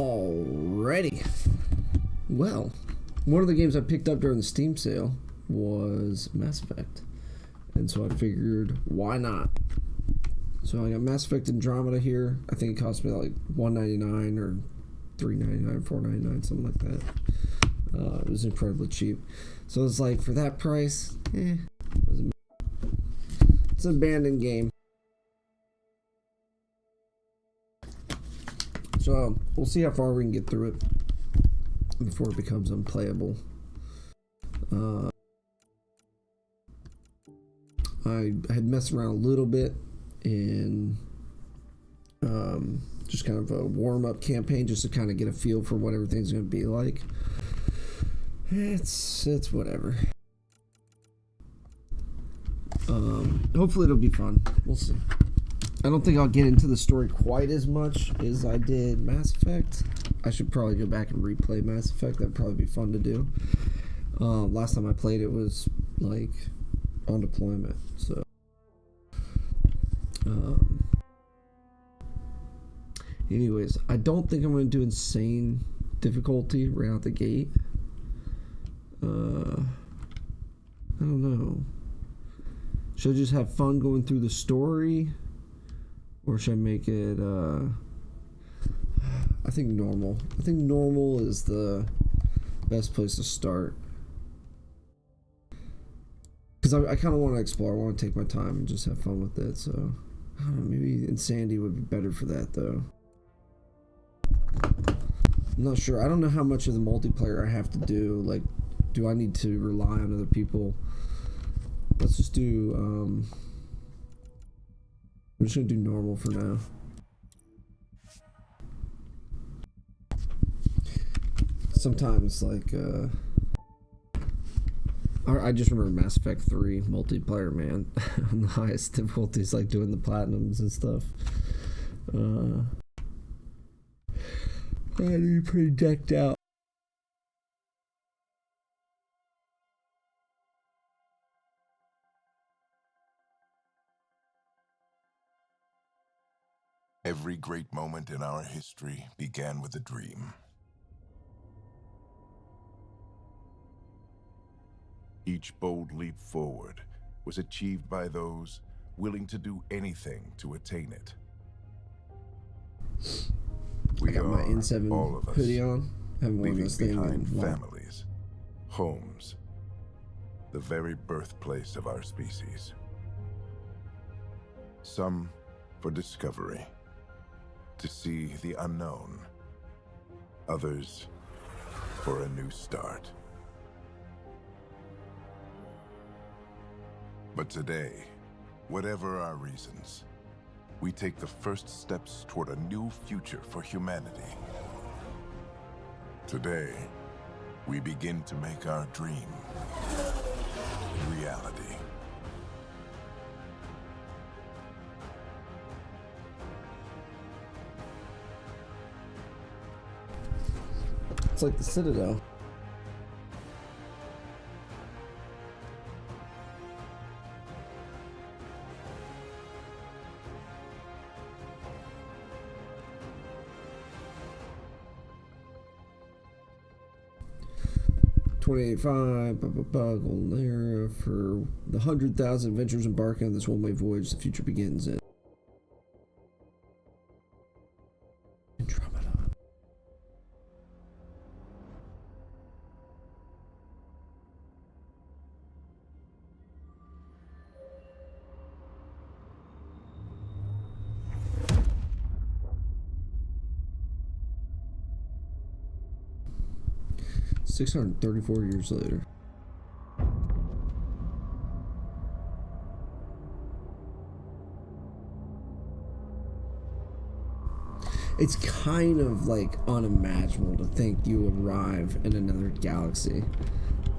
Alrighty. Well, one of the games I picked up during the Steam sale was Mass Effect. And so I figured, why not? So I got Mass Effect Andromeda here. I think it cost me like $1.99 or $3.99, $4.99, something like that. It was incredibly cheap. So it's like, for that price, it's an abandoned game. So we'll see how far we can get through it before it becomes unplayable. I had messed around a little bit in just kind of a warm-up campaign just to kind of get a feel for what everything's going to be like. It's whatever. Hopefully it'll be fun. We'll see. I don't think I'll get into the story quite as much as I did Mass Effect. I should probably go back and replay Mass Effect. That'd probably be fun to do. Last time I played it was like on deployment, so anyways, I don't think I'm going to do insane difficulty right out the gate. I don't know. Should I just have fun going through the story? Or should I make it, I think normal. I think normal is the best place to start. Because I kind of want to explore. I want to take my time and just have fun with it. So, I don't know. Maybe Insanity would be better for that, though. I'm not sure. I don't know how much of the multiplayer I have to do. Like, do I need to rely on other people? Let's just do, I'm just going to do normal for now. Sometimes, like, I just remember Mass Effect 3 multiplayer, man. On the highest difficulties, like doing the platinums and stuff. I'd be pretty decked out. Every great moment in our history began with a dream. Each bold leap forward was achieved by those willing to do anything to attain it. I got my N7 all of us, hoodie on. Haven't worn leaving this thing behind in families, homes, the very birthplace of our species. Some for discovery, to see the unknown. Others for a new start. But today, whatever our reasons, we take the first steps toward a new future for humanity. Today, we begin to make our dream reality. It's like the Citadel. $28.5 golden era for the 100,000 adventurers embarking on this one-way voyage. The future begins in Andromeda. $634 years later. It's kind of like unimaginable to think you arrive in another galaxy,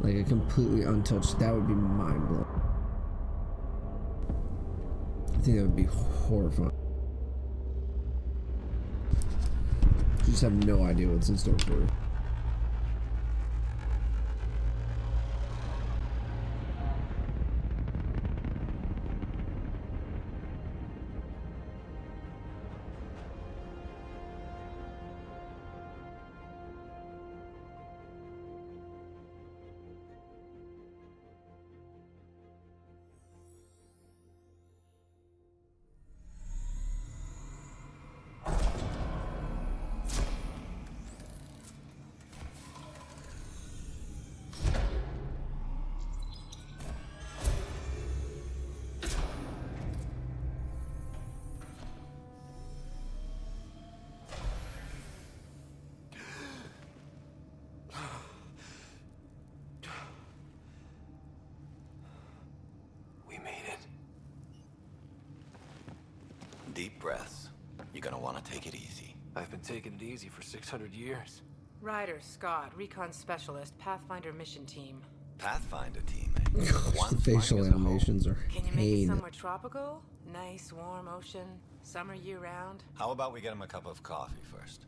like a completely untouched. That would be mind blowing. I think that would be horrifying. You just have no idea what's in store for you. Deep breaths. You're gonna want to take it easy. I've been taking it easy for 600 years. Ryder, Scott, Recon Specialist, Pathfinder Mission Team. Pathfinder team, eh? The ones Facial flying us a home. animations are Can you make it heinous. somewhere tropical? Nice, warm ocean, summer year-round? How about we get him a cup of coffee first?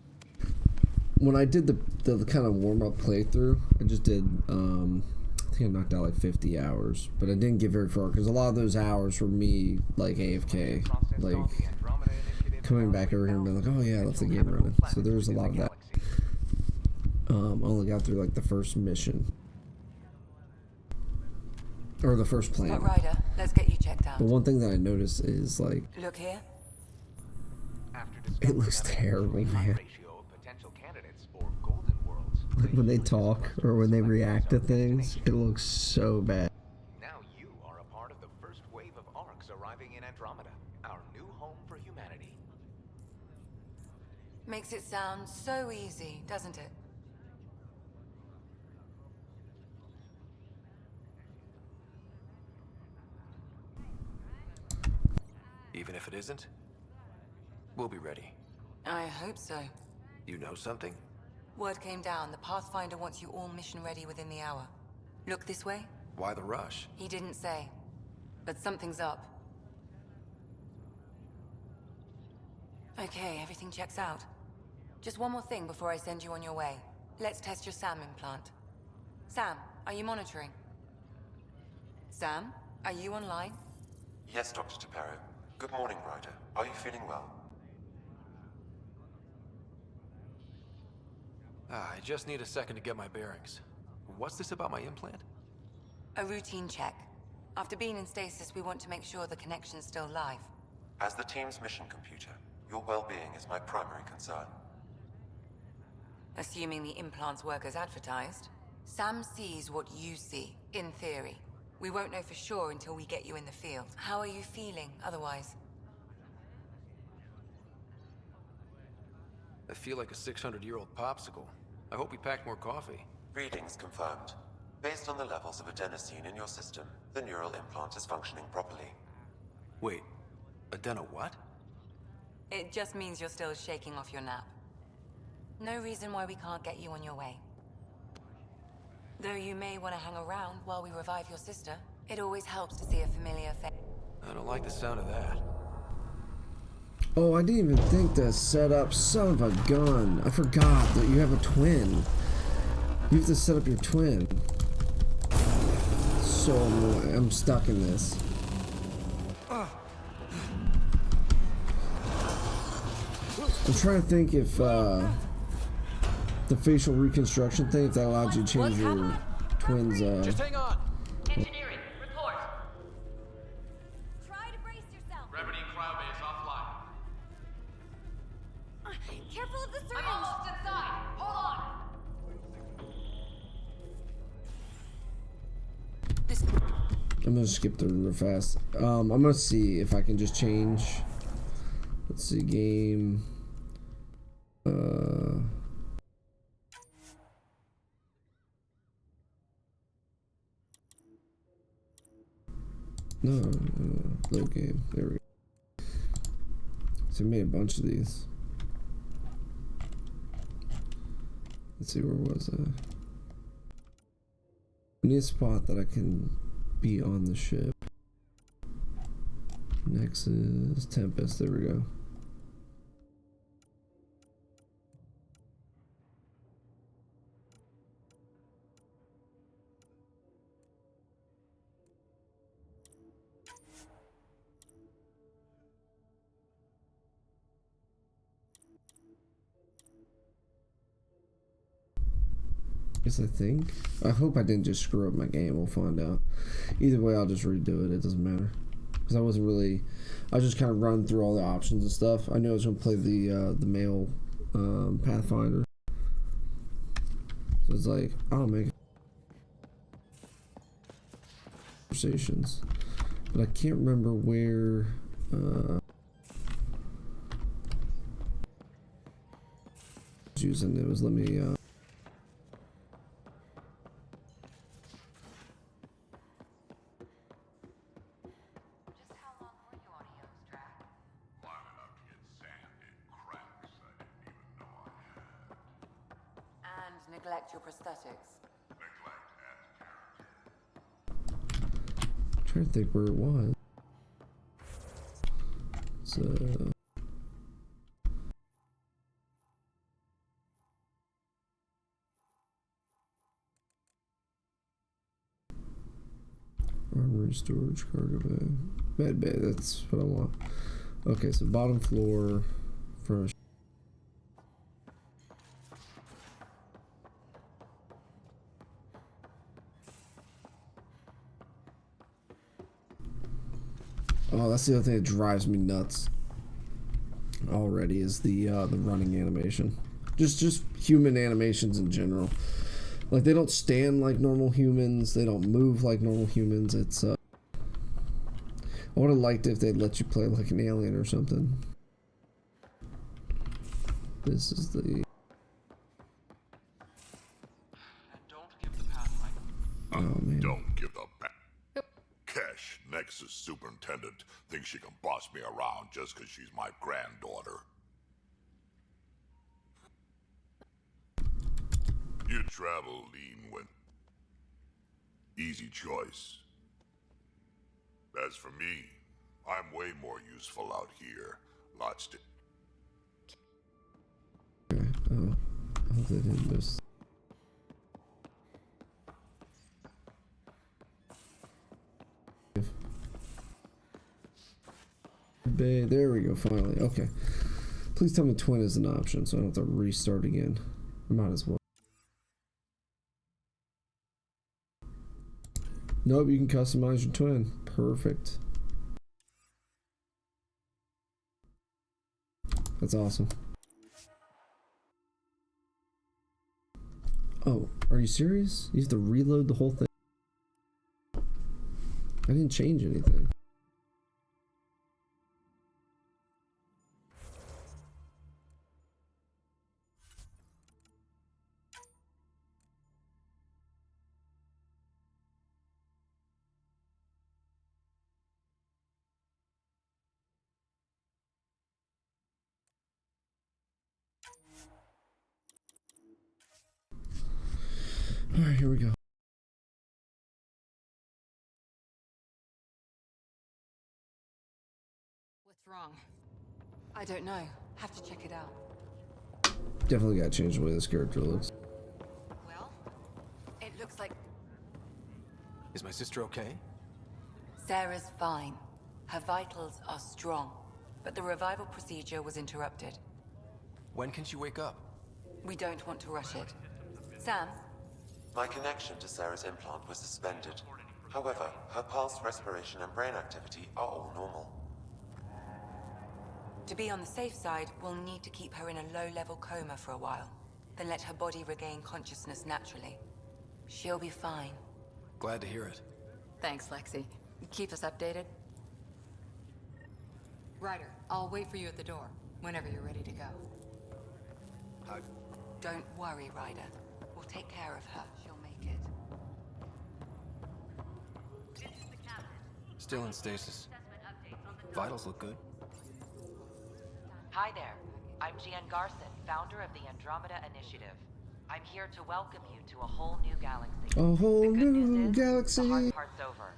When I did the kind of warm-up playthrough, I just did, I think I knocked out like 50 hours, but I didn't get very far, because a lot of those hours were me, like, AFK, like, coming back over here and being like, oh yeah, I left the game running, so there was a lot of that. I only got through, like, the first mission. Or the first planet. Ryder, let's get you checked out. But one thing that I noticed is, like, Look here. it looks terrible, man. Like, when they talk or when they react to things, it looks so bad. Now you are a part of the first wave of arcs arriving in Andromeda, our new home for humanity. Makes it sound so easy, doesn't it? Even if it isn't, we'll be ready. I hope so. You know something? Word came down. The Pathfinder wants you all mission ready within the hour. Look this way? Why the rush? He didn't say. But something's up. Okay, everything checks out. Just one more thing before I send you on your way. Let's test your SAM implant. Sam, are you monitoring? Sam, are you online? Yes, Dr. Tapero. Good morning, Ryder. Are you feeling well? I just need a second to get my bearings. What's this about my implant? A routine check. After being in stasis, we want to make sure the connection's still live. As the team's mission computer, your well-being is my primary concern. Assuming the implants work as advertised, Sam sees what you see, in theory. We won't know for sure until we get you in the field. How are you feeling otherwise? I feel like a 600-year-old popsicle. I hope we packed more coffee. Readings confirmed. Based on the levels of adenosine in your system, the neural implant is functioning properly. Wait, adeno what? It just means you're still shaking off your nap. No reason why we can't get you on your way. Though you may want to hang around while we revive your sister, it always helps to see a familiar face. I don't like the sound of that. Oh, I didn't even think to set up, son of a gun. I forgot that you have a twin. You have to set up your twin. So annoying. I'm stuck in this. I'm trying to think if the facial reconstruction thing, if that allows you to change your twins. Just hang on. Engineering, report. Try to brace yourself. Gravity cryobase offline. Careful of the syringe. I'm almost inside. Hold on. I'm gonna skip through real fast. I'm gonna see if I can just change. Let's see, game. No, low game. There we go. So I made a bunch of these. Let's see, where was I? We need a spot that I can be on the ship. Nexus, Tempest, there we go. I think. I hope I didn't just screw up my game. We'll find out. Either way, I'll just redo it. It doesn't matter. Because I wasn't really... I was just kind of running through all the options and stuff. I knew I was going to play the male Pathfinder. So it's like, I'll make conversations. But I can't remember where... using it was, let me... Climbing up neglect your prosthetics. I'm trying to think where it was. So. Armory, storage, cargo bay. Med bay, that's what I want. Okay, so bottom floor for. Oh, that's the other thing that drives me nuts. Already is the running animation. Just human animations in general. Like, they don't stand like normal humans. They don't move like normal humans. It's I would have liked if they'd let you play like an alien or something. This is the. Oh man. Don't give the Kesh, Nexus Superintendent, thinks she can boss me around just because she's my granddaughter. You travel lean when... Easy choice. As for me, I'm way more useful out here. Lots to... Okay, oh. I hope they didn't miss. Bay, there we go, finally. Okay. Please tell me twin is an option so I don't have to restart again. I might as well. Nope, you can customize your twin. Perfect. That's awesome. Oh, are you serious? You have to reload the whole thing? I didn't change anything. Alright, here we go. What's wrong? I don't know. Have to check it out. Definitely gotta change the way this character looks. Well, it looks like Is my sister okay? Sarah's fine. Her vitals are strong, but the revival procedure was interrupted. When can she wake up? We don't want to rush it. Sam? My connection to Sarah's implant was suspended. However, her pulse, respiration, and brain activity are all normal. To be on the safe side, we'll need to keep her in a low-level coma for a while, then let her body regain consciousness naturally. She'll be fine. Glad to hear it. Thanks, Lexi. Keep us updated. Ryder, I'll wait for you at the door, whenever you're ready to go. Don't worry, Ryder. We'll take care of her. She'll make it. Still in stasis. Vitals look good. Hi there. I'm Jan Garson, founder of the Andromeda Initiative. I'm here to welcome you to a whole new galaxy. A whole The good new news is, galaxy. the hard part's over.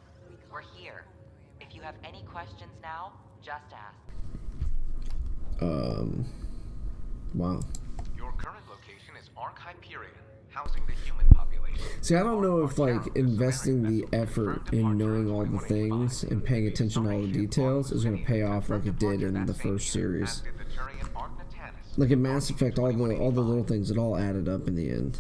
We're here. If you have any questions now, just ask. Wow. Your current location is Ark Hyperion, housing the human population. See, I don't know if, like, investing the effort in knowing all the things and paying attention to all the details is going to pay off like it did in the first series. Like in Mass Effect, all the little things, it all added up in the end.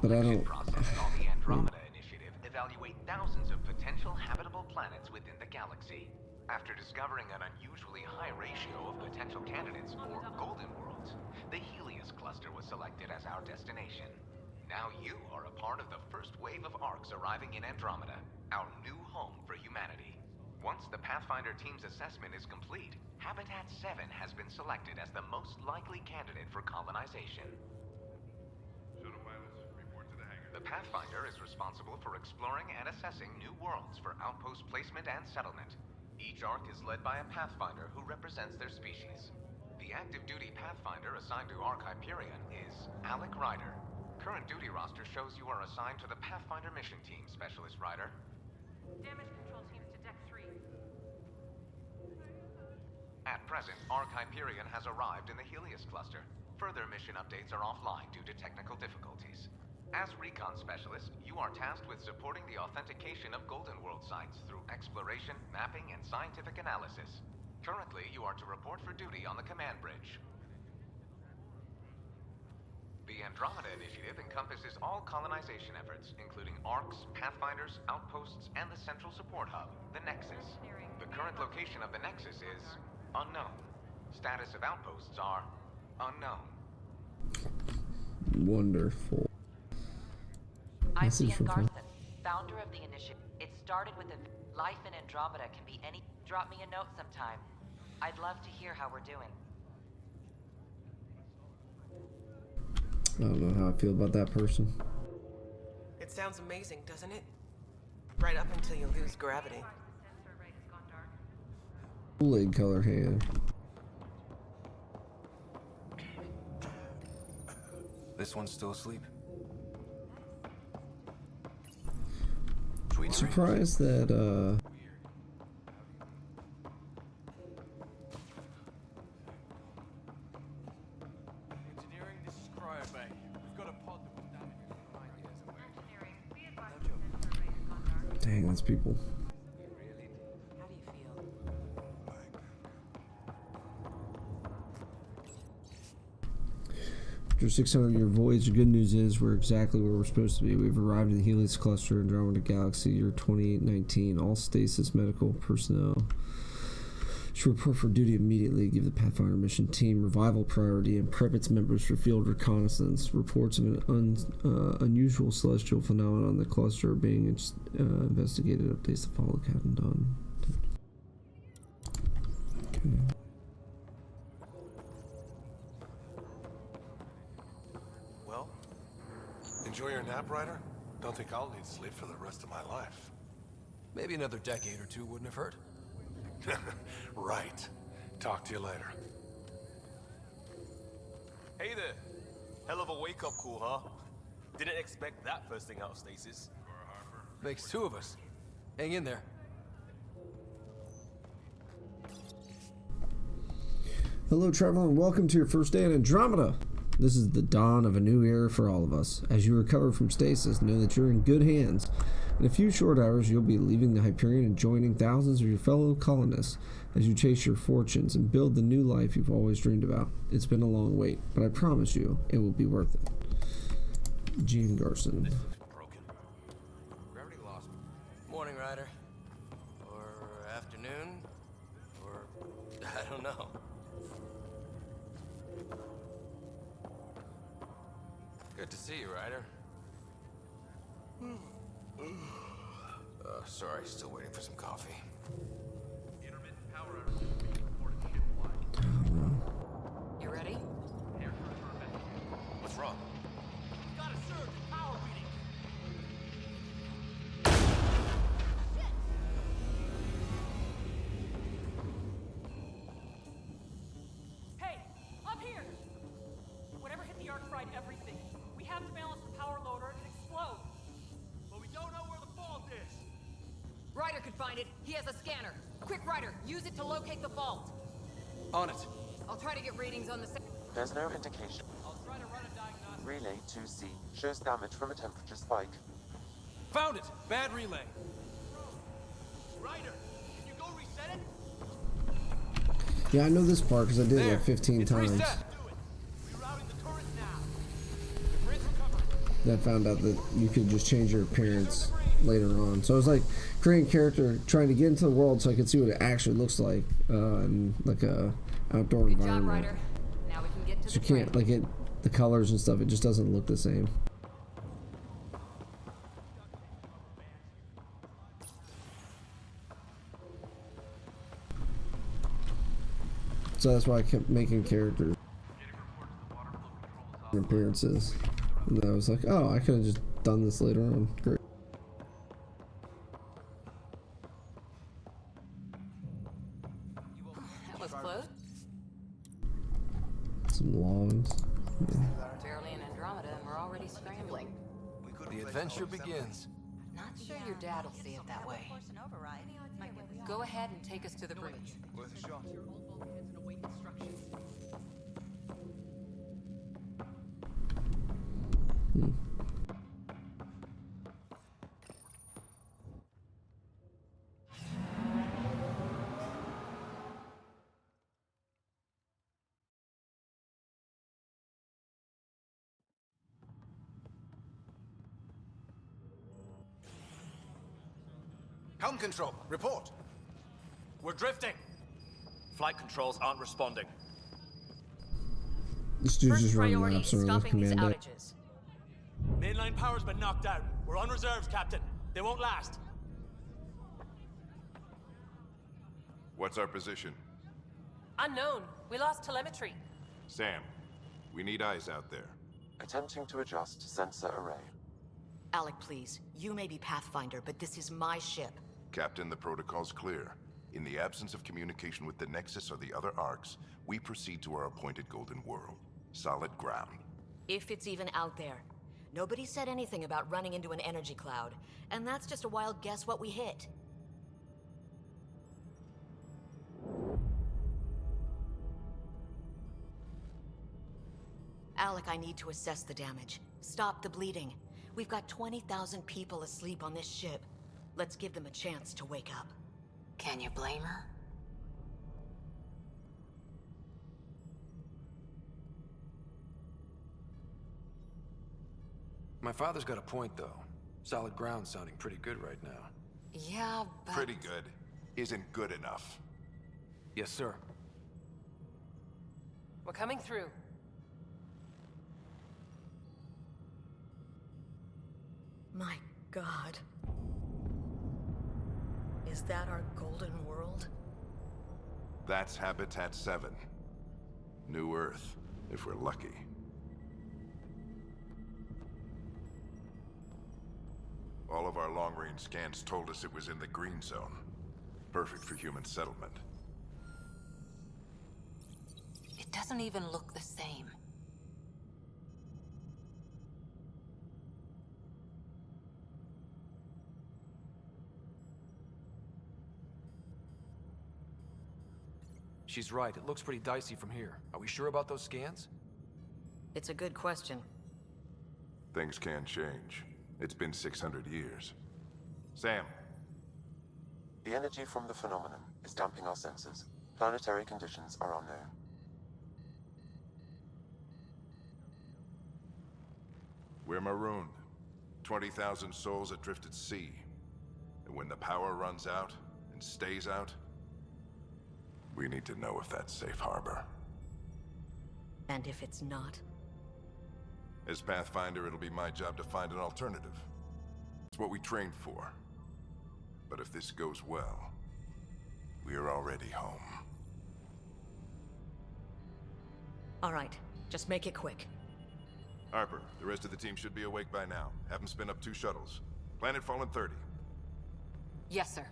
But I don't... The Andromeda Initiative evaluate thousands of potential habitable planets within the galaxy. After discovering an unusually high ratio of potential candidates for golden worlds, the Helios cluster was selected as our destination. Now you are a part of the first wave of Arks arriving in Andromeda, our new home for humanity. Once the Pathfinder team's assessment is complete, Habitat 7 has been selected as the most likely candidate for colonization. The Pathfinder is responsible for exploring and assessing new worlds for outpost placement and settlement. Each Ark is led by a Pathfinder who represents their species. The active duty Pathfinder assigned to Ark Hyperion is Alec Ryder. Current duty roster shows you are assigned to the Pathfinder Mission Team, Specialist Ryder. Damage control teams to Deck 3. At present, Ark Hyperion has arrived in the Helios cluster. Further mission updates are offline due to technical difficulties. As recon specialist, you are tasked with supporting the authentication of Golden World sites through exploration, mapping, and scientific analysis. Currently, you are to report for duty on the command bridge. The Andromeda Initiative encompasses all colonization efforts, including ARCs, Pathfinders, outposts, and the central support hub, the Nexus. The current location of the Nexus is unknown. Status of outposts are unknown. Wonderful. I'm Message Ian from Garson, founder of the initiative. It started with a life in Andromeda can be any. Drop me a note sometime. I'd love to hear how we're doing. I don't know how I feel about that person. It sounds amazing, doesn't it? Right up until you lose gravity. Kool-Aid color hand. This one's still asleep. Surprised that Engineering, this is Cryo Bay. We've got a pod that will damage you. dang, that's people. How do you feel? After 600-year voyage, the good news is we're exactly where we're supposed to be. We've arrived in the Helios cluster, Andromeda Galaxy, year 2819. All stasis medical personnel should report for duty immediately. Give the Pathfinder mission team revival priority and prep its members for field reconnaissance. Reports of an unusual celestial phenomenon in the cluster are being investigated. Updates to follow. Captain Dunn. Okay. Well, enjoy your nap, Ryder? Don't think I'll need sleep for the rest of my life. Maybe another decade or two wouldn't have hurt. Right. Talk to you later. Hey there. Hell of a wake-up call, huh? Didn't expect that first thing out of stasis. Makes two of us. Hang in there. Hello, traveler, and welcome to your first day in Andromeda. This is the dawn of a new era for all of us. As you recover from stasis, know that you're in good hands. In a few short hours, you'll be leaving the Hyperion and joining thousands of your fellow colonists as you chase your fortunes and build the new life you've always dreamed about. It's been a long wait, but I promise you, it will be worth it. Gene Garson. Broken. Gravity lost me. Morning, Ryder. Or afternoon. Or I don't know. Good to see you, Ryder. Sorry, still waiting for some coffee. Intermittent power outages being reported shipwide. You ready? What's wrong? Got a surge in power reading. Hey, up here! Whatever hit the arc fried everything. We have to balance the power loader and explode. But we don't know where the fault is. Ryder could find it. He has a scanner. Quick, Ryder, use it to locate the fault. On it. I'll try to get readings on the. There's no indication. I'll try to run a diagnostic. Relay 2C shows damage from a temperature spike. Found it. Bad relay. Ryder, can you go reset it? Yeah, I know this part because I did it There. like 15 It's times. reset. Rerouting the turret now. The bridge recovered. Then I found out that you could just change your appearance later on. So I was like creating a character, trying to get into the world so I could see what it actually looks like in like a outdoor Good job, environment. Ryder. Now we can get to So the you can't train. like it, the colors and stuff. It just doesn't look the same. So that's why I kept making characters and appearances. And I was like, oh, I could have just done this later on. Great. That was close. Some logs. Yeah. Barely in Andromeda, and we're already scrambling. The adventure begins. Not sure your dad will see it that way. Go ahead and take us to the bridge. Worth a shot. Helm control, report. We're drifting. Flight controls aren't responding. This dude's First just running priority laps is around with stopping these command deck. outages. Mainline power's been knocked out. We're on reserves, Captain. They won't last. What's our position? Unknown. We lost telemetry. Sam, we need eyes out there. Attempting to adjust sensor array. Alec, please. You may be Pathfinder, but this is my ship. Captain, the protocol's clear. In the absence of communication with the Nexus or the other arcs, we proceed to our appointed Golden World. Solid ground. If it's even out there. Nobody said anything about running into an energy cloud, and that's just a wild guess what we hit. Alec, I need to assess the damage. Stop the bleeding. We've got 20,000 people asleep on this ship. Let's give them a chance to wake up. Can you blame her? My father's got a point, though. Solid ground sounding pretty good right now. Yeah, but... Pretty good. Isn't good enough. Yes, sir. We're coming through. My God. Is that our Golden World? That's Habitat 7. New Earth, if we're lucky. All of our long-range scans told us it was in the green zone. Perfect for human settlement. It doesn't even look the same. She's right. It looks pretty dicey from here. Are we sure about those scans? It's a good question. Things can change. It's been 600 years. Sam. The energy from the phenomenon is damping our sensors. Planetary conditions are unknown. We're marooned. 20,000 souls adrift at sea. And when the power runs out, and stays out, we need to know if that's safe harbor. And if it's not? As Pathfinder, it'll be my job to find an alternative. It's what we trained for. But if this goes well, we're already home. All right, just make it quick. Harper, the rest of the team should be awake by now. Have them spin up 2 shuttles. Planet Fallen 30. Yes, sir.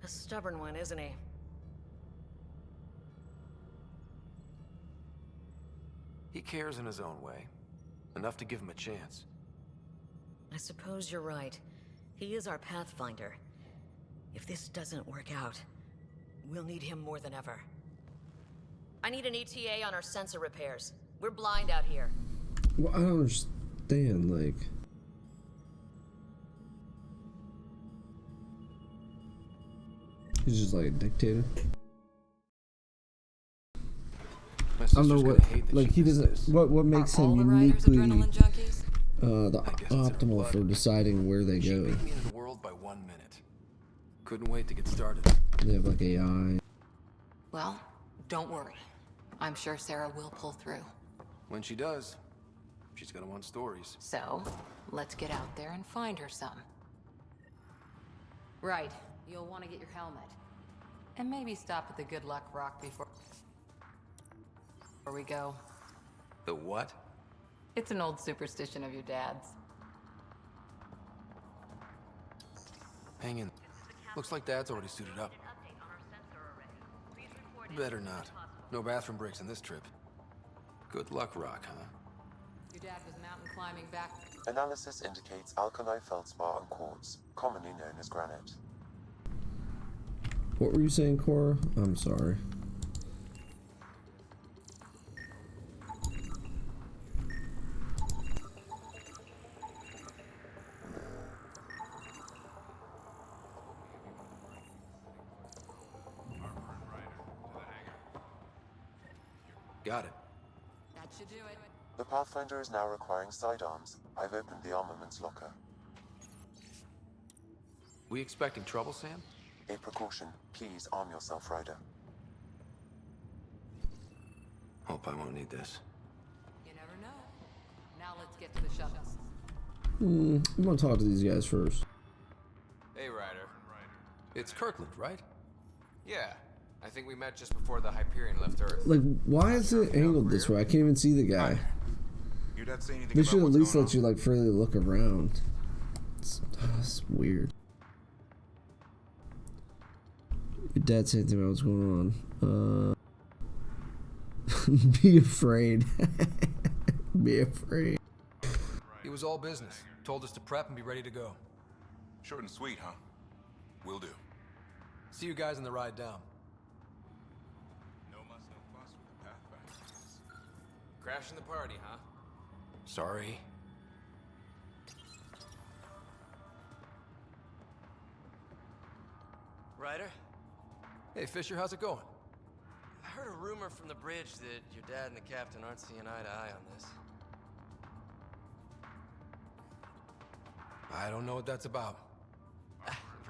A stubborn one, isn't he? He cares in his own way. Enough to give him a chance. I suppose you're right. He is our Pathfinder. If this doesn't work out, we'll need him more than ever. I need an ETA on our sensor repairs. We're blind out here. Well, I don't understand, like... He's just like a dictator. I don't know what, like he doesn't, what makes him uniquely the optimal for deciding where they go. Beat me into the world by 1 minute. Couldn't wait to get started. They have like AI. Well, don't worry. I'm sure Sarah will pull through. When she does, she's gonna want stories. So, let's get out there and find her some. Right. You'll want to get your helmet. And maybe stop at the Good Luck Rock before we go. The what? It's an old superstition of your dad's. Hang in. Looks like Dad's already suited up. Better not. No bathroom breaks in this trip. Good luck, Rock, huh? Your dad was mountain climbing back. Analysis indicates alkali feldspar and quartz, commonly known as granite. What were you saying, Cora? I'm sorry. Got it. That should do it. The Pathfinder is now requiring sidearms. I've opened the armaments locker. We expecting trouble, Sam? A precaution. Please arm yourself, Ryder. Hope I won't need this. You never know. Now let's get to the shuttles. I'm gonna talk to these guys first. Hey, Ryder. It's Kirkland, right? Yeah. I think we met just before the Hyperion left Earth. Like, why is it angled this way? I can't even see the guy. Your dad say anything They about should at what's least going let you like freely look around. It's weird. Your dad said anything about what's going on. Be afraid. Be afraid. It was all business. Told us to prep and be ready to go. Short and sweet, huh? Will do. See you guys on the ride down. No muss, no fuss with the Pathfinders. Crashing the party, huh? Sorry. Ryder? Hey, Fisher, how's it going? I heard a rumor from the bridge that your dad and the captain aren't seeing eye to eye on this. I don't know what that's about.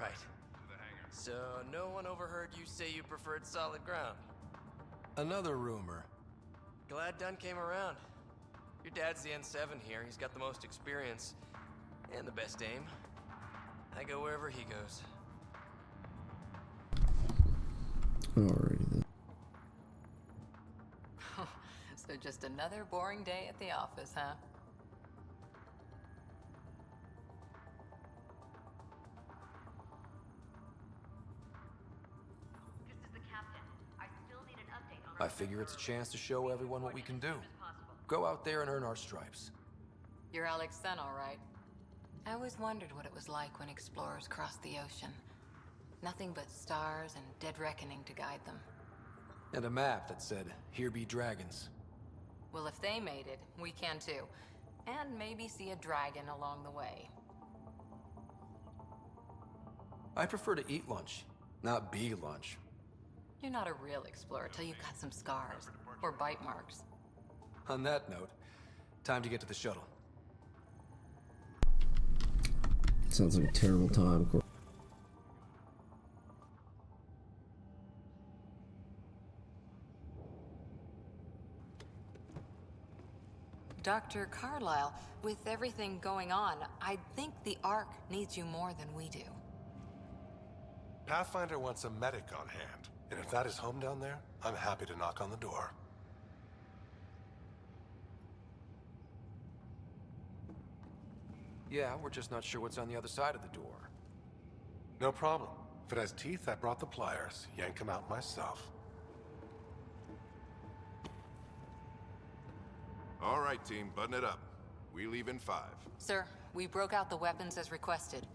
Right. So no one overheard you say you preferred solid ground? Another rumor. Glad Dunn came around. Your dad's the N7 here. He's got the most experience and the best aim. I go wherever he goes. Alrighty then. So just another boring day at the office, huh? This is the captain. I still need an update on I figure it's a chance to show everyone what we can do. Go out there and earn our stripes. You're Alex Sen, all right. I always wondered what it was like when explorers crossed the ocean. Nothing but stars and dead reckoning to guide them. And a map that said, "Here be dragons." Well, if they made it, we can too. And maybe see a dragon along the way. I prefer to eat lunch, not be lunch. You're not a real explorer till you've got some scars. Or bite marks. On that note, time to get to the shuttle. Sounds like a terrible time. Dr. Carlyle, with everything going on, I think the Ark needs you more than we do. Pathfinder wants a medic on hand, and if that is home down there, I'm happy to knock on the door. Yeah, we're just not sure what's on the other side of the door. No problem. If it has teeth, I brought the pliers. Yank them out myself. All right, team, button it up. We leave in 5. Sir, we broke out the weapons as requested.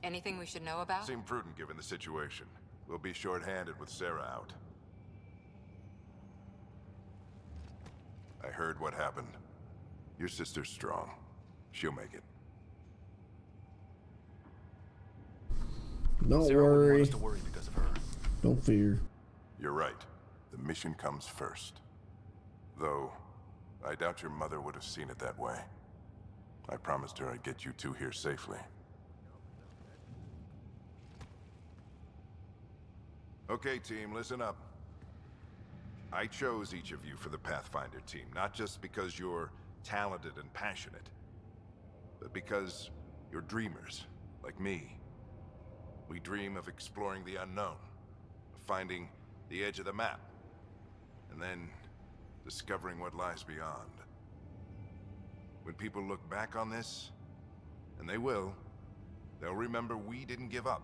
Anything we should know about? Seemed prudent given the situation. We'll be short-handed with Sarah out. I heard what happened. Your sister's strong. She'll make it. Don't Sarah wouldn't want worry. us to worry because of her. Don't fear. You're right. The mission comes first. Though, I doubt your mother would have seen it that way. I promised her I'd get you two here safely. Okay, team, listen up. I chose each of you for the Pathfinder team, not just because you're talented and passionate, but because you're dreamers, like me. We dream of exploring the unknown, of finding the edge of the map, and then discovering what lies beyond. When people look back on this, and they will, they'll remember we didn't give up,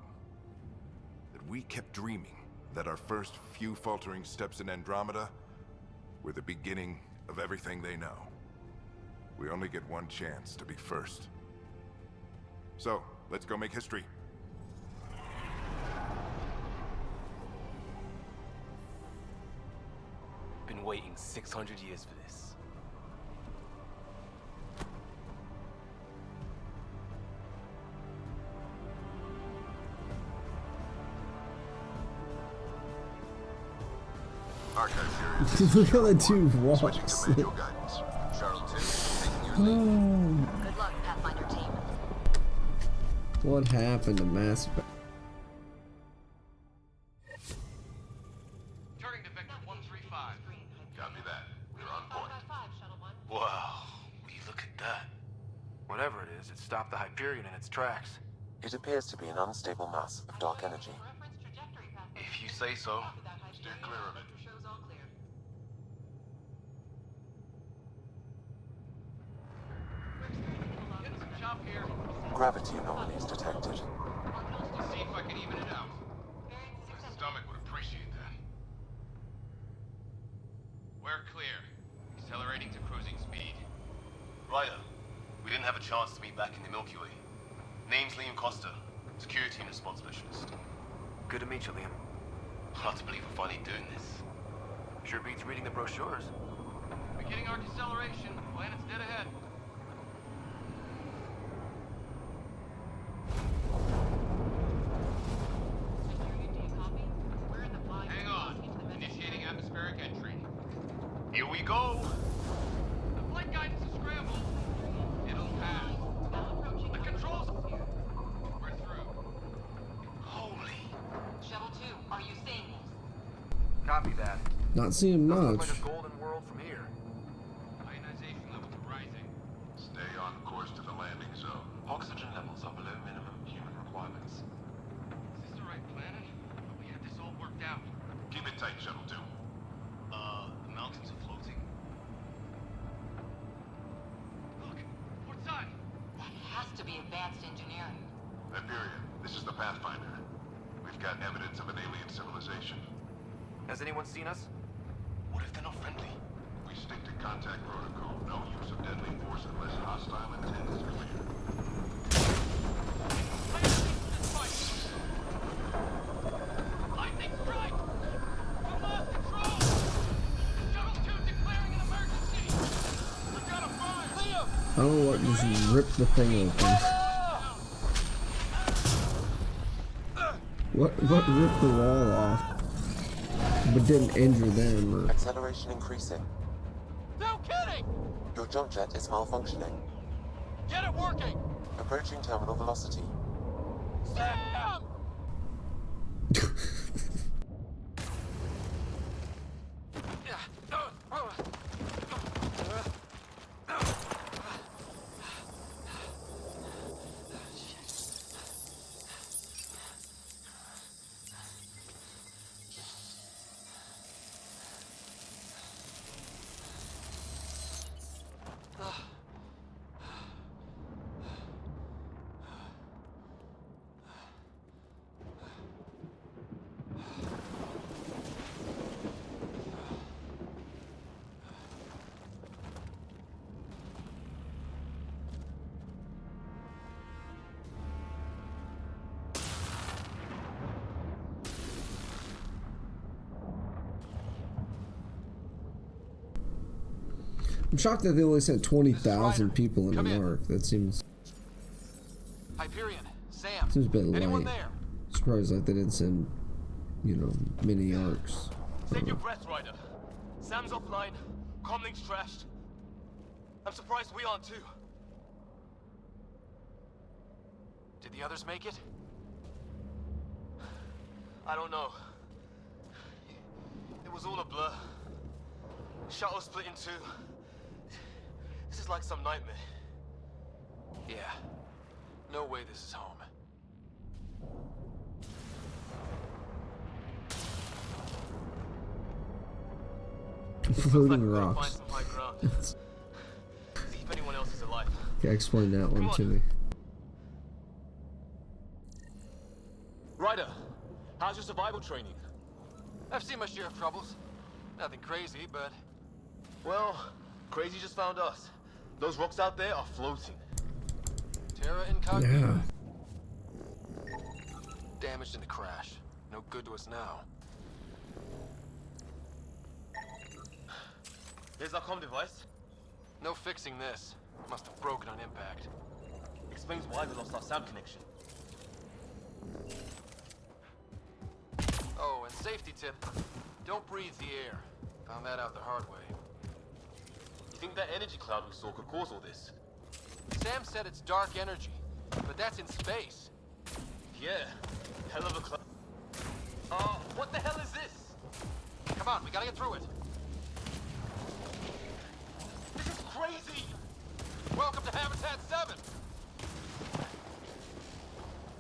that we kept dreaming, that our first few faltering steps in Andromeda were the beginning of everything they know. We only get one chance to be first. So, let's go make history. Been waiting 600 years for this. Look how the two walks. Good luck, Pathfinder team. What happened to Mass Effect? Turning to Vector 135. Copy that. We're on point. Wow, will you look at that? Whatever it is, it stopped the Hyperion in its tracks. It appears to be an unstable mass of dark energy. If you say so. Steer clear of it. Gravity anomalies detected. See if I can even it out. My stomach would appreciate that. We're clear. Accelerating to cruising speed. Ryder, we didn't have a chance to meet back in the Milky Way. Name's Liam Costa, security and response specialist. Good to meet you, Liam. Hard to believe we're finally doing this. Sure beats reading the brochures. Beginning our deceleration. Planet's dead ahead. Hang on. Initiating atmospheric entry. Here we go! The flight guidance is scrambled. It'll pass. The controls. We're through. Holy. Shuttle 2, are you seeing this? Copy that. Not seeing Doesn't much. look like a golden world from here. Ionization levels are rising. Stay on course to the landing zone. Oxygen levels are below minimum human requirements. Is this the right planet? But we had this all worked out. Keep it tight, Shuttle 2. The mountains are floating. Look, port side. That has to be advanced engineering. Hyperion, this is the Pathfinder. We've got evidence of an alien civilization. Has anyone seen us? What if they're not friendly? We stick to contact protocol. No use of deadly force unless hostile intent is clear. Lightning strike! We lost control! Shuttle 2 declaring an emergency! We've got a fire! Liam! I don't know what just ripped the thing open. What ripped the wall off? But didn't injure them or... Acceleration increasing. No kidding! Your jump jet is malfunctioning. Get it working! Approaching terminal velocity. Sam! I'm shocked that they only sent 20,000 people in an arc. That seems Hyperion, Sam. a bit Anyone light. there? Surprised like they didn't send, you know, mini arcs. Take your breath, Ryder. Sam's offline. Comlink's trashed. I'm surprised we aren't too. Did the others make it? I don't know. It was all a blur. Shuttle split in two. This is like some nightmare. Yeah. No way this is home. Floating Find rocks. some high ground. See if anyone else is alive. Yeah, explain that one to me. Ryder, how's your survival training? I've seen my share of troubles. Nothing crazy, but... Well, crazy just found us. Those rocks out there are floating. Terra Incognita. Yeah. Damaged in the crash. No good to us now. Here's our comm device. No fixing this. Must have broken on impact. Explains why we lost our sound connection. Oh, and safety tip. Don't breathe the air. Found that out the hard way. You think that energy cloud we saw could cause all this? Sam said it's dark energy, but that's in space. Yeah, hell of a cloud. What the hell is this? Come on, we gotta get through it. This is crazy! Welcome to Habitat 7!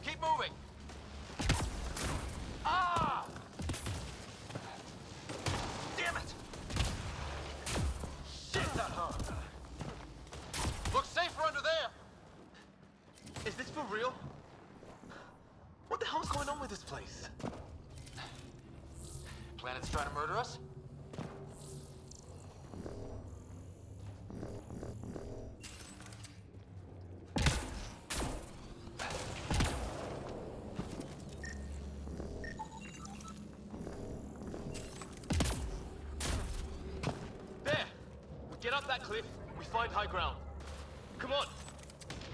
Keep moving! Ah! Damn it! Shit, that hurt! Looks safer under there! Is this for real? What the hell's going on with this place? Planet's trying to murder us? There! We get up that cliff, we find high ground. Come on!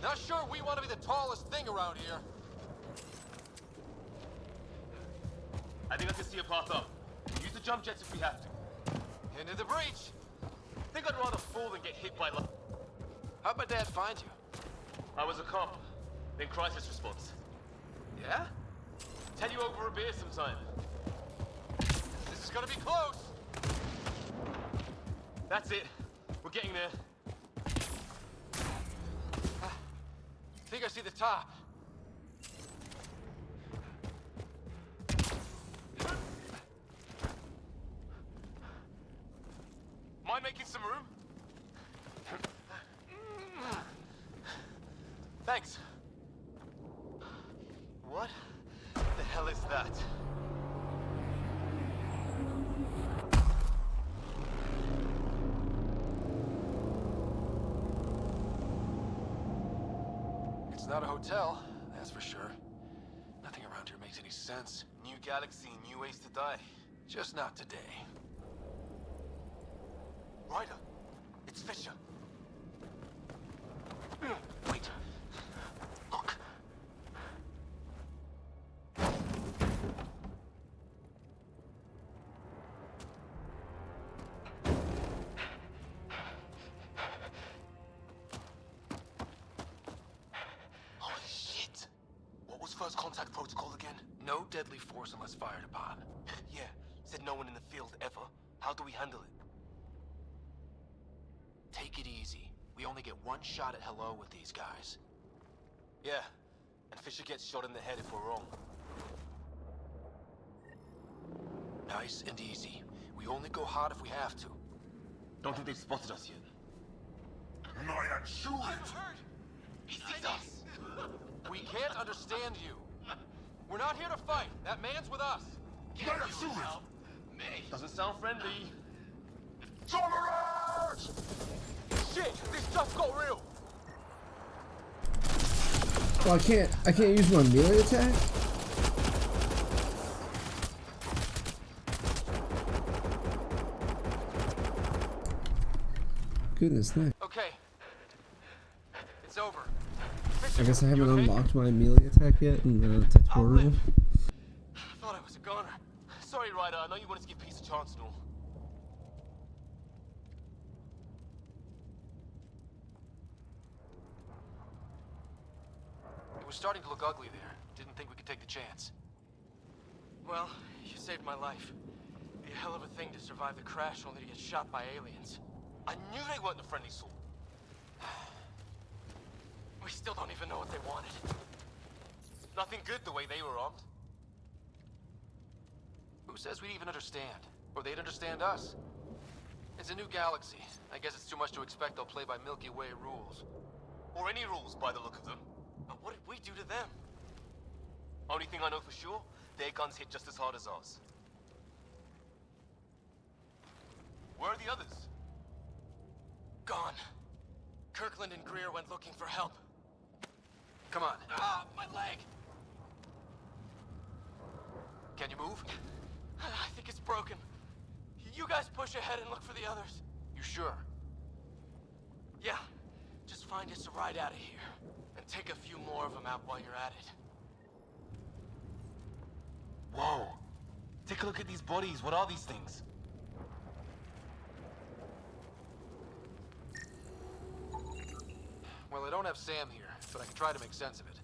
Not sure we want to be the tallest thing around here. I think I can see a path up. Use the jump jets if we have to. Into the breach! Think I'd rather fall than get hit by lightning. How'd my dad find you? I was a cop, then crisis response. Yeah? Tell you over a beer sometime. This is gonna be close! That's it. We're getting there. Think I see the top. Mind making some room? Thanks. What the hell is that? It's not a hotel, that's for sure. Nothing around here makes any sense. New galaxy, new ways to die. Just not today. Ryder, it's Fisher. Wait. Look. Holy shit! What was first contact protocol again? No deadly force unless fired upon. Yeah, said no one in the field ever. How do we handle it? Take it easy. We only get one shot at hello with these guys. Yeah, and Fisher gets shot in the head if we're wrong. Nice and easy. We only go hot if we have to. Don't think they've spotted us yet. Naya, shoot it! He sees us! We can't understand you. We're not here to fight. That man's with us. Naya, shoot it! Doesn't sound friendly. Tolerance! Shit! This just got real! Oh, I can't use my melee attack? Goodness me. Okay. It's over. I guess I haven't unlocked my melee attack yet in the tutorial. I thought I was a goner. Sorry, Ryder. I know you wanted to give peace a chance and all. It was starting to look ugly there. Didn't think we could take the chance. Well, you saved my life. It'd be a hell of a thing to survive the crash only to get shot by aliens. I knew they weren't the friendly sort. We still don't even know what they wanted. Nothing good the way they were armed. Who says we'd even understand? Or they'd understand us? It's a new galaxy. I guess it's too much to expect they'll play by Milky Way rules. Or any rules by the look of them. But what did we do to them? Only thing I know for sure, their guns hit just as hard as ours. Where are the others? Gone. Kirkland and Greer went looking for help. Come on. Ah, my leg! Can you move? I think it's broken. You guys push ahead and look for the others. You sure? Yeah. Just find us a ride out of here. And take a few more of them out while you're at it. Whoa. Take a look at these bodies. What are these things? Well, I don't have Sam here, but I can try to make sense of it.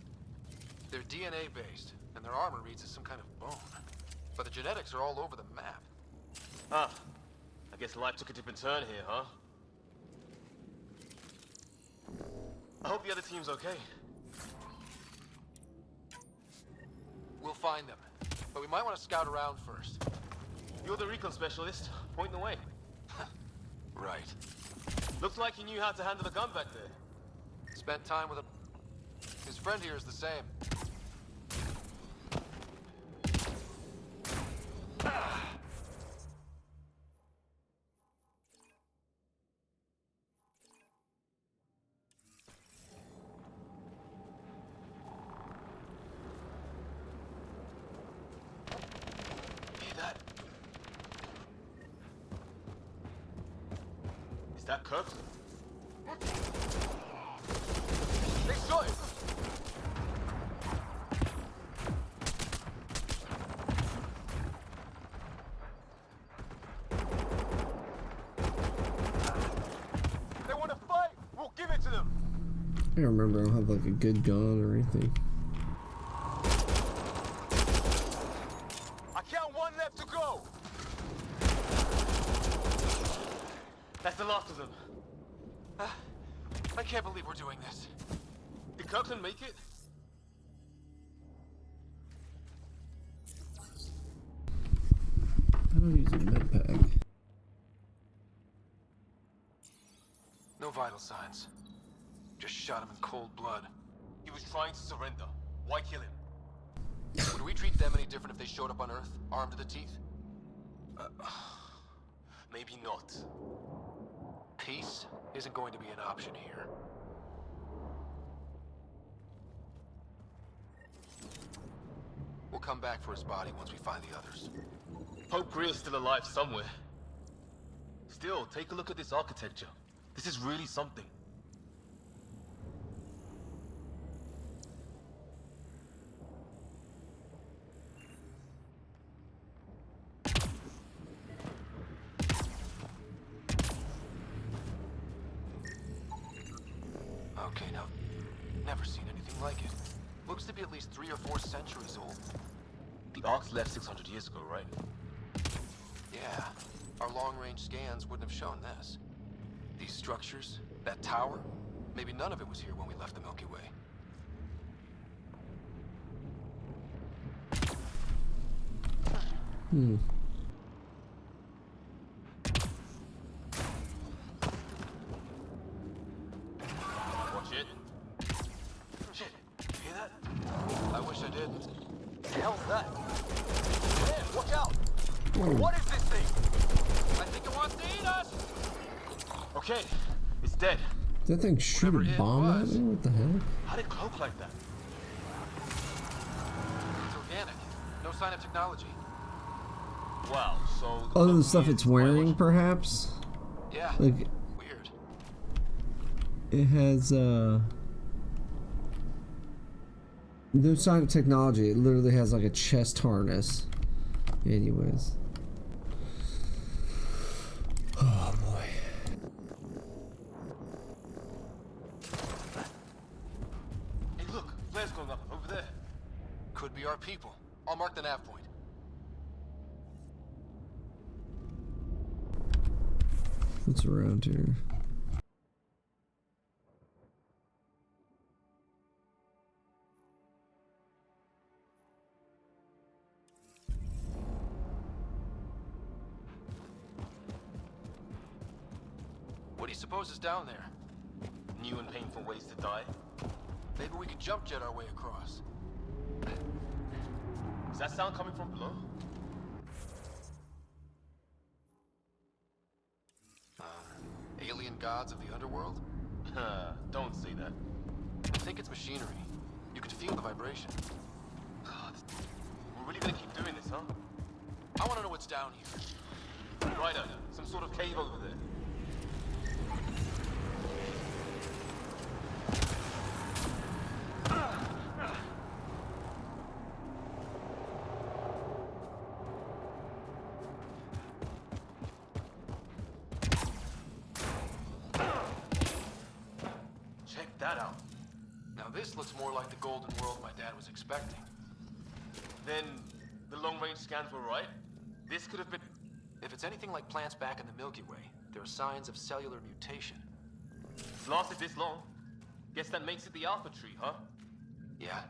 They're DNA-based, and their armor reads as some kind of bone. But the genetics are all over the map. Ah. I guess life took a different turn here, huh? I hope the other team's okay. We'll find them, but we might want to scout around first. You're the recon specialist. Point the way. Right. Looks like you knew how to handle the gun back there. Spent time with a... His friend here is the same. Hear that? Is that Kirkland? They shot him! They want to fight! We'll give it to them! I don't remember. I don't have like a good gun or anything. I count one left to go! That's the last of them. I can't believe we're doing this. Did Kirkland make it? I don't use a med pack. No vital signs. Just shot him in cold blood. He was trying to surrender. Why kill him? Would we treat them any different if they showed up on Earth, armed to the teeth? Maybe not. Peace isn't going to be an option here. We'll come back for his body once we find the others. Hope Greer's still alive somewhere. Still, take a look at this architecture. This is really something. Okay, now, never seen anything like it. Looks to be at least 3 or 4 centuries old. The Ark's left 600 years ago, right? Yeah, our long-range scans wouldn't have shown this. These structures, that tower, maybe none of it was here when we left the Milky Way. Watch it. Shit, hear that? I wish I didn't. What the hell's that? Man, watch out! Whoa. What is this thing? I think it wants to eat us! Okay, it's dead. Did that thing shoot a Whatever it bomb at was. me? What the hell? How did it cloak like that? It's organic. No sign of technology. Wow, so... Other than the stuff is it's wearing, biological. perhaps? Yeah, Like, weird. it has, no sign of technology. It literally has like a chest harness. Anyways. Oh boy. Hey, look, flares going up over there. Could be our people. I'll mark the nav point. What's around here? What do you suppose is down there? New and painful ways to die. Maybe we could jump jet our way across. Is that sound coming from below? gods of the underworld? Don't say that. I think it's machinery. You can feel the vibration. We're really gonna keep doing this, huh? I want to know what's down here. Ryder, some sort of cave over there. Check that out. Now this looks more like the golden world my dad was expecting. Then the long-range scans were right? This could have been... If it's anything like plants back in the Milky Way, there are signs of cellular mutation. It's lasted this long. Guess that makes it the Alpha Tree, huh? Yeah.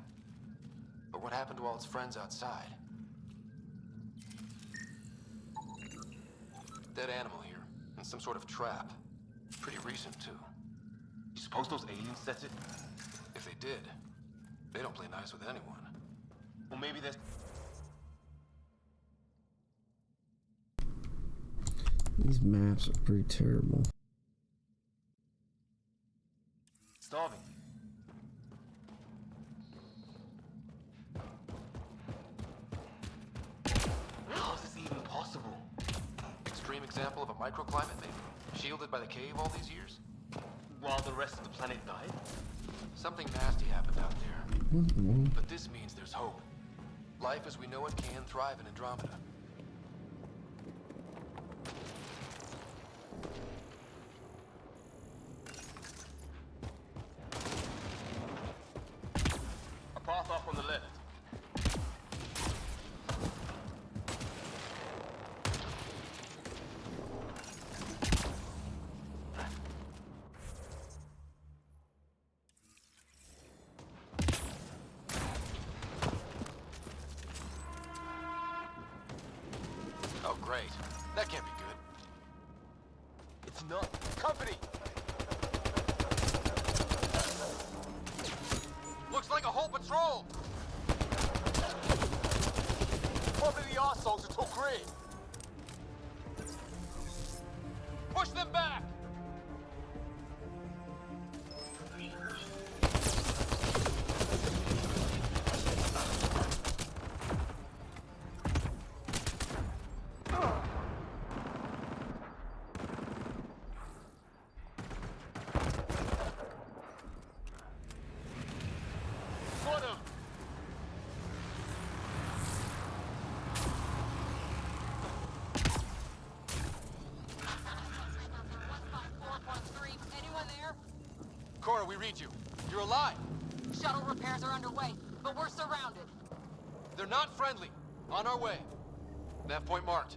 But what happened to all its friends outside? Dead animal here, and some sort of trap. Pretty recent, too. You suppose those aliens set it? If they did, they don't play nice with anyone. Or maybe there's... These maps are pretty terrible. Starving. How is this even possible? Extreme example of a microclimate, maybe? Shielded by the cave all these years? While the rest of the planet died? Something nasty happened out there. But this means there's hope. Life as we know it can thrive in Andromeda. A path off on the left. Oh, great. That can't be good. It's not. Company! Looks like a whole patrol! Probably the arseholes who took Green. Push them back! Got him! Anyone there? Cora, we read you. You're alive. Shuttle repairs are underway, but we're surrounded. They're not friendly. On our way. Nav point marked.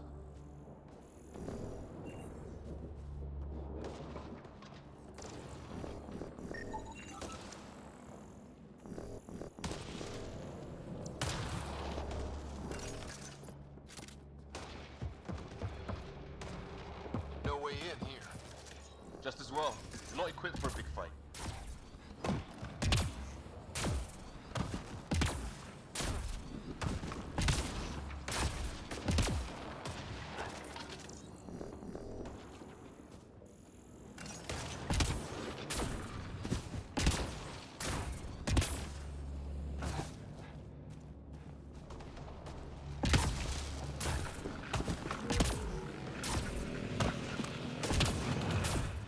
No way in here. Just as well. We're not equipped for a big fight.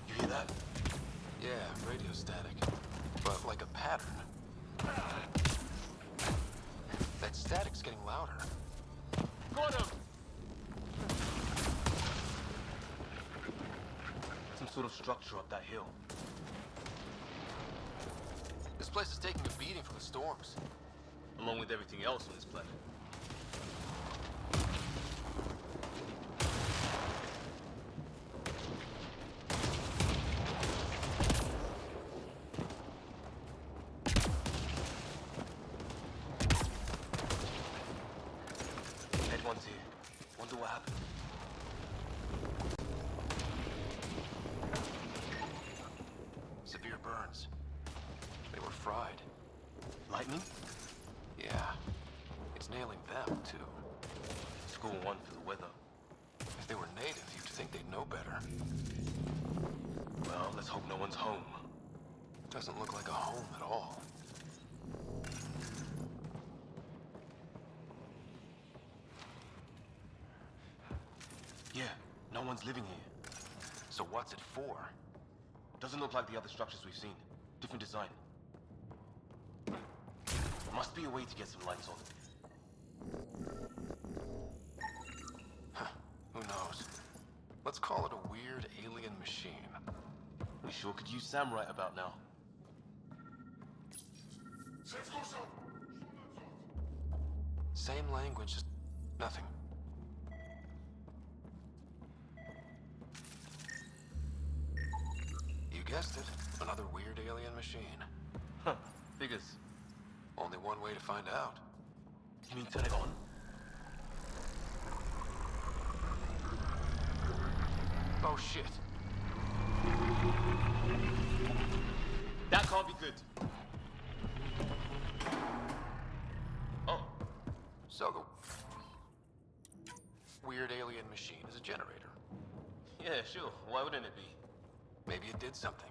You hear that? Yeah, radio static. But like a pattern. That static's getting louder. Got him! Some sort of structure up that hill. This place is taking a beating from the storms. Along with everything else on this planet. Head one's here. Wonder what happened. Severe burns. They were fried. Lightning? Yeah. It's nailing them, too. Score one for the weather. If they were native, you'd think they'd know better. Well, let's hope no one's home. Doesn't look like a home at all. Yeah, no one's living here. So what's it for? Doesn't look like the other structures we've seen. Different design. Must be a way to get some lights on. Huh, who knows? Let's call it a weird alien machine. We sure could use Sam right about now. Same language, just nothing. You guessed it. Another weird alien machine. Huh. Figures. Only one way to find out. You mean turn it on? Oh shit. That can't be good. Oh. So the weird alien machine is a generator. Yeah, sure. Why wouldn't it be? Maybe it did something.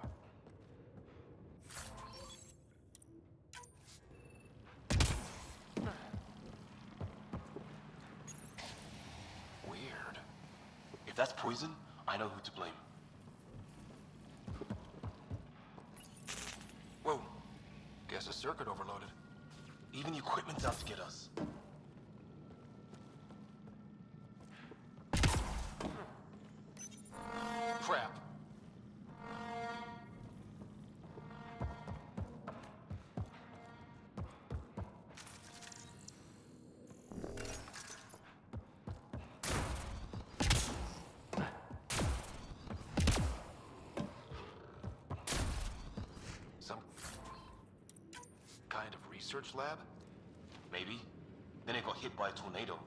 Weird. If that's poison, I know who to blame. Whoa. Guess the circuit overloaded. Even the equipment's out to get us. Crap. Some kind of research lab? Maybe. Then it got hit by a tornado.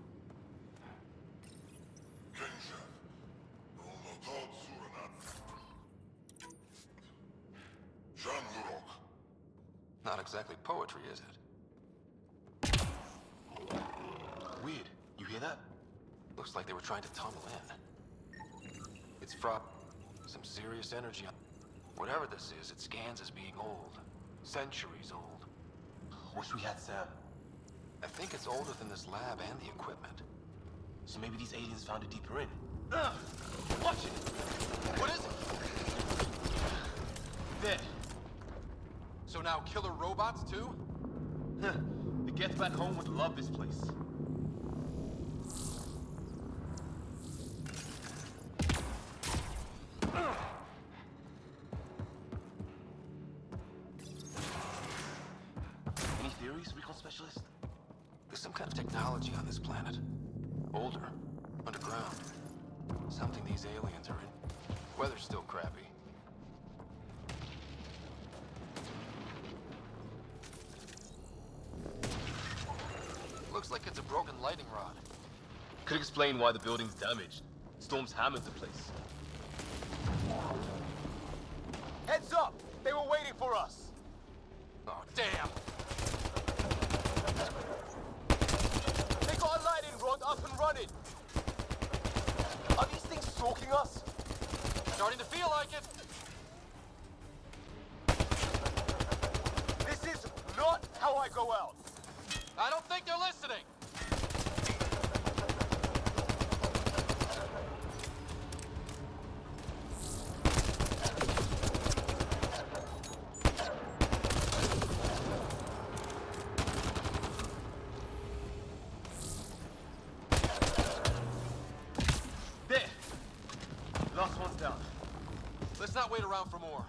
Not exactly poetry, is it? Weird. You hear that? Looks like they were trying to tunnel in. It's fraught some serious energy. Whatever this is, it scans as being old. Centuries old. Wish we had Sam. I think it's older than this lab and the equipment. So maybe these aliens found it deeper in. Watch it! What is it? There. So now killer robots too? Huh. The Geth back home would love this place. Any theories, recon specialist? There's some kind of technology on this planet. Older. Underground. Something these aliens are in. Weather's still crappy. Looks like it's a broken lightning rod. Could explain why the building's damaged. Storms hammered the place. Heads up! They were waiting for us! Oh, damn! They got a lightning rod up and running! Are these things stalking us? Starting to feel like it! This is not how I go out! I don't think they're listening! There! Last one's down. Let's not wait around for more.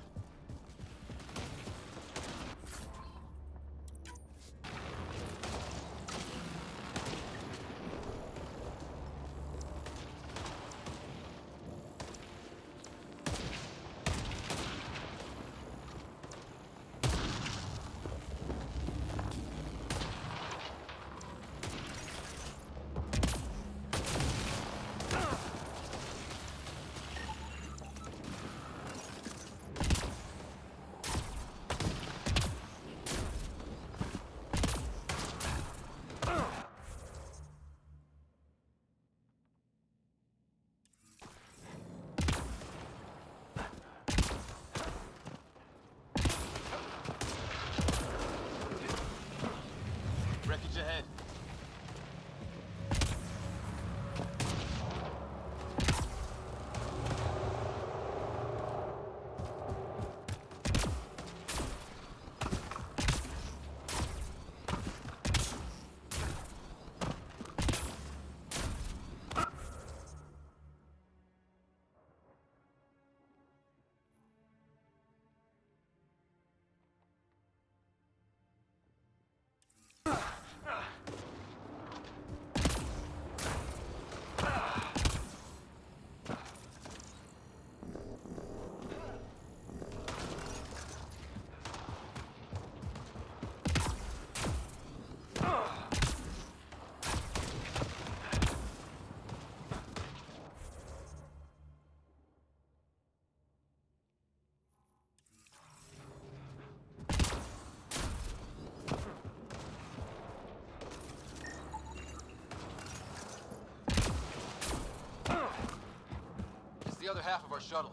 other half of our shuttle.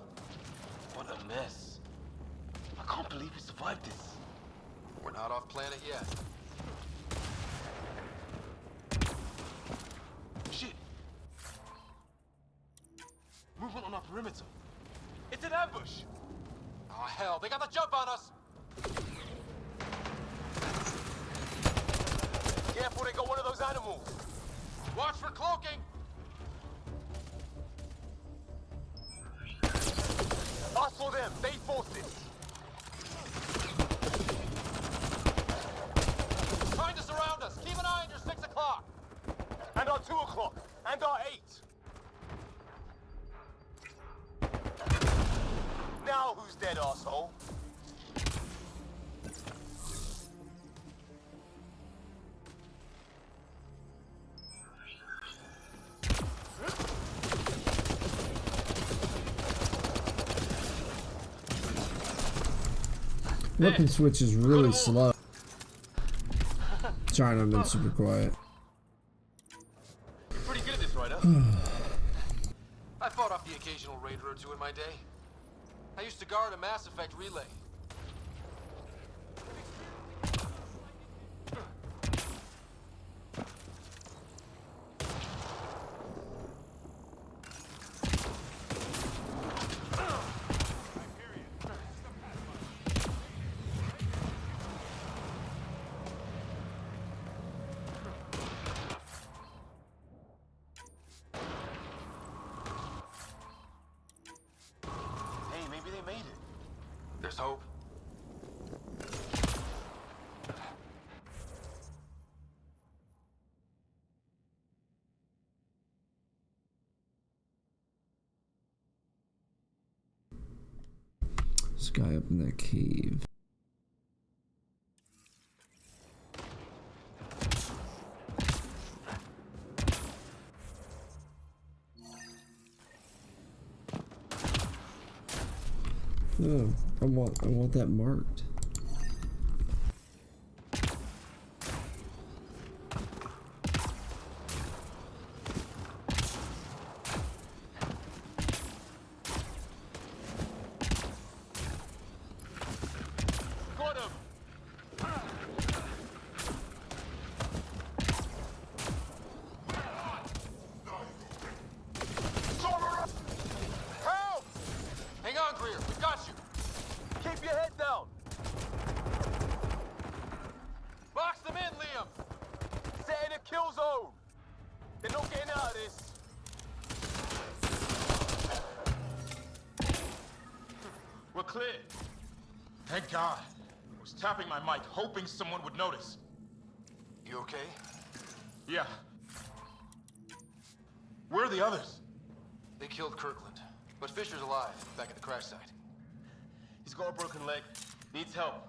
What a mess. I can't believe we survived this. We're not off planet yet. Shit! Movement on our perimeter. It's an ambush! Oh, hell, they got the jump on us! Careful, they got one of those animals! Watch for cloaking! I saw them! They forced it! Trying to surround us! Keep an eye on your 6 o'clock! And our 2 o'clock! And our 8! Now who's dead, asshole? Weapon switch is really slow. China have been super quiet. Pretty good at this, right? I fought off the occasional raider or two in my day. I used to guard a Mass Effect relay. There's hope. This guy up in that cave. Oh, I want that marked. Got him! Help! Hang on, Greer. We got you. Keep your head down! Box them in, Liam! Set in a kill zone! They're not getting out of this! We're clear. Thank God. I was tapping my mic, hoping someone would notice. You okay? Yeah. Where are the others? They killed Kirkland, but Fisher's alive, back at the crash site. He's got a broken leg. Needs help.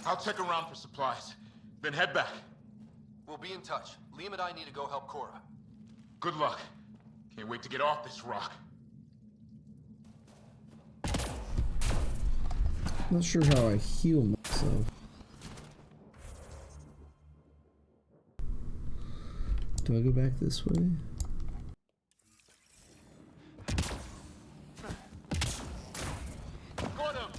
I'll check around for supplies, then head back. We'll be in touch. Liam and I need to go help Cora. Good luck. Can't wait to get off this rock. Not sure how I heal myself. Do I go back this way? Got him!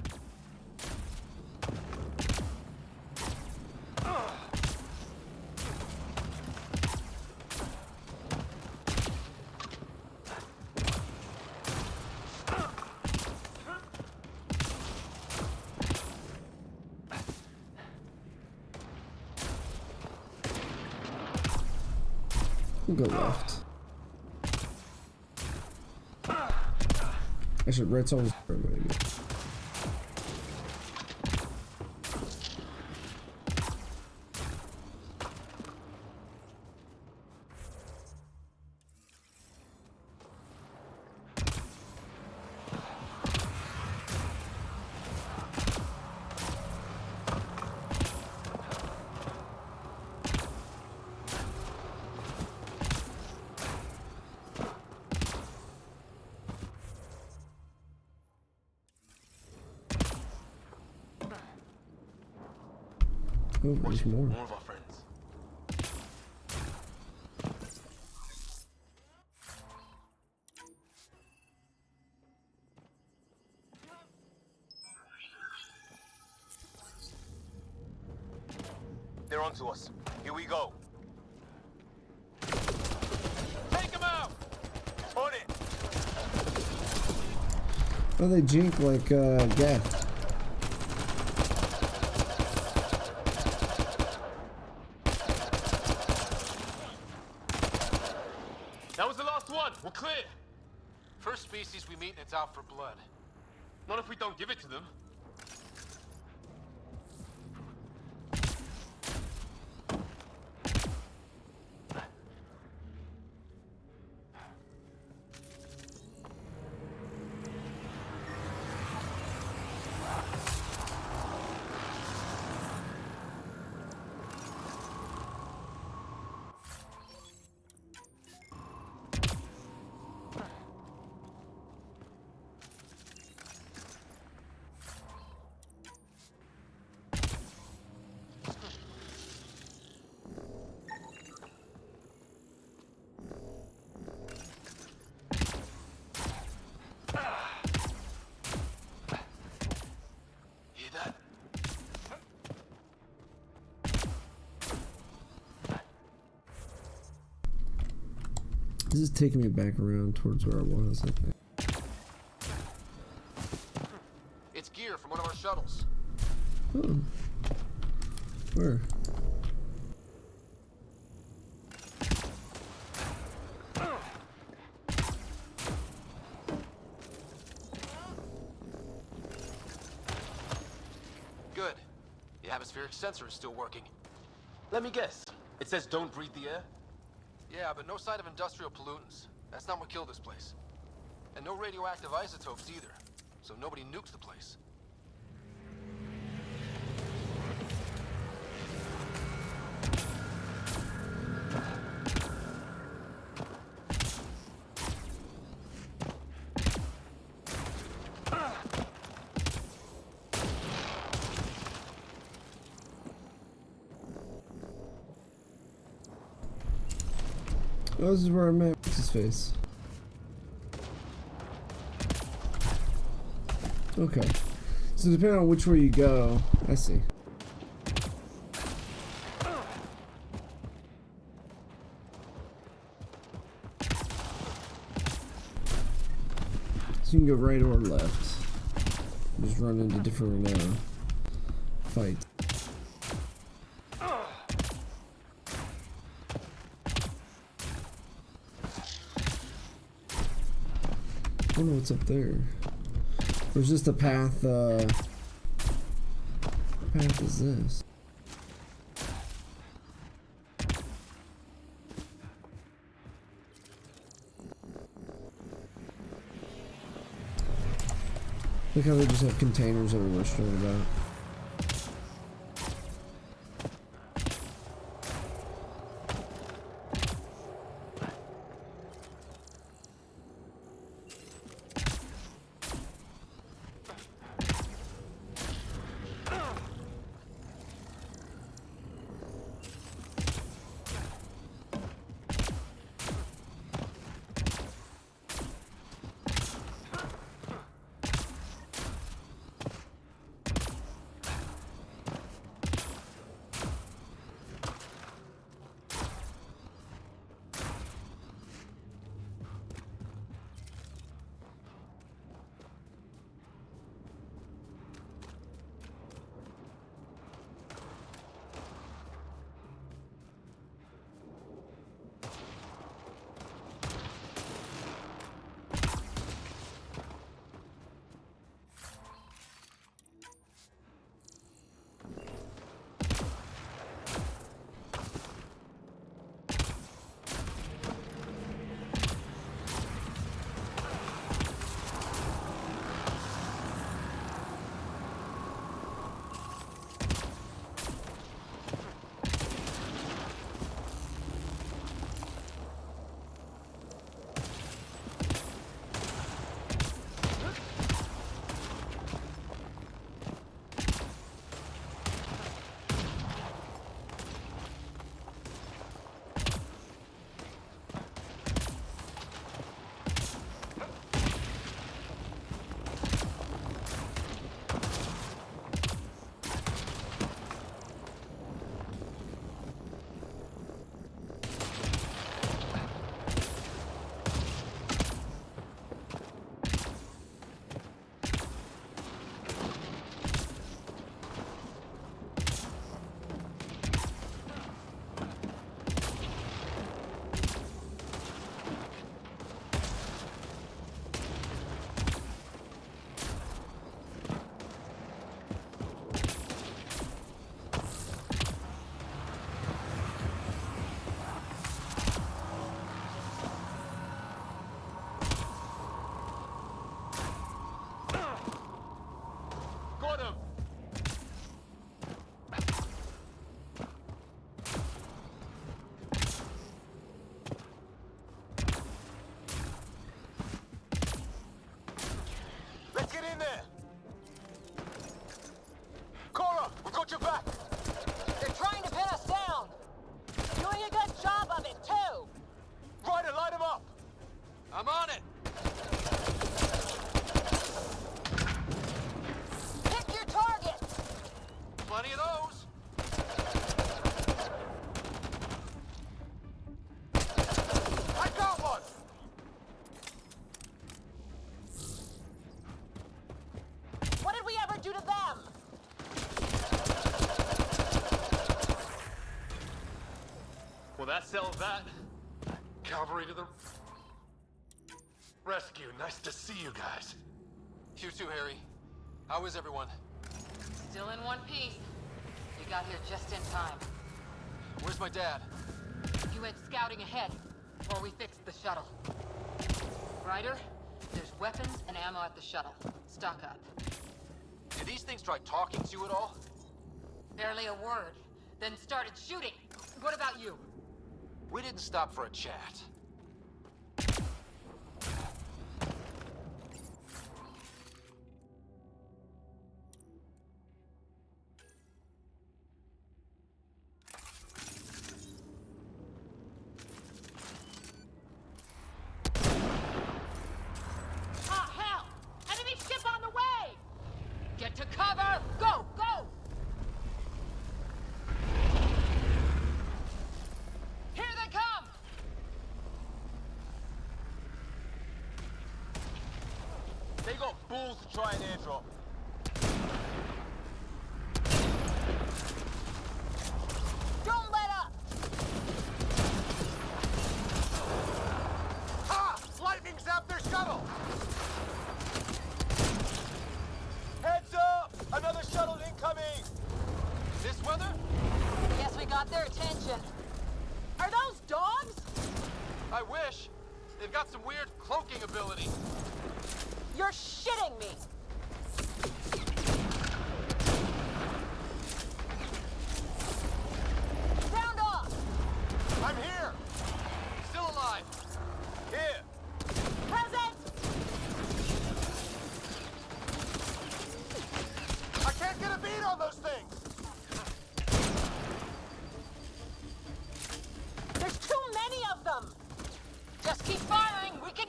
We'll go left. Actually, right's always the right way to go. Oh, there's more. More of our friends. they're onto us. Here we go. Take him out! On it! Oh, they jink like Geth. That was the last one. We're clear. First species we meet and it's out for blood. Not if we don't give it to them. Hear that? This is taking me back around towards where I was, I think. It's gear from one of our shuttles. Oh. Where? Good. The atmospheric sensor is still working. Let me guess. It says don't breathe the air? Yeah, but no sign of industrial pollutants. That's not what killed this place. And no radioactive isotopes either. So nobody nukes the place. Oh, this is where I met what's his face. Okay. So depending on which way you go, I see. So you can go right or left. Just run into different fights. I don't know what's up there. Or is this the path, what path is this? Look how they just have containers everywhere strewn about. Well, that settles that. Cavalry to the rescue. Nice to see you guys. You too, Harry. How is everyone? Still in one piece. You got here just in time. Where's my dad? You went scouting ahead while we fixed the shuttle. Ryder, there's weapons and ammo at the shuttle. Stock up. Did these things try talking to you at all? Barely a word. Then started shooting. What about you? We didn't stop for a chat. Ah, hell! Enemy ship on the way! Get to cover! Go, go! Here they come! They got balls to try an airdrop. Don't let up! Ha! Lightning zapped their shuttle! Heads up! Another shuttle incoming! This weather? Guess we got their attention. Are those dogs? I wish. They've got some weird cloaking ability. You're shitting me! Sound off! I'm here! Still alive. Here! Present! I can't get a beat on those things! There's too many of them! Just keep firing, we can...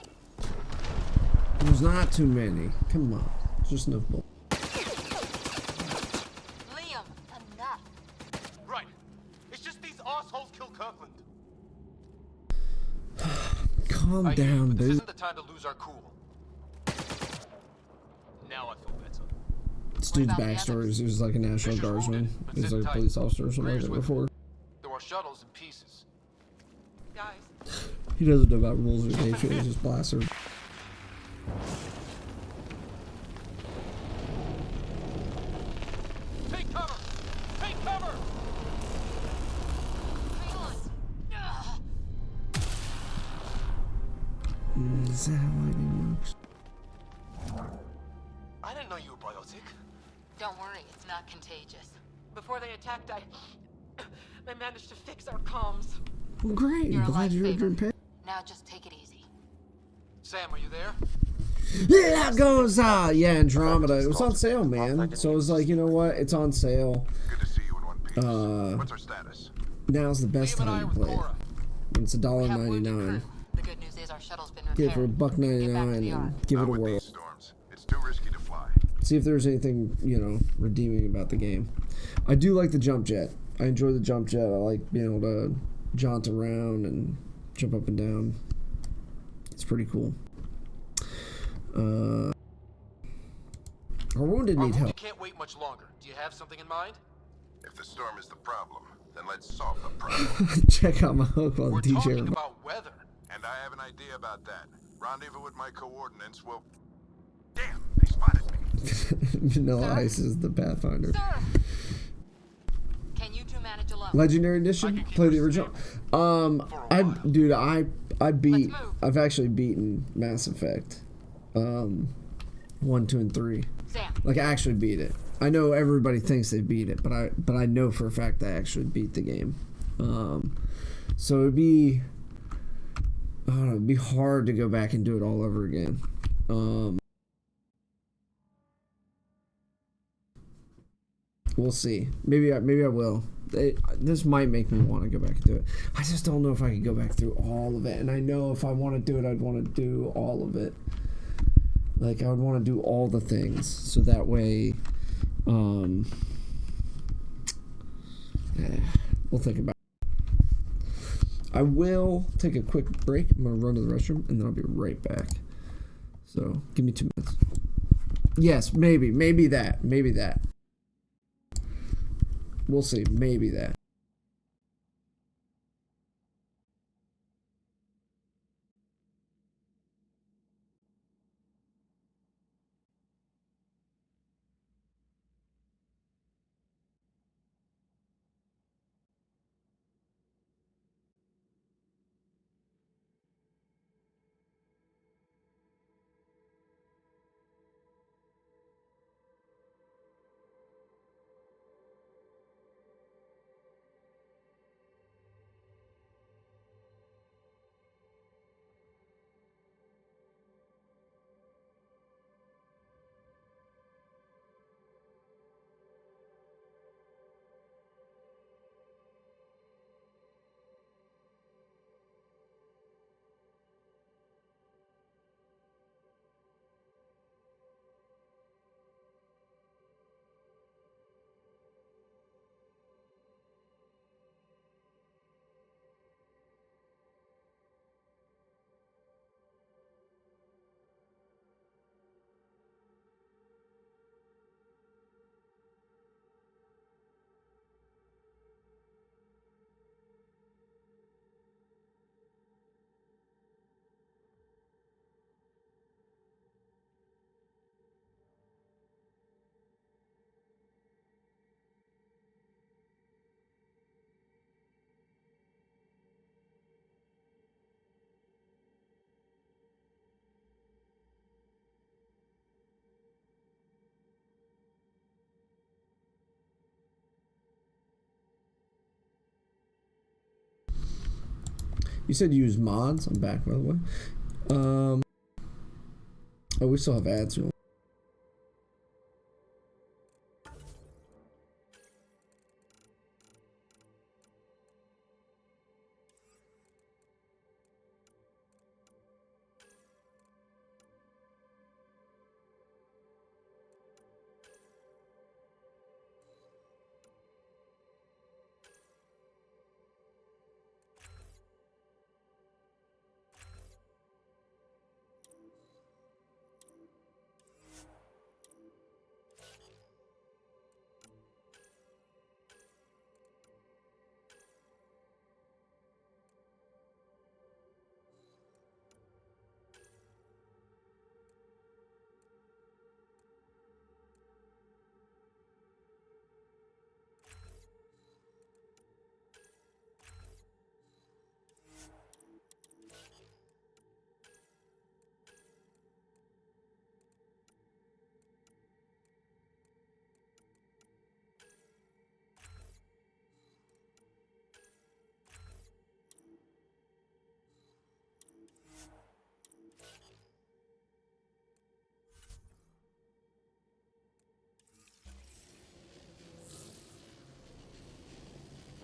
There's not too many. Come on. It's just enough bull. Liam, enough. Right. It's just these assholes kill Kirkland. Calm down, This dude. isn't the time to lose our cool. Now I feel better. This dude's backstory is he was like a National Guardsman. He was like a police officer or something like that before. There were shuttles in pieces. Guys. He doesn't know about rules of engagement. He's just blaster. Take cover! Take cover! Is that how lightning works? I didn't know you were biotic. Don't worry, it's not contagious. Before they attacked, I managed to fix our comms. Well, great. You're I'm a glad you're lifesaver. doing pay. Now just take it easy. Sam, are you there? Yeah, goes yeah, Andromeda. It was on sale, man. So it was like, you know what? It's on sale. Good to see you in one piece. What's our status? Now's the best time to play it. When it's $1.99. The good news is our shuttle's been Get it for repaired. $1.99 and give it a With whirl. these storms, it's too risky to fly. See if there's anything, you know, redeeming about the game. I do like the jump jet. I enjoy the jump jet. I like being able to jaunt around and jump up and down. It's pretty cool. Our wounded need help. Can't wait much longer. Do you have something in mind? If the storm is the problem, then let's solve the problem. Check out my hook while the DJ. Talking about weather. And I have an idea about that. Rendezvous with my coordinates will... Damn, they spotted me. Vanilla Ice is the Pathfinder. Sir! Can you two manage alone? Legendary Edition? Play the original. I've actually beaten Mass Effect. 1, 2, and 3. Sam. Like I actually beat it. I know everybody thinks they beat it, but I know for a fact I actually beat the game. So it'd be, I don't know, it'd be hard to go back and do it all over again. We'll see. Maybe I will. This might make me want to go back and do it. I just don't know if I could go back through all of it. And I know if I want to do it, I'd want to do all of it. Like, I would want to do all the things. So that way, we'll think about it. I will take a quick break. I'm going to run to the restroom, and then I'll be right back. So, give me 2 minutes. Yes, maybe. Maybe that. Maybe that. We'll see. Maybe that. You said you use mods. I'm back, by the way. Oh, we still have ads.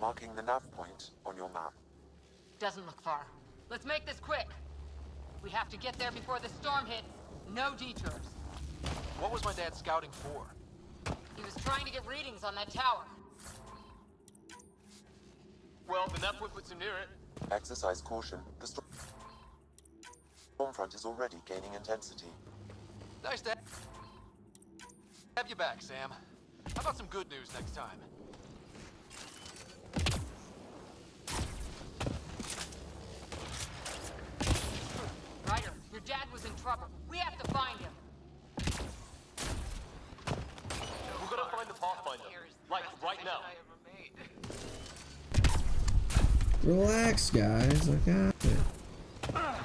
Marking the nav point on your map. Doesn't look far. Let's make this quick. We have to get there before the storm hits. No detours. What was my dad scouting for? He was trying to get readings on that tower. Well, the nav point puts him near it. Exercise caution. The storm front is already gaining intensity. Nice to have you back, Sam. How about some good news next time? Ryder, your dad was in trouble. We have to find him. We're gonna find the Pathfinder. Like, right now. Relax, guys. I got it.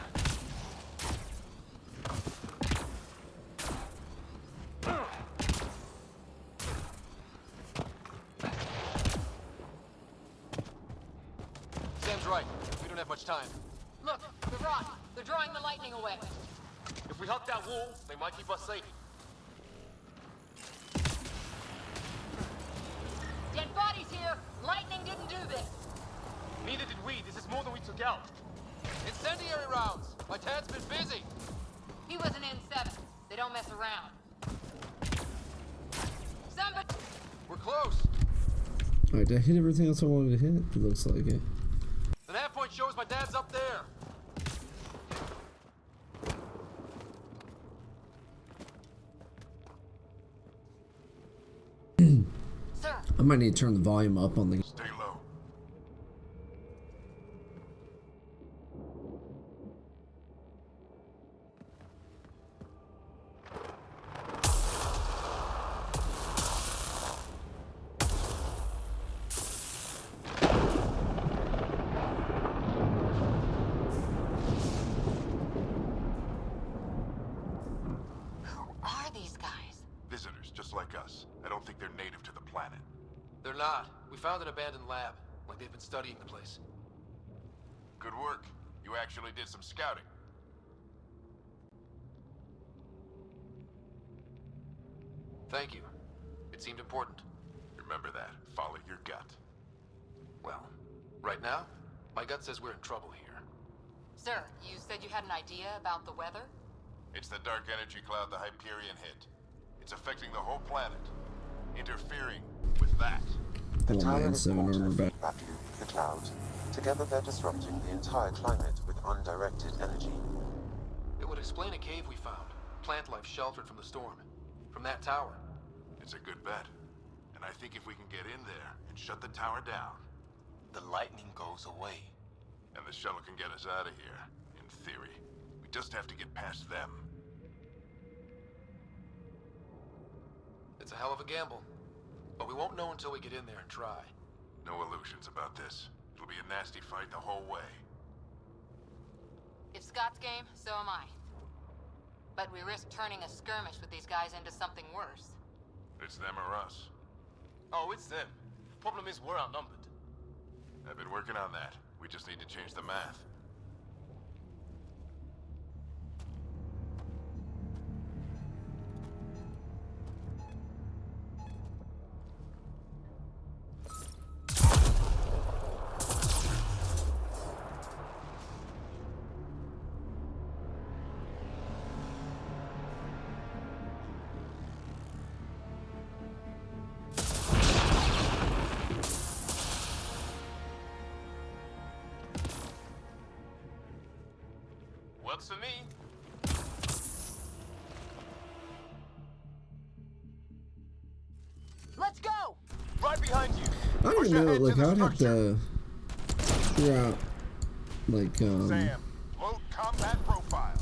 Sam's right. We don't have much time. Look, the rock. They're drawing the lightning away. If we hug that wall, they might keep us safe. Dead bodies here. Lightning didn't do this. Neither did we. This is more than we took out. Incendiary rounds. My dad's been busy. He was an N7. They don't mess around. Somebody. We're close. Alright, did I hit everything else I wanted to hit? It looks like it. The nav point shows my dad's up there. Sir. I might need to turn the volume up on the. Stay low. Visitors, just like us. I don't think they're native to the planet. They're not. We found an abandoned lab. Like they've been studying the place. Good work. You actually did some scouting. Thank you. It seemed important. Remember that. Follow your gut. Well, right now, my gut says we're in trouble here. Sir, you said you had an idea about the weather? It's the dark energy cloud the Hyperion hit. It's affecting the whole planet. Interfering with that. The Oh, tower man, is 7 caught in a over back. feedback loop with the cloud. Together they're disrupting the entire climate with undirected energy. It would explain a cave we found. Plant life sheltered from the storm. From that tower. It's a good bet. And I think if we can get in there and shut the tower down, The lightning goes away. and the shuttle can get us out of here, in theory. We just have to get past them. It's a hell of a gamble. But we won't know until we get in there and try. No illusions about this. It'll be a nasty fight the whole way. If Scott's game, so am I. But we risk turning a skirmish with these guys into something worse. It's them or us. Oh, it's them. Problem is, we're outnumbered. I've been working on that. We just need to change the math. Works for me. Let's go! Right behind you. I don't even know, like, I would have to figure out, like, Sam, load combat profile.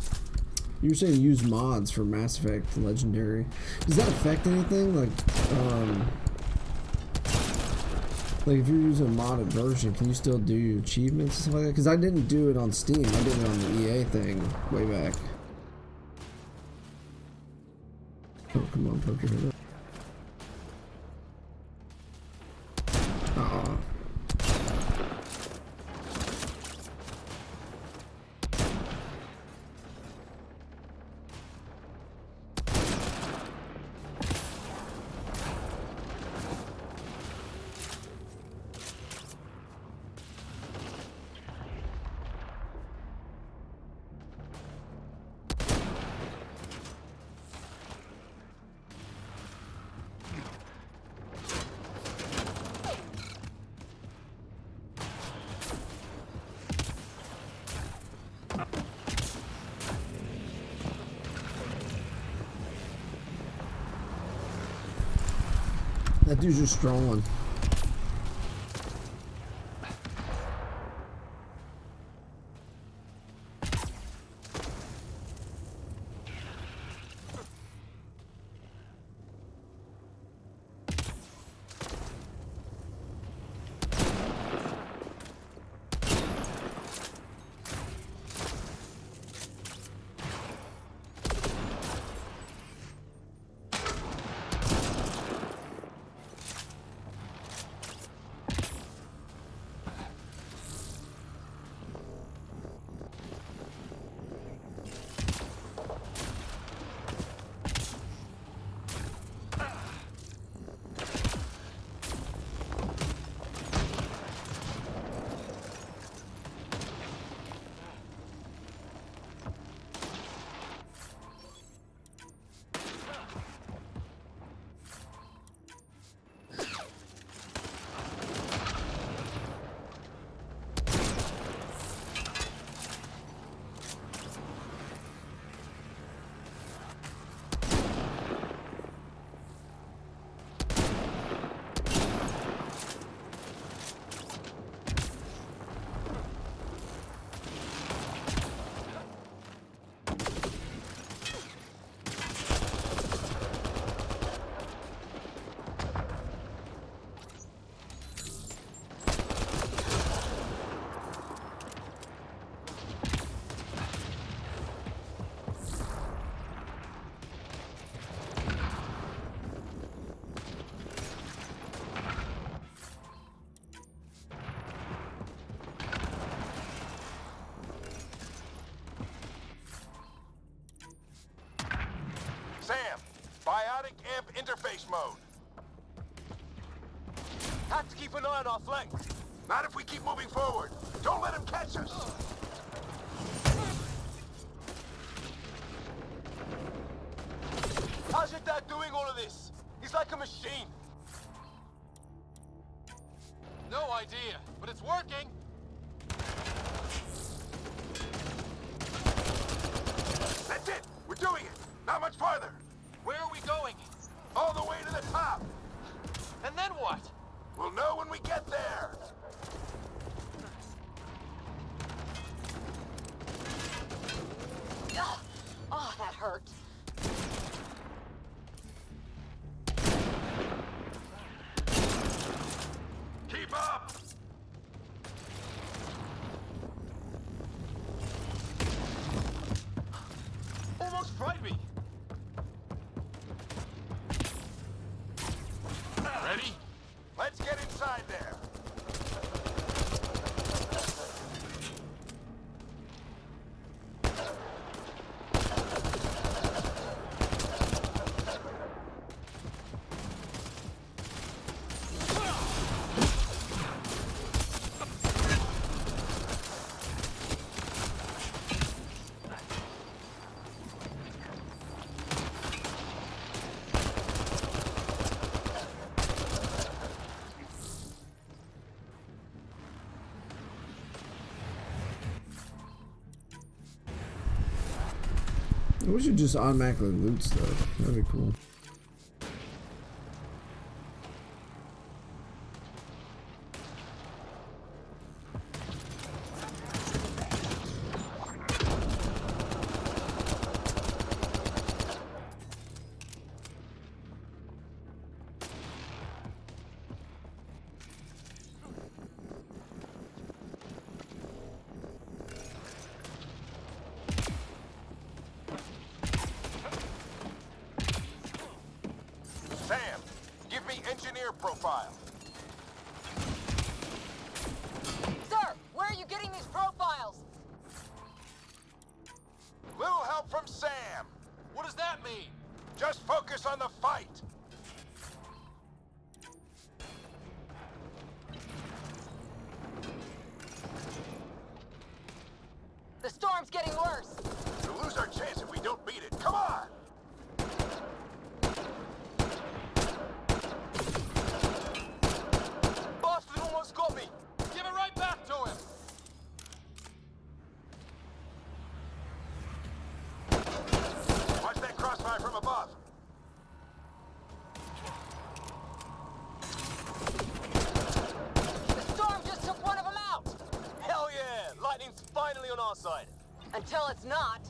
you were saying use mods for Mass Effect Legendary. Does that affect anything? Like if you're using a modded version, can you still do achievements and stuff like that? Because I didn't do it on Steam. I did it on the EA thing way back. Oh, come on, poke your head up. That dude's just strolling. Sam, biotic amp interface mode. Have to keep an eye on our flank. Not if we keep moving forward. Don't let him catch us. How's your dad doing all of this? He's like a machine. No idea, but it's working. That's it. We're doing it. Not much farther. Where are we going? All the way to the top. And then what? We'll know when we get there. Oh, that hurt. Keep up. Almost fried me. Ready? Let's get inside there. I wish it just automatically loot stuff. That'd be cool. Sam, give me engineer profile. Sir, where are you getting these profiles? Little help from Sam. What does that mean? Just focus on the fight. The storm's getting worse. We'll lose our chance if we don't beat it. Come on! Boston almost got me. Give it right back to him. Watch that crossfire from above. The storm just took one of them out. Hell yeah! Lightning's finally on our side. Until it's not.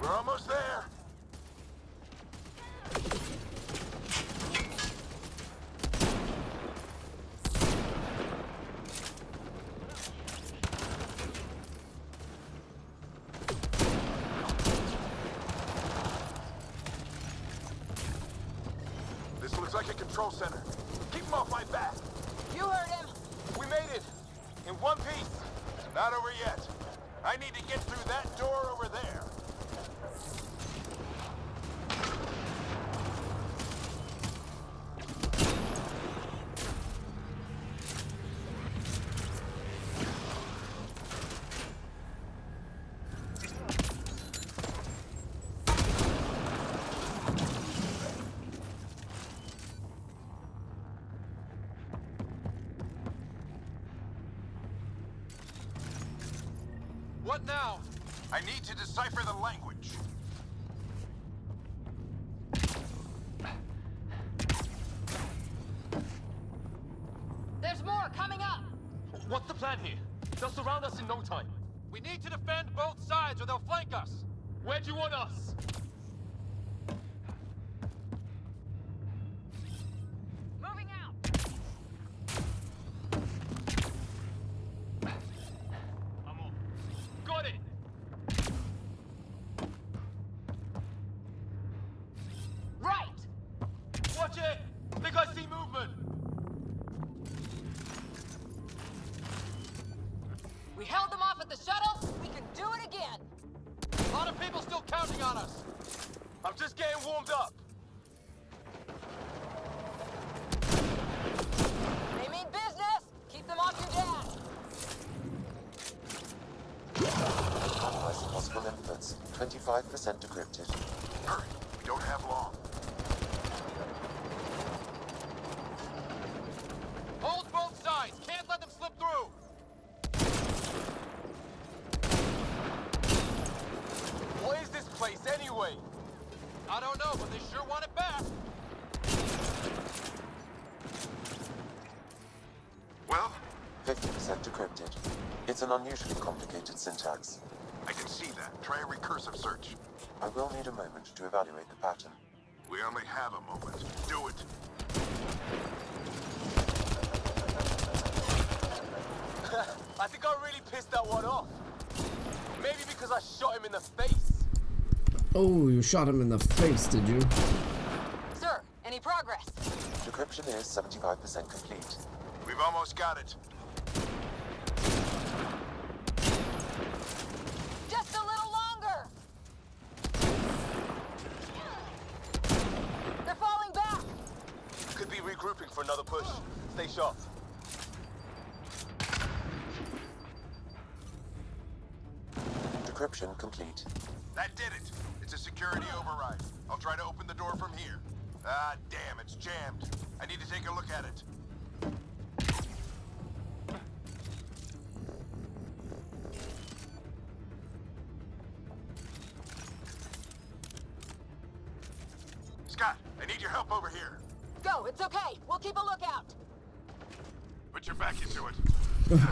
We're almost there. This looks like a control center. Keep him off my back. You heard him. We made it. In one piece. Not over yet. I need to get through that door over there. What now? I need to decipher the language. There's more coming up. What's the plan here? They'll surround us in no time. We need to defend both sides or they'll flank us. Where do you want us? Moving out. I'm on. Got it! Right. Watch it! Think I see movement! We held them off at the shuttle. We can do it again. A lot of people still counting on us. I'm just getting warmed up. They mean business. Keep them off your dad. Analyze possible inputs. 25% decrypted. Hurry. We don't have long. Hold both sides. Can't let them slip through. What is this place anyway? I don't know, but they sure want it back. Well, 50% decrypted. It's an unusually complicated syntax. I can see that. Try a recursive search. I will need a moment to evaluate the pattern. We only have a moment. Do it. I think I really pissed that one off. Maybe because I shot him in the face. Oh, you shot him in the face, did you? Sir, any progress? Decryption is 75% complete. We've almost got it. Just a little longer. They're falling back. Could be regrouping for another push. Stay sharp. Decryption complete. That did it. It's a security override. I'll try to open the door from here. Ah, damn, it's jammed. I need to take a look at it. Scott, I need your help over here. Go, it's okay. We'll keep a lookout. Put your back into it.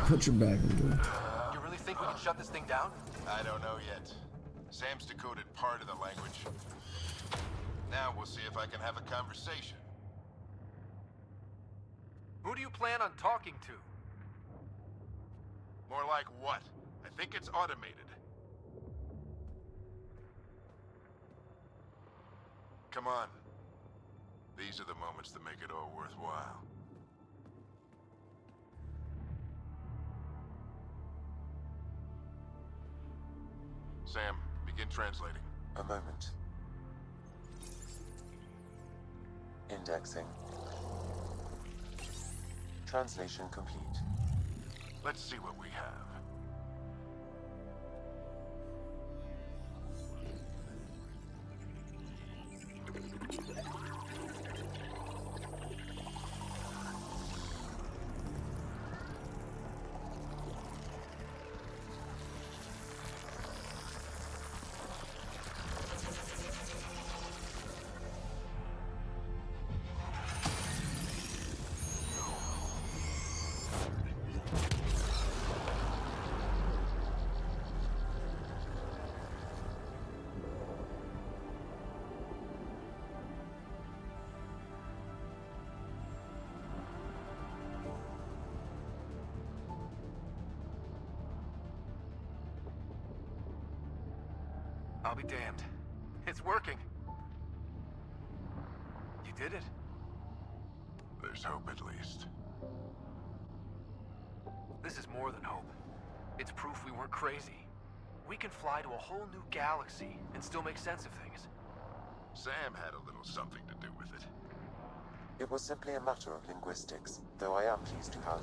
Put your back into it. You really think we can shut this thing down? I don't know yet. Sam's decoded part of the language. Now we'll see if I can have a conversation. Who do you plan on talking to? More like what? I think it's automated. Come on. These are the moments that make it all worthwhile. Sam, begin translating. A moment. Indexing. Translation complete. Let's see what we have. I'll be damned. It's working. You did it. There's hope at least. This is more than hope. It's proof we weren't crazy. We can fly to a whole new galaxy and still make sense of things. Sam had a little something to do with it. It was simply a matter of linguistics, though I am pleased to have.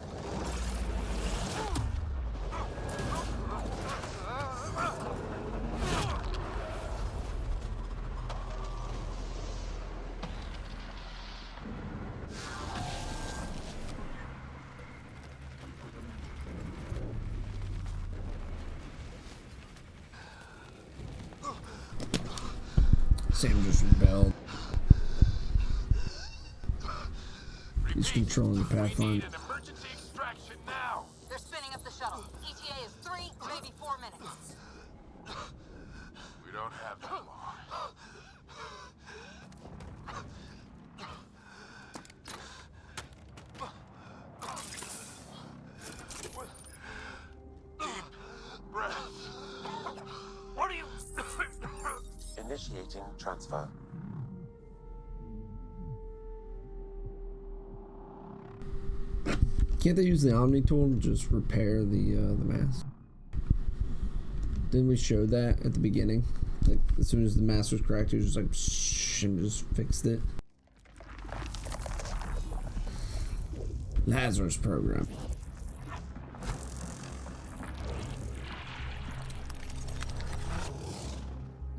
Sam just rebelled. He's controlling the Pathfinder. Emergency extraction now! They're spinning up the shuttle. ETA is 3, maybe 4 minutes. We don't have that long. Deep breath. What are you... Initiating transfer. Can't they use the Omni tool to just repair the mask? Didn't we show that at the beginning? Like as soon as the mask was cracked, it was just like shh, and just fixed it. Lazarus program.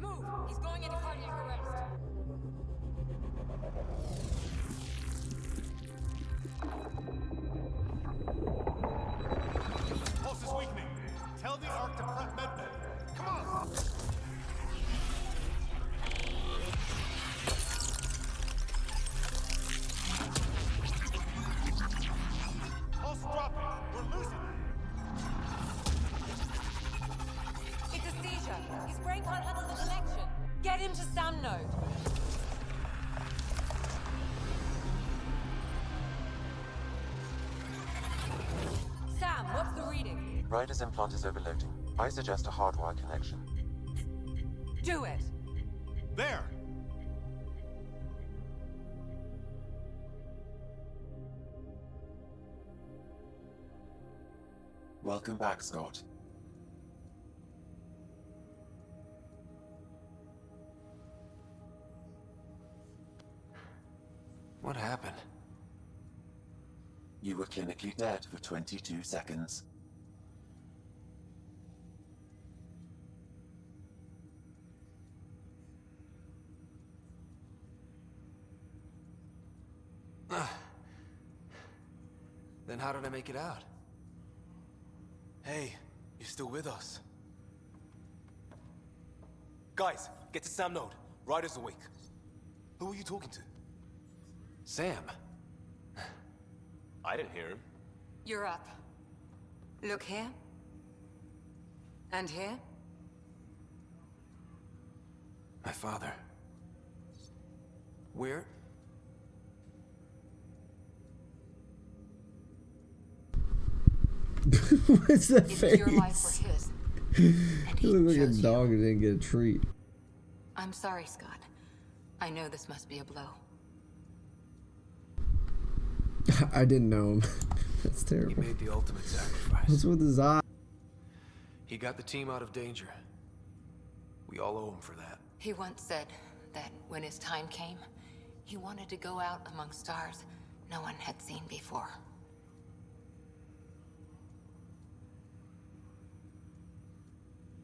Move! He's going into cardiac arrest. Pulse is weakening. Tell the Ark to prep medbay. Come on! Pulse dropping. We're losing it. It's a seizure. His brain can't handle the connection. Get him to sound node. Sam, what's the reading? Ryder's implant is overloading. I suggest a hardwire connection. Do it. There! Welcome back, Scott. What happened? You were clinically dead for 22 seconds. Then how did I make it out? Hey, you're still with us. Guys, get to Sam Node. Ryder's awake. Who are you talking to? Sam. I didn't hear him. You're up. Look here. And here. My father. Where? What's that It's face? your life or his. You look like a dog who didn't get a treat. I'm sorry, Scott. I know this must be a blow. I didn't know him. That's terrible. He made the ultimate sacrifice. What's with his eye? He got the team out of danger. We all owe him for that. He once said that when his time came, he wanted to go out among stars no one had seen before.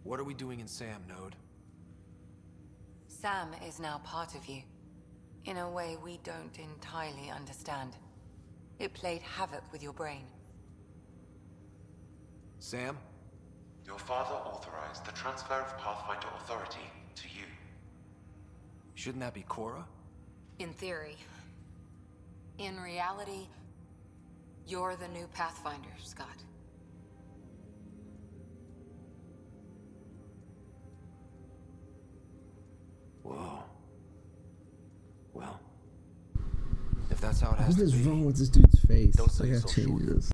What are we doing in Sam, Node? Sam is now part of you, in a way we don't entirely understand. It played havoc with your brain. Sam? Your father authorized the transfer of Pathfinder authority to you. Shouldn't that be Cora? In theory. In reality, you're the new Pathfinder, Scott. Whoa. Well, if that's how it has What to is be, wrong with this dude's face? Don't sell I gotta yourself change short. this.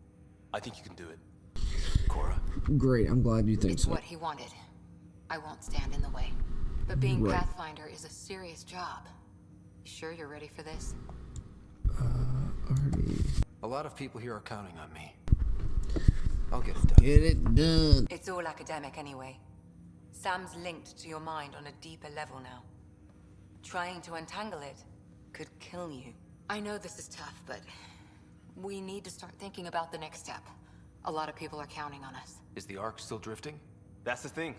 I think you can do it. Cora. Great, I'm glad you think It's so. what he wanted. I won't stand in the way. But being Right. Pathfinder is a serious job. You sure you're ready for this? Artie. A lot of people here are counting on me. I'll get it done. Get it done. It's all academic anyway. Sam's linked to your mind on a deeper level now. Trying to untangle it could kill you. I know this is tough, but we need to start thinking about the next step. A lot of people are counting on us. Is the Ark still drifting? That's the thing.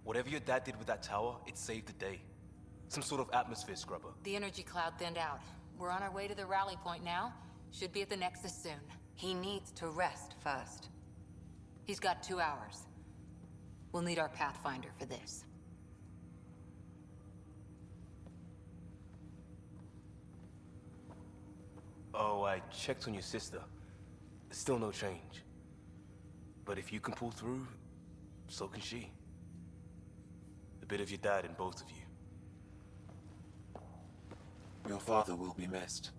Whatever your dad did with that tower, it saved the day. Some sort of atmosphere scrubber. The energy cloud thinned out. We're on our way to the rally point now. Should be at the Nexus soon. He needs to rest first. He's got 2 hours. We'll need our Pathfinder for this. Oh, I checked on your sister. Still no change. But if you can pull through, so can she. A bit of your dad in both of you. Your father will be missed.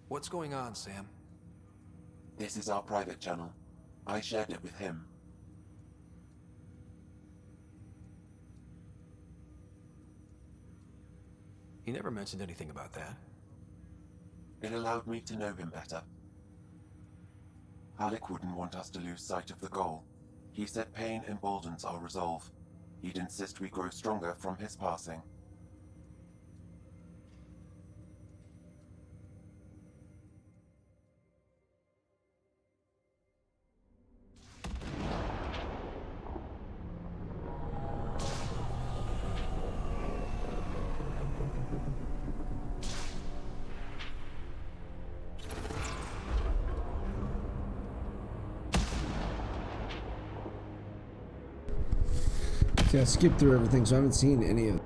What's going on, Sam? This is our private channel. I shared it with him. He never mentioned anything about that. It allowed me to know him better. Alec wouldn't want us to lose sight of the goal. He said pain emboldens our resolve. He'd insist we grow stronger from his passing. See, I skipped through everything, so I haven't seen any of it.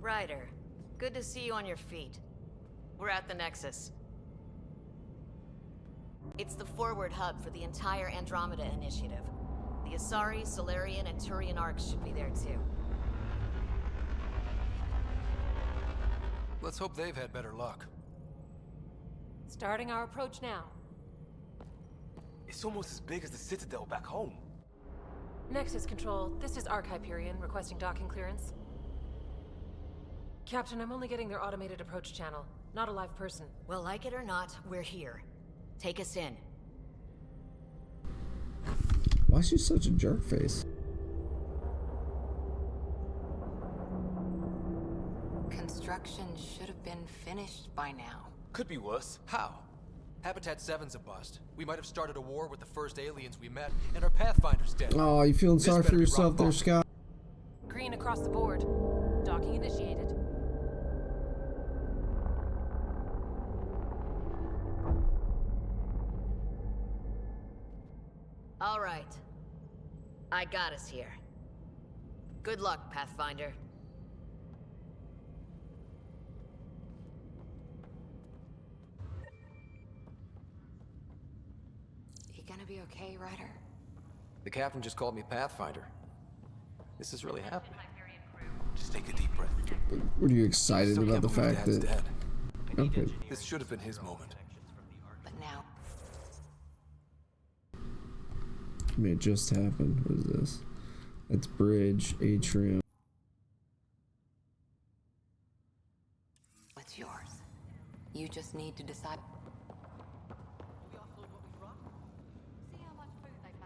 Ryder, good to see you on your feet. We're at the Nexus. It's the forward hub for the entire Andromeda initiative. The Asari, Solarian, and Turian arcs should be there too. Let's hope they've had better luck. Starting our approach now. It's almost as big as the Citadel back home. Nexus Control, this is Arc Hyperion requesting docking clearance. Captain, I'm only getting their automated approach channel, not a live person. Well, like it or not, we're here. Take us in. Why is she such a jerk face? Construction should have been finished by now. Could be worse. How? Habitat 7's a bust. We might have started a war with the first aliens we met, and our Pathfinder's dead. Oh, you feeling sorry for yourself there, Scott? Green across the board. Docking initiated. All right. I got us here. Good luck, Pathfinder. You gonna be okay, Ryder? The captain just called me Pathfinder. This is really happening. Just take a deep breath. Were you excited Still about can't the believe fact Dad's that... dead. Okay. This should have been his moment. But now... I mean, it just happened. What is this? That's bridge, atrium. It's yours. You just need to decide...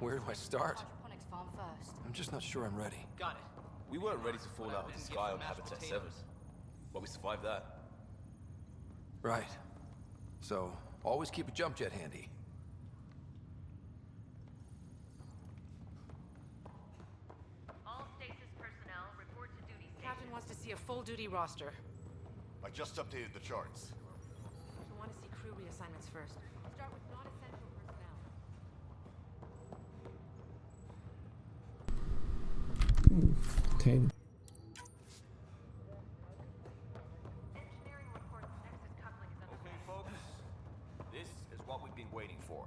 Where do I start? I'm just not sure I'm ready. Got it. We weren't ready to fall out of the sky on Habitat 7, but we survived that. Right. So, always keep a jump jet handy. All stasis personnel report to duty station. Captain wants to see a full duty roster. I just updated the charts. We want to see crew reassignments first. Start with non-essential personnel. 10. Okay, folks. This is what we've been waiting for.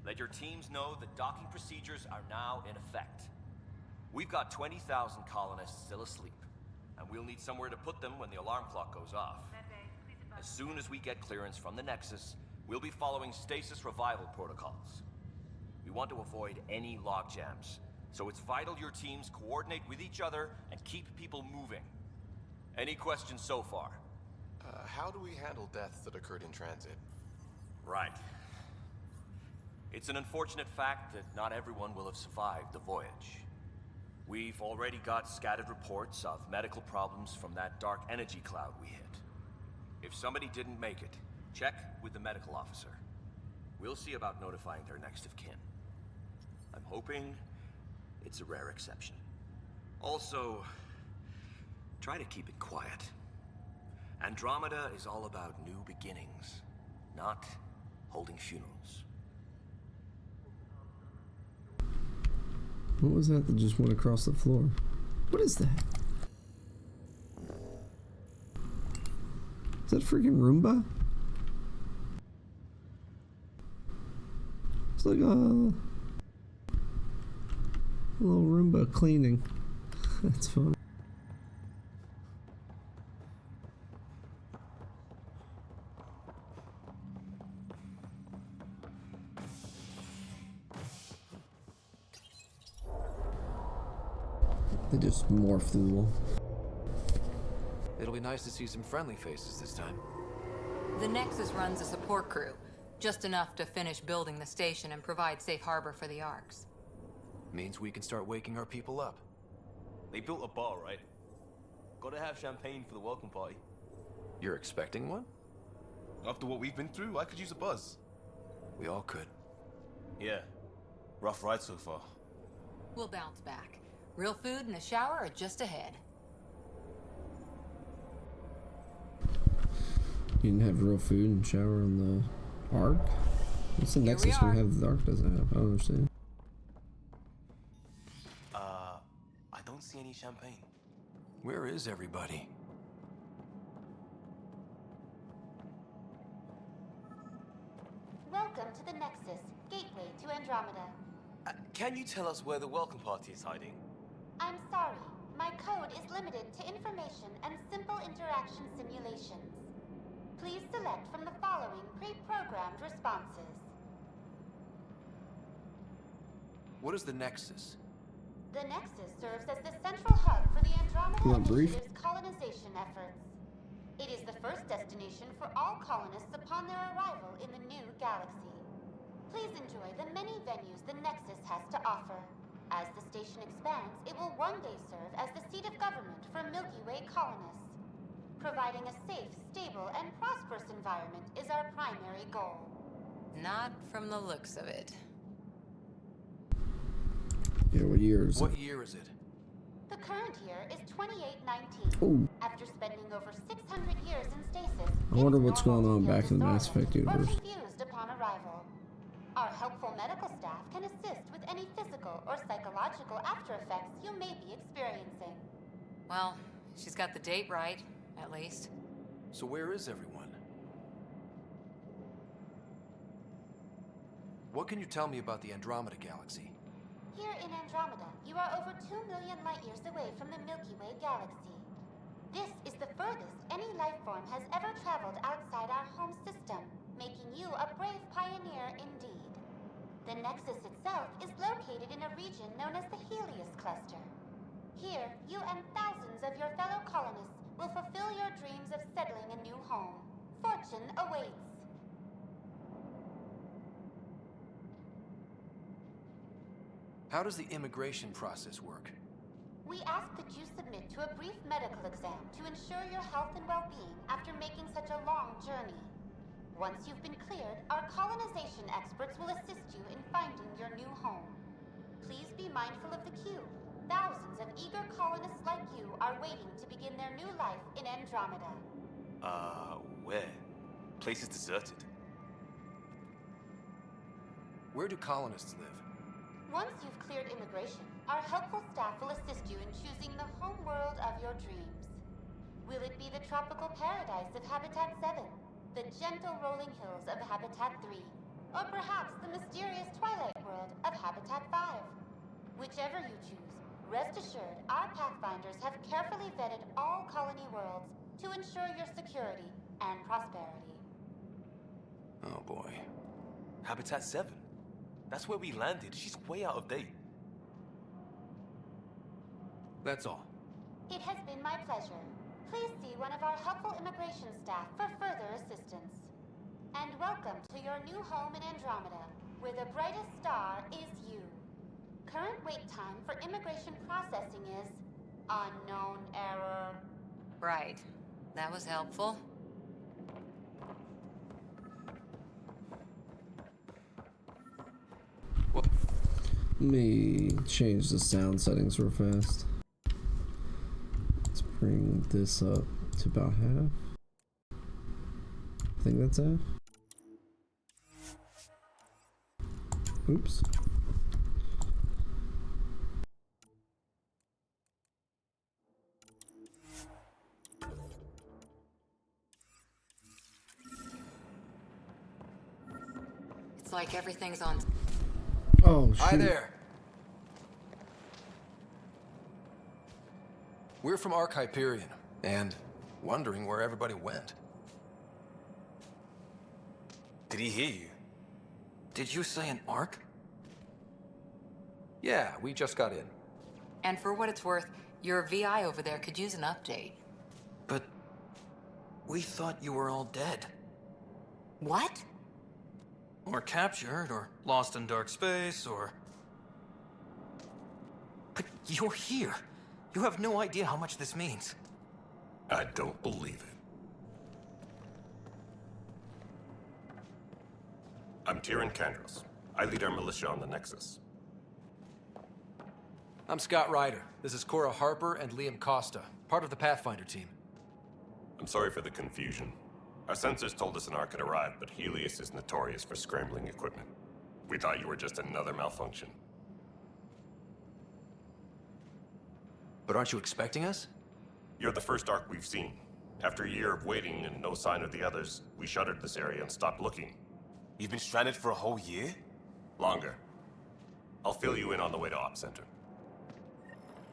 Let your teams know that docking procedures are now in effect. We've got 20,000 colonists still asleep, and we'll need somewhere to put them when the alarm clock goes off. As soon as we get clearance from the Nexus, we'll be following stasis revival protocols. We want to avoid any logjams, so it's vital your teams coordinate with each other and keep people moving. Any questions so far? How do we handle deaths that occurred in transit? Right. It's an unfortunate fact that not everyone will have survived the voyage. We've already got scattered reports of medical problems from that dark energy cloud we hit. If somebody didn't make it, check with the medical officer. We'll see about notifying their next of kin. I'm hoping it's a rare exception. Also, try to keep it quiet. Andromeda is all about new beginnings, not holding funerals. What was that just went across the floor? What is that? Is that freaking Roomba? It's like a little Roomba cleaning. That's funny. They just morph the wall. It'll be nice to see some friendly faces this time. The Nexus runs a support crew, just enough to finish building the station and provide safe harbor for the Arks. Means we can start waking our people up. They built a bar, right? Gotta have champagne for the welcome party. You're expecting one? After what we've been through, I could use a buzz. We all could. Yeah. Rough ride so far. We'll bounce back. Real food and a shower are just ahead. You didn't have real food and shower on the Ark? What's the Nexus we have the Ark doesn't have? I don't understand. I don't see any champagne. Where is everybody? Welcome to the Nexus, gateway to Andromeda. Can you tell us where the welcome party is hiding? I'm sorry, my code is limited to information and simple interaction simulations. Please select from the following pre-programmed responses. What is the Nexus? The Nexus serves as the central hub for the Andromeda Want brief? Initiative's colonization efforts. It is the first destination for all colonists upon their arrival in the new galaxy. Please enjoy the many venues the Nexus has to offer. As the station expands, it will one day serve as the seat of government for Milky Way colonists. Providing a safe, stable, and prosperous environment is our primary goal. Not from the looks of it. Yeah, what year is it? What year is it? The current year is 2819. Ooh. After spending over 600 years in stasis, I wonder what's going on back in the Mass Effect or universe. confused upon arrival. Our helpful medical staff can assist with any physical or psychological after effects you may be experiencing. Well, she's got the date right, at least. So where is everyone? What can you tell me about the Andromeda galaxy? Here in Andromeda, you are over 2 million light-years away from the Milky Way galaxy. This is the furthest any life form has ever traveled outside our home system, making you a brave pioneer indeed. The Nexus itself is located in a region known as the Helios Cluster. Here, you and thousands of your fellow colonists will fulfill your dreams of settling a new home. Fortune awaits. How does the immigration process work? We ask that you submit to a brief medical exam to ensure your health and well-being after making such a long journey. Once you've been cleared, our colonization experts will assist you in finding your new home. Please be mindful of the queue. Thousands of eager colonists like you are waiting to begin their new life in Andromeda. Where? Place is deserted. Where do colonists live? Once you've cleared immigration, our helpful staff will assist you in choosing the home world of your dreams. Will it be the tropical paradise of Habitat 7, the gentle rolling hills of Habitat 3, or perhaps the mysterious twilight world of Habitat 5? Whichever you choose, rest assured our Pathfinders have carefully vetted all colony worlds to ensure your security and prosperity. Oh boy. Habitat 7. That's where we landed. She's way out of date. That's all. It has been my pleasure. Please see one of our helpful immigration staff for further assistance. And welcome to your new home in Andromeda, where the brightest star is you. Current wait time for immigration processing is unknown error. Right. That was helpful. Let me change the sound settings real fast. Let's bring this up to about half. I think that's half. Oops. It's like everything's on. Oh, shoot. Hi there. We're from Ark Hyperion, and wondering where everybody went. Did he hear you? Did you say an Ark? Yeah, we just got in. And for what it's worth, your VI over there could use an update. But we thought you were all dead. What? Or captured, or lost in dark space, or... But you're here. You have no idea how much this means. I don't believe it. I'm Tyrion Kandros. I lead our militia on the Nexus. I'm Scott Ryder. This is Cora Harper and Liam Costa, part of the Pathfinder team. I'm sorry for the confusion. Our sensors told us an Ark had arrived, but Helios is notorious for scrambling equipment. We thought you were just another malfunction. But aren't you expecting us? You're the first Ark we've seen. After a year of waiting and no sign of the others, we shuttered this area and stopped looking. You've been stranded for a whole year? Longer. I'll fill you in on the way to Op Center.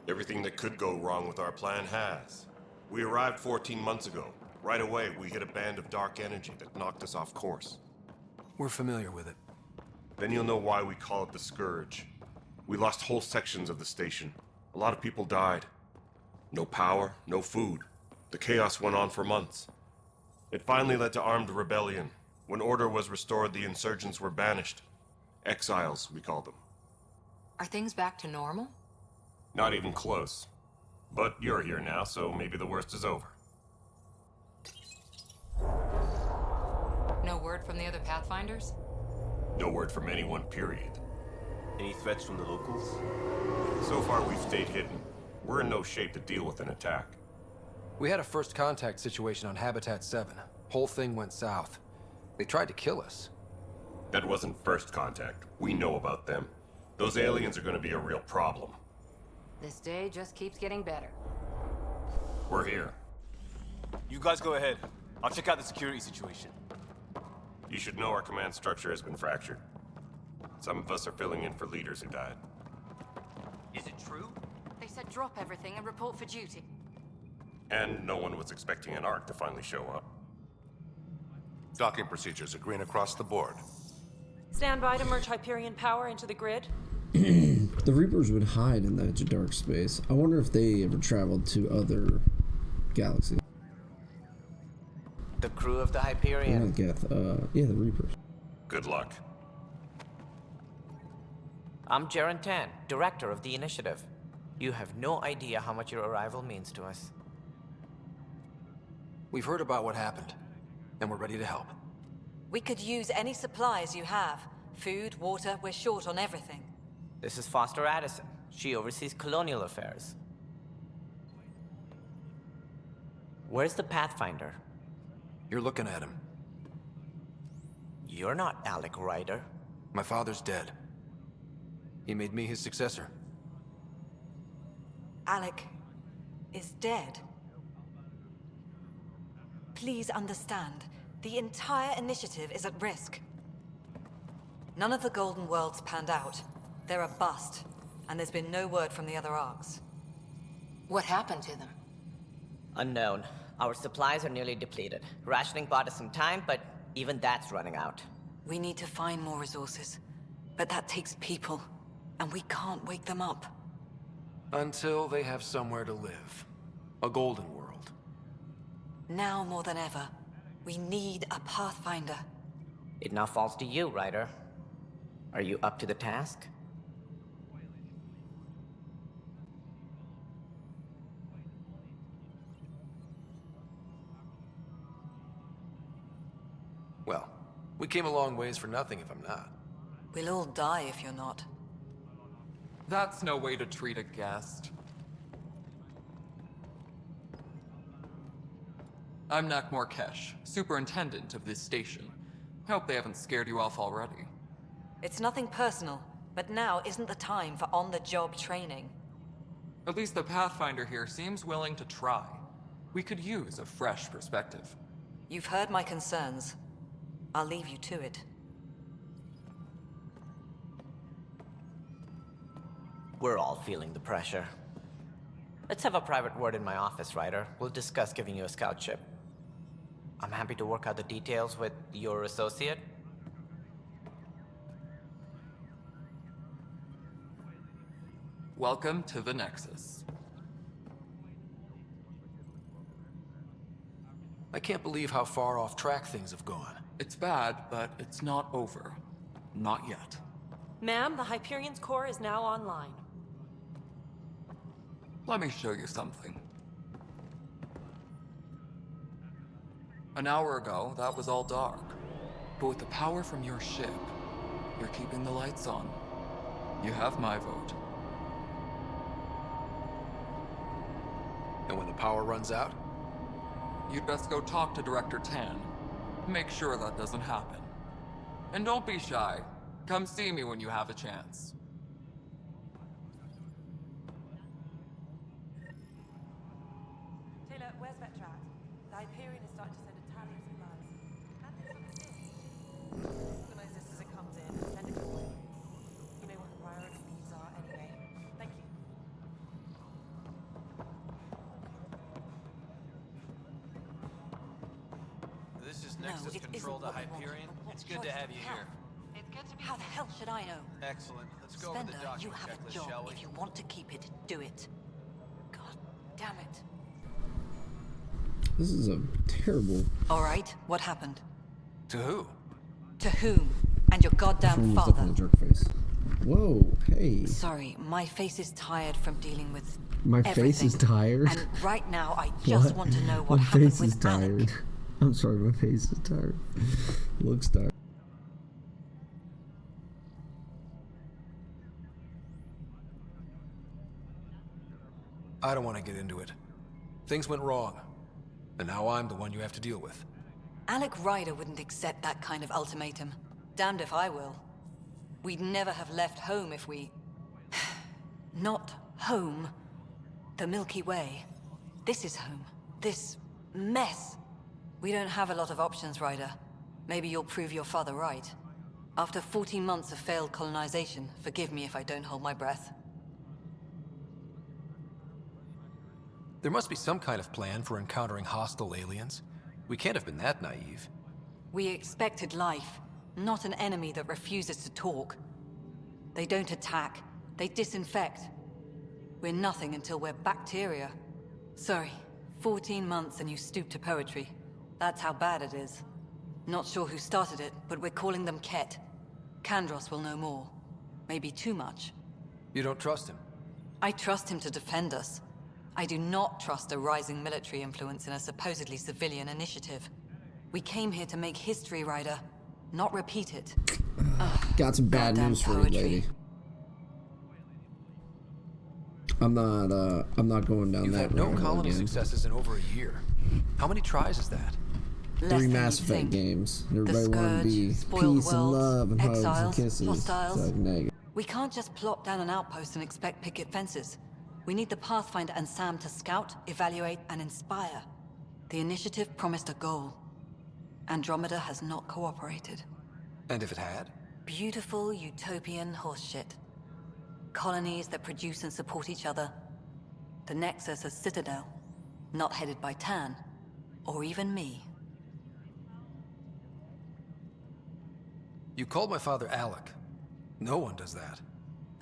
Everything that could go wrong with our plan has. We arrived 14 months ago. Right away, we hit a band of dark energy that knocked us off course. We're familiar with it. Then you'll know why we call it the Scourge. We lost whole sections of the station. A lot of people died. No power, no food. The chaos went on for months. It finally led to armed rebellion. When order was restored, the insurgents were banished. Exiles, we call them. Are things back to normal? Not even close. But you're here now, so maybe the worst is over. No word from the other Pathfinders? No word from anyone, period. Any threats from the locals? So far, we've stayed hidden. We're in no shape to deal with an attack. We had a first contact situation on Habitat 7. Whole thing went south. They tried to kill us. That wasn't first contact. We know about them. Those aliens are going to be a real problem. This day just keeps getting better. We're here. You guys go ahead. I'll check out the security situation. You should know our command structure has been fractured. Some of us are filling in for leaders who died. Is it true? They said drop everything and report for duty. And no one was expecting an Ark to finally show up. Docking procedures are green across the board. Stand by to merge Hyperion power into the grid. The Reapers would hide in the edge of dark space. I wonder if they ever traveled to other galaxies. The crew of the Hyperion. Not Geth. Yeah, the Reapers. Good luck. I'm Jaren Tan, director of the initiative. You have no idea how much your arrival means to us. We've heard about what happened, and we're ready to help. We could use any supplies you have. Food, water, we're short on everything. This is Foster Addison. She oversees colonial affairs. Where's the Pathfinder? You're looking at him. You're not Alec Ryder. My father's dead. He made me his successor. Alec is dead. Please understand, the entire initiative is at risk. None of the Golden Worlds panned out. They're a bust, and there's been no word from the other Arks. What happened to them? Unknown. Our supplies are nearly depleted. Rationing bought us some time, but even that's running out. We need to find more resources, but that takes people, and we can't wake them up. Until they have somewhere to live. A golden world. Now more than ever, we need a Pathfinder. It now falls to you, Ryder. Are you up to the task? Well, we came a long ways for nothing if I'm not. We'll all die if you're not. That's no way to treat a guest. I'm Nakmor Kesh, superintendent of this station. Hope they haven't scared you off already. It's nothing personal, but now isn't the time for on-the-job training. At least the Pathfinder here seems willing to try. We could use a fresh perspective. You've heard my concerns. I'll leave you to it. We're all feeling the pressure. Let's have a private word in my office, Ryder. We'll discuss giving you a scout ship. I'm happy to work out the details with your associate. Welcome to the Nexus. I can't believe how far off track things have gone. It's bad, but it's not over. Not yet. Ma'am, the Hyperion's core is now online. Let me show you something. An hour ago, that was all dark. But with the power from your ship, you're keeping the lights on. You have my vote. And when the power runs out? You'd best go talk to Director Tan. Make sure that doesn't happen. And don't be shy. Come see me when you have a chance. Taylor, where's Vetra at? The Hyperion is starting to send a tally of supplies. And it's on the Nexus control to Hyperion? It's good to have you here. How the hell should I know? Excellent. Let's go over Spender, the document you have a checklist, job. shall we? If you want to keep it, do it. God damn it. This is a terrible. All right, what happened? To who? To whom? And your goddamn Someone was father. looking at jerk face. Whoa, hey. Sorry, my face is tired from dealing with My everything. face is tired. And right now, I just want to know what my happened face with is tired. Alec. I'm sorry, my face is tired. Looks tired. I don't want to get into it. Things went wrong. And now I'm the one you have to deal with. Alec Ryder wouldn't accept that kind of ultimatum. Damned if I will. We'd never have left home if we... Not home. The Milky Way. This is home. This mess. We don't have a lot of options, Ryder. Maybe you'll prove your father right. After 14 months of failed colonization, forgive me if I don't hold my breath. There must be some kind of plan for encountering hostile aliens. We can't have been that naive. We expected life, not an enemy that refuses to talk. They don't attack, they disinfect. We're nothing until we're bacteria. Sorry, 14 months and you stoop to poetry. That's how bad it is. Not sure who started it, but we're calling them Ket. Kandros will know more. Maybe too much. You don't trust him? I trust him to defend us. I do not trust a rising military influence in a supposedly civilian initiative. We came here to make history, Ryder, not repeat it. Got some bad news for you, lady. I'm not going down You've that had no road colony again. successes in over a year. How many tries is that? 3 Mass Effect games. Everybody want to be peace and love and hugs and exiles, kisses. hostiles. It's like negative. We can't just plop down an outpost and expect picket fences. We need the Pathfinder and Sam to scout, evaluate, and inspire. The initiative promised a goal. Andromeda has not cooperated. And if it had? Beautiful utopian horseshit. Colonies that produce and support each other. The Nexus a citadel, not headed by Tan, or even me. You called my father Alec. No one does that.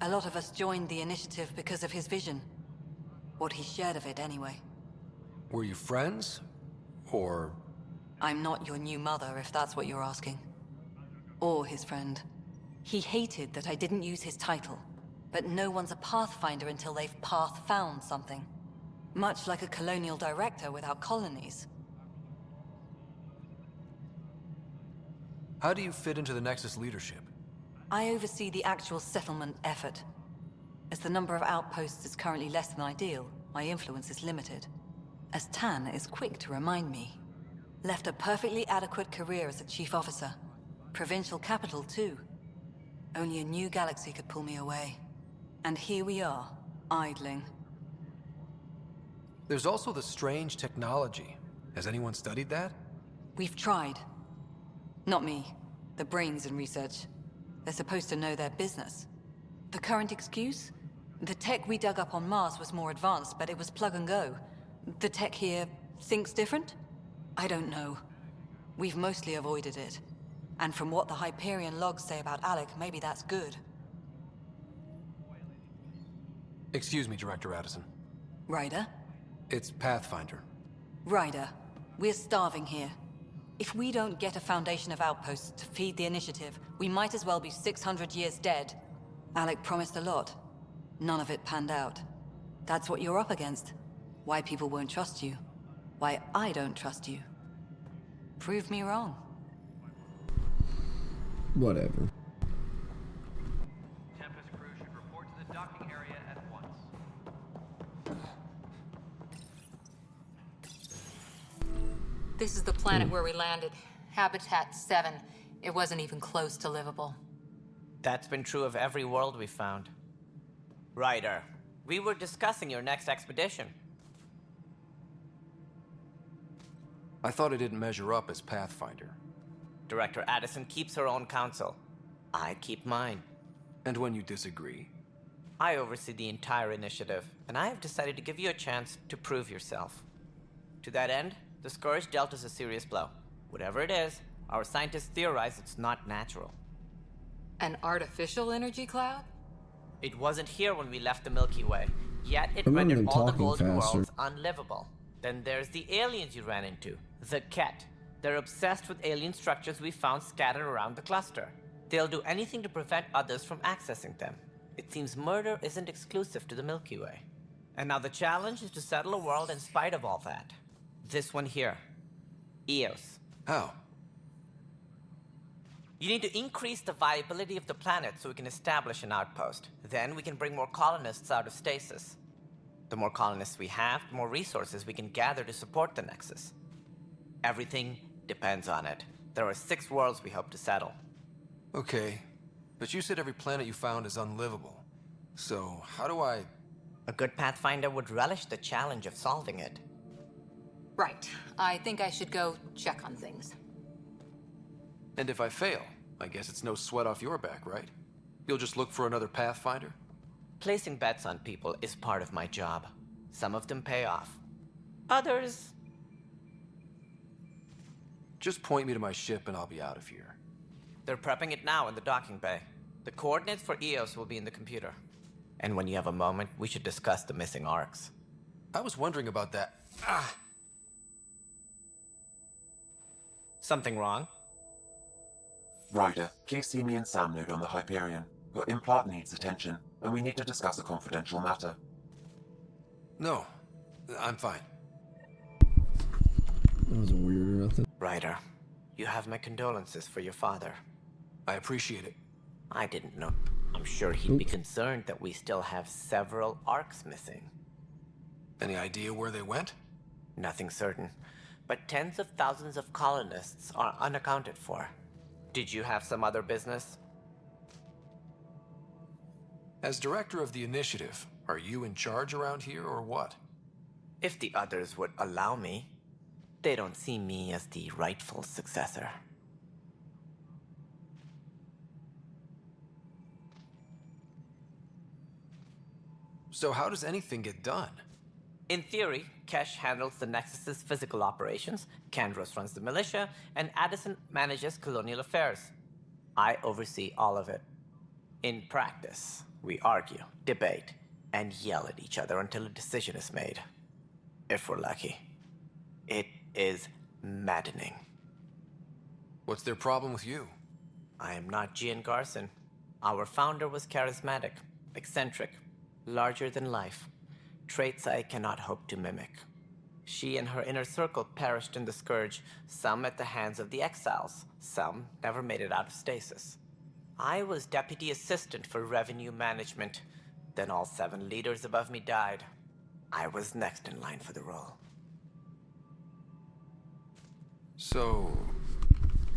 A lot of us joined the initiative because of his vision. What he shared of it, anyway. Were you friends? Or... I'm not your new mother, if that's what you're asking. Or his friend. He hated that I didn't use his title. But no one's a Pathfinder until they've path-found something. Much like a colonial director without colonies. How do you fit into the Nexus leadership? I oversee the actual settlement effort. As the number of outposts is currently less than ideal, my influence is limited. As Tan is quick to remind me. Left a perfectly adequate career as a chief officer. Provincial capital, too. Only a new galaxy could pull me away. And here we are, idling. There's also the strange technology. Has anyone studied that? We've tried. Not me. The brains in research. They're supposed to know their business. The current excuse? The tech we dug up on Mars was more advanced, but it was plug and go. The tech here thinks different? I don't know. We've mostly avoided it. And from what the Hyperion logs say about Alec, maybe that's good. Excuse me, Director Addison. Ryder? It's Pathfinder. Ryder, we're starving here. If we don't get a foundation of outposts to feed the initiative, we might as well be 600 years dead. Alec promised a lot. None of it panned out. That's what you're up against. Why people won't trust you. Why I don't trust you. Prove me wrong. Whatever. Tempest crew should report to the docking area at once. This is the planet where we landed. Habitat 7. It wasn't even close to livable. That's been true of every world we found. Ryder, we were discussing your next expedition. I thought it didn't measure up as Pathfinder. Director Addison keeps her own counsel. I keep mine. And when you disagree? I oversee the entire initiative, and I have decided to give you a chance to prove yourself. To that end, the Scourge dealt us a serious blow. Whatever it is, our scientists theorize it's not natural. An artificial energy cloud? It wasn't here when we left the Milky Way, yet it Remember rendered them all the talking golden faster. worlds unlivable. Then there's the aliens you ran into, the Ket. They're obsessed with alien structures we found scattered around the cluster. They'll do anything to prevent others from accessing them. It seems murder isn't exclusive to the Milky Way. And now the challenge is to settle a world in spite of all that. This one here. Eos. How? You need to increase the viability of the planet so we can establish an outpost. Then we can bring more colonists out of stasis. The more colonists we have, the more resources we can gather to support the Nexus. Everything depends on it. There are 6 worlds we hope to settle. Okay, but you said every planet you found is unlivable. So, how do I... A good Pathfinder would relish the challenge of solving it. Right. I think I should go check on things. And if I fail, I guess it's no sweat off your back, right? You'll just look for another Pathfinder? Placing bets on people is part of my job. Some of them pay off. Others... Just point me to my ship and I'll be out of here. They're prepping it now in the docking bay. The coordinates for Eos will be in the computer. And when you have a moment, we should discuss the missing arcs. I was wondering about that. Something wrong? Ryder, please me and Sam node on the Hyperion. Your implant needs attention, and we need to discuss a confidential matter. No, I'm fine. That wasn't weird or nothing. Ryder, you have my condolences for your father. I appreciate it. I didn't know. I'm sure he'd be concerned that we still have several arcs missing. Any idea where they went? Nothing certain, but tens of thousands of colonists are unaccounted for. Did you have some other business? As director of the initiative, are you in charge around here or what? If the others would allow me. They don't see me as the rightful successor. So how does anything get done? In theory, Kesh handles the Nexus's physical operations, Kandros runs the militia, and Addison manages colonial affairs. I oversee all of it. In practice, we argue, debate, and yell at each other until a decision is made. If we're lucky. It is maddening. What's their problem with you? I am not Gian Garson. Our founder was charismatic, eccentric, larger than life. Traits I cannot hope to mimic. She and her inner circle perished in the Scourge, some at the hands of the Exiles, some never made it out of stasis. I was deputy assistant for revenue management. Then all 7 leaders above me died. I was next in line for the role. So,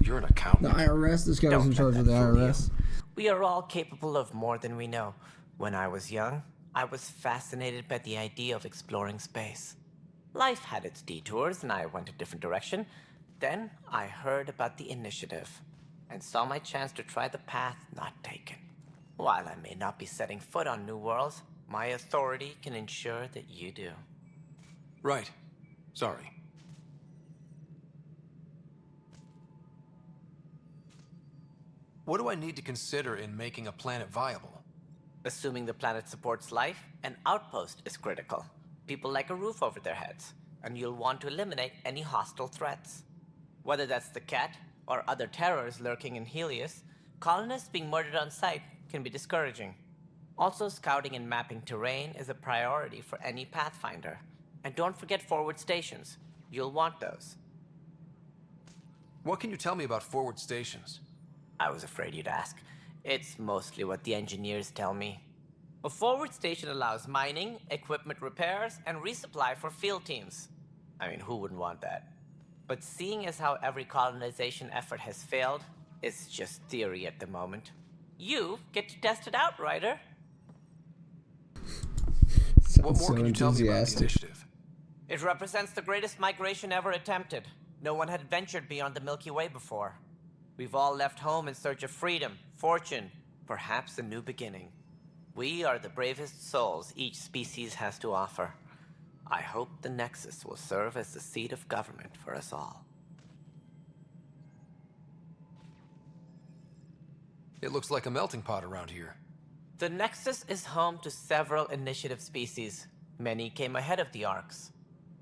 you're an accountant? The IRS? This guy was in charge of the IRS? We are all capable of more than we know. When I was young, I was fascinated by the idea of exploring space. Life had its detours, and I went a different direction. Then I heard about the initiative, and saw my chance to try the path not taken. While I may not be setting foot on new worlds, my authority can ensure that you do. Right. Sorry. What do I need to consider in making a planet viable? Assuming the planet supports life, an outpost is critical. People like a roof over their heads, and you'll want to eliminate any hostile threats. Whether that's the Ket or other terrors lurking in Helios, colonists being murdered on sight can be discouraging. Also, scouting and mapping terrain is a priority for any Pathfinder. And don't forget forward stations. You'll want those. What can you tell me about forward stations? I was afraid you'd ask. It's mostly what the engineers tell me. A forward station allows mining, equipment repairs, and resupply for field teams. I mean, who wouldn't want that? But seeing as how every colonization effort has failed, it's just theory at the moment. You get to test it out, Ryder. What more can you tell me about the initiative? It represents the greatest migration ever attempted. No one had ventured beyond the Milky Way before. We've all left home in search of freedom, fortune, perhaps a new beginning. We are the bravest souls each species has to offer. I hope the Nexus will serve as the seat of government for us all. It looks like a melting pot around here. The Nexus is home to several initiative species. Many came ahead of the Arks.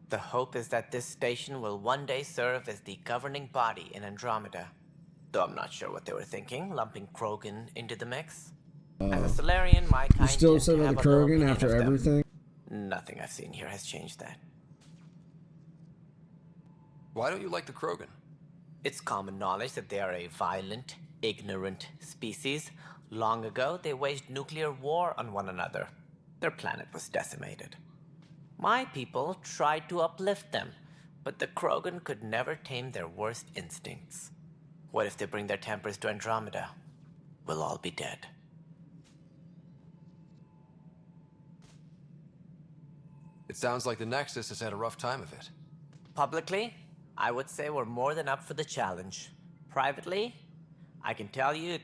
The hope is that this station will one day serve as the governing body in Andromeda. Though I'm not sure what they were thinking, lumping Krogan into the mix. As a Solarian, my kind You still tend to upset about have the a little Krogan opinion after of them. everything? Nothing I've seen here has changed that. Why don't you like the Krogan? It's common knowledge that they are a violent, ignorant species. Long ago, they waged nuclear war on one another. Their planet was decimated. My people tried to uplift them, but the Krogan could never tame their worst instincts. What if they bring their tempers to Andromeda? We'll all be dead. It sounds like the Nexus has had a rough time of it. Publicly, I would say we're more than up for the challenge. Privately, I can tell you,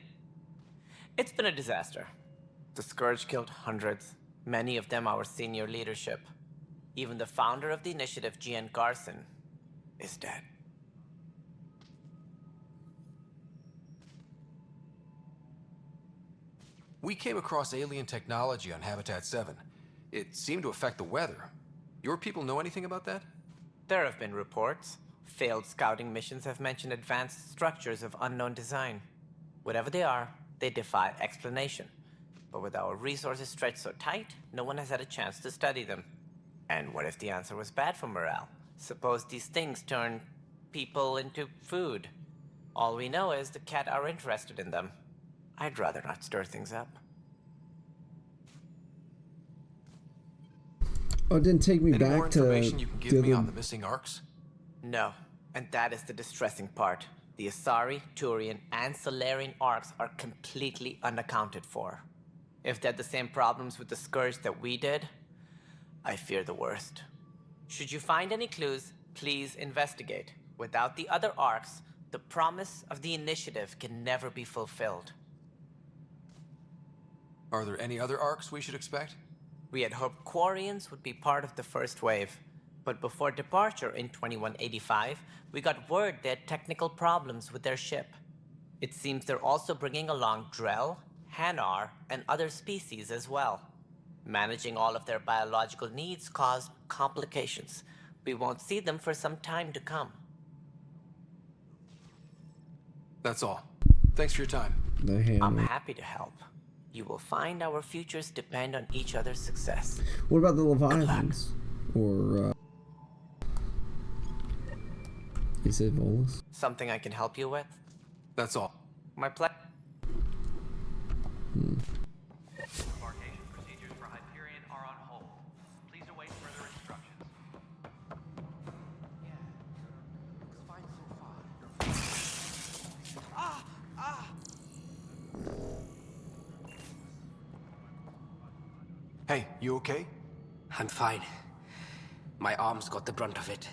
it's been a disaster. The Scourge killed hundreds, many of them our senior leadership. Even the founder of the initiative, Gian Garson, is dead. We came across alien technology on Habitat 7. It seemed to affect the weather. Your people know anything about that? There have been reports. Failed scouting missions have mentioned advanced structures of unknown design. Whatever they are, they defy explanation. But with our resources stretched so tight, no one has had a chance to study them. And what if the answer was bad for morale? Suppose these things turn people into food. All we know is the cat are interested in them. I'd rather not stir things up. Oh, it didn't take me Any more back to information you can give me on the missing Arks? No, and that is the distressing part. The Asari, Turian, and Solarian Arks are completely unaccounted for. If they had the same problems with the Scourge that we did, I fear the worst. Should you find any clues, please investigate. Without the other Arks, the promise of the initiative can never be fulfilled. Are there any other Arks we should expect? We had hoped Quarians would be part of the first wave, but before departure in 2185, we got word they had technical problems with their ship. It seems they're also bringing along Drell, Hanar, and other species as well. Managing all of their biological needs caused complications. We won't see them for some time to come. That's all. Thanks for your time. I'm happy to help. You will find our futures depend on each other's success. What about the Leviathans? Or, is it Volus? Something I can help you with? That's all. My pleasure. Embarkation procedures for Hyperion are on hold. Please await further instructions. Hey, you okay? I'm fine. My arms got the brunt of it.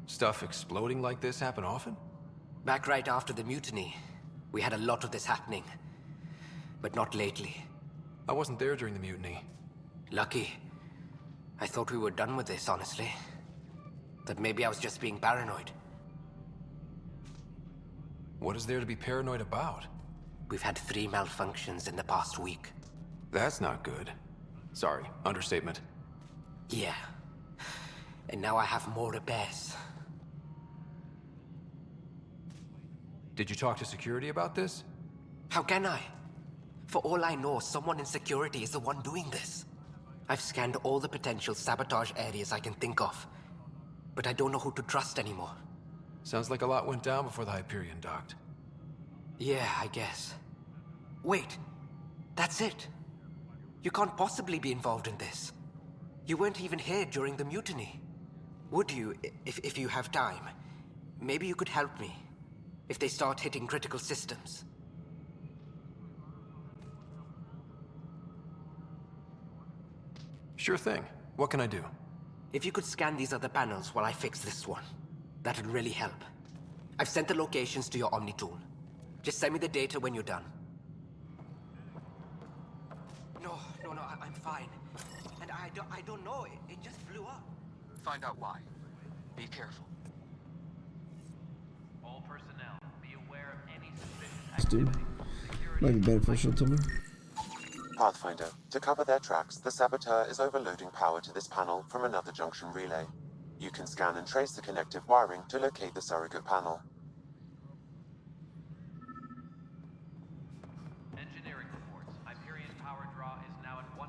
Stuff exploding like this happen often? Back right after the mutiny, we had a lot of this happening. But not lately. I wasn't there during the mutiny. Lucky. I thought we were done with this, honestly. That maybe I was just being paranoid. What is there to be paranoid about? We've had 3 malfunctions in the past week. That's not good. Sorry, understatement. Yeah. And now I have more repairs. Did you talk to security about this? How can I? For all I know, someone in security is the one doing this. I've scanned all the potential sabotage areas I can think of. But I don't know who to trust anymore. Sounds like a lot went down before the Hyperion docked. Yeah, I guess. Wait. That's it. You can't possibly be involved in this. You weren't even here during the mutiny. Would you, if you have time? Maybe you could help me. If they start hitting critical systems. Sure thing. What can I do? If you could scan these other panels while I fix this one, that'd really help. I've sent the locations to your Omni tool. Just send me the data when you're done. No, I'm fine. And I don't know, it just blew up. Find out why. Be careful. All personnel, be aware of any suspicious Dude. activity. Security Might be beneficial to me. Pathfinder, to cover their tracks, the saboteur is overloading power to this panel from another junction relay. You can scan and trace the connective wiring to locate the surrogate panel. Engineering reports. Hyperion power draw is now at 100%.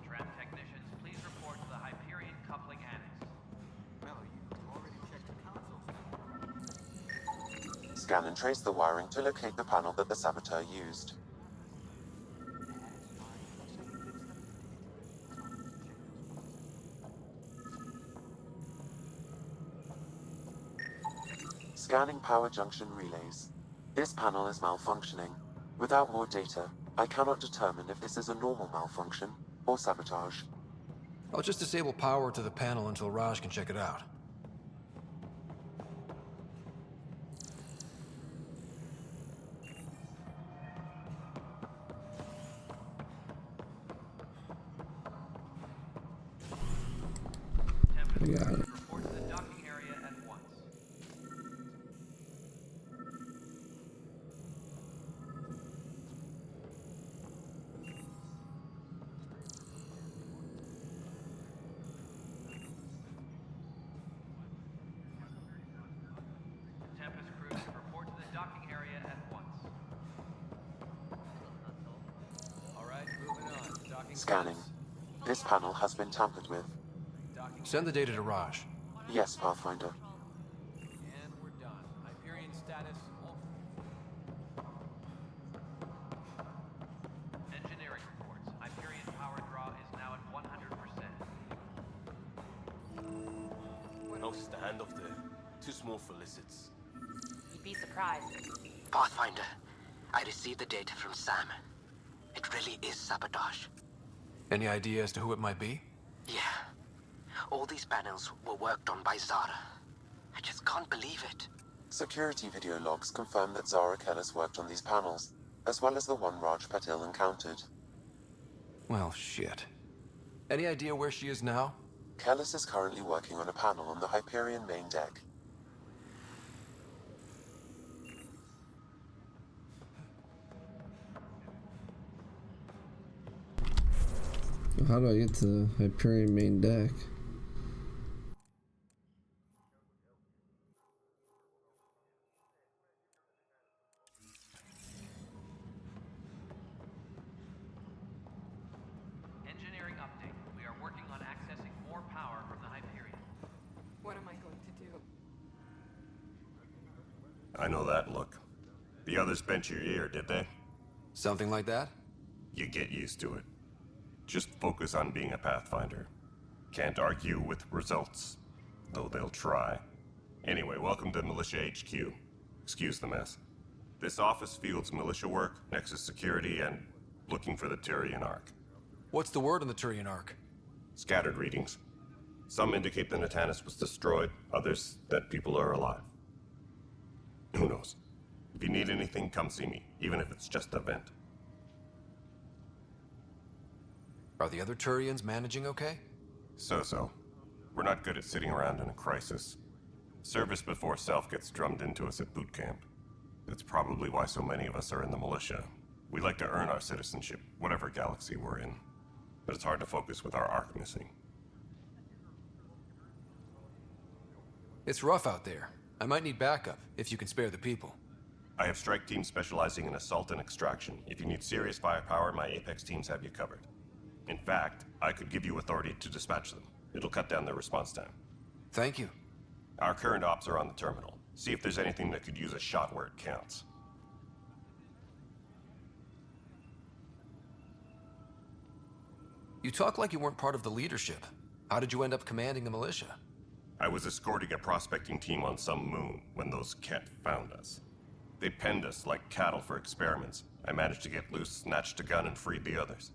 Tram technicians, please report to the Hyperion coupling annex. Scan and trace the wiring to locate the panel that the saboteur used. Scanning power junction relays. This panel is malfunctioning. Without more data, I cannot determine if this is a normal malfunction or sabotage. I'll just disable power to the panel until Raj can check it out. I got it. Report to the docking area at once. Tempest crew, report to the docking area at once. Alright, moving on. Docking Scanning. This panel has been tampered with. Send the data to Raj. Yes, Pathfinder. And we're done. Hyperion status. Engineering reports. Hyperion power draw is now at 100%. No standoff there. Too small for lizards. You'd be surprised. Pathfinder, I received the data from Sam. It really is sabotage. Any idea as to who it might be? Yeah. All these panels were worked on by Zara. I just can't believe it. Security video logs confirm that Zara Kellis worked on these panels, as well as the one Raj Patil encountered. Well, shit. Any idea where she is now? Kellis is currently working on a panel on the Hyperion main deck. How do I get to Hyperion main deck? Engineering update. We are working on accessing more power from the Hyperion. What am I going to do? I know that look. The others bent your ear, did they? Something like that? You get used to it. Just focus on being a Pathfinder. Can't argue with results, though they'll try. Anyway, welcome to Militia HQ. Excuse the mess. This office fields militia work, Nexus security, and looking for the Tyrian Ark. What's the word on the Tyrian Ark? Scattered readings. Some indicate the Natanus was destroyed, others that people are alive. Who knows? If you need anything, come see me, even if it's just a vent. Are the other Turians managing okay? So-so. We're not good at sitting around in a crisis. Service before self gets drummed into us at boot camp. That's probably why so many of us are in the militia. We like to earn our citizenship, whatever galaxy we're in. But it's hard to focus with our arc missing. It's rough out there. I might need backup, if you can spare the people. I have strike teams specializing in assault and extraction. If you need serious firepower, my Apex teams have you covered. In fact, I could give you authority to dispatch them. It'll cut down their response time. Thank you. Our current ops are on the terminal. See if there's anything that could use a shot where it counts. You talk like you weren't part of the leadership. How did you end up commanding the militia? I was escorting a prospecting team on some moon when those Ket found us. They penned us like cattle for experiments. I managed to get loose, snatched a gun, and freed the others.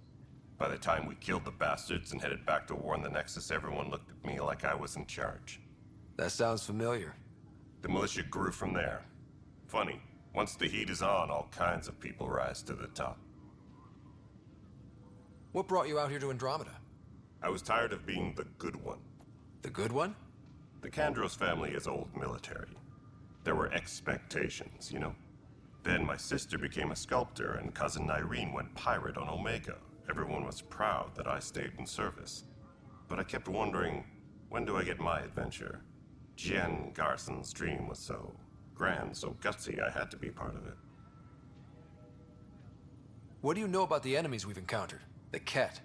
By the time we killed the bastards and headed back to warn the Nexus, everyone looked at me like I was in charge. That sounds familiar. The militia grew from there. Funny, Once the heat is on, all kinds of people rise to the top. What brought you out here to Andromeda? I was tired of being the good one. The good one? The Kandros family is old military. There were expectations, you know? Then my sister became a sculptor and cousin Irene went pirate on Omega. Everyone was proud that I stayed in service. But I kept wondering, when do I get my adventure? Jen Garson's dream was so grand, so gutsy, I had to be part of it. What do you know about the enemies we've encountered? The Ket?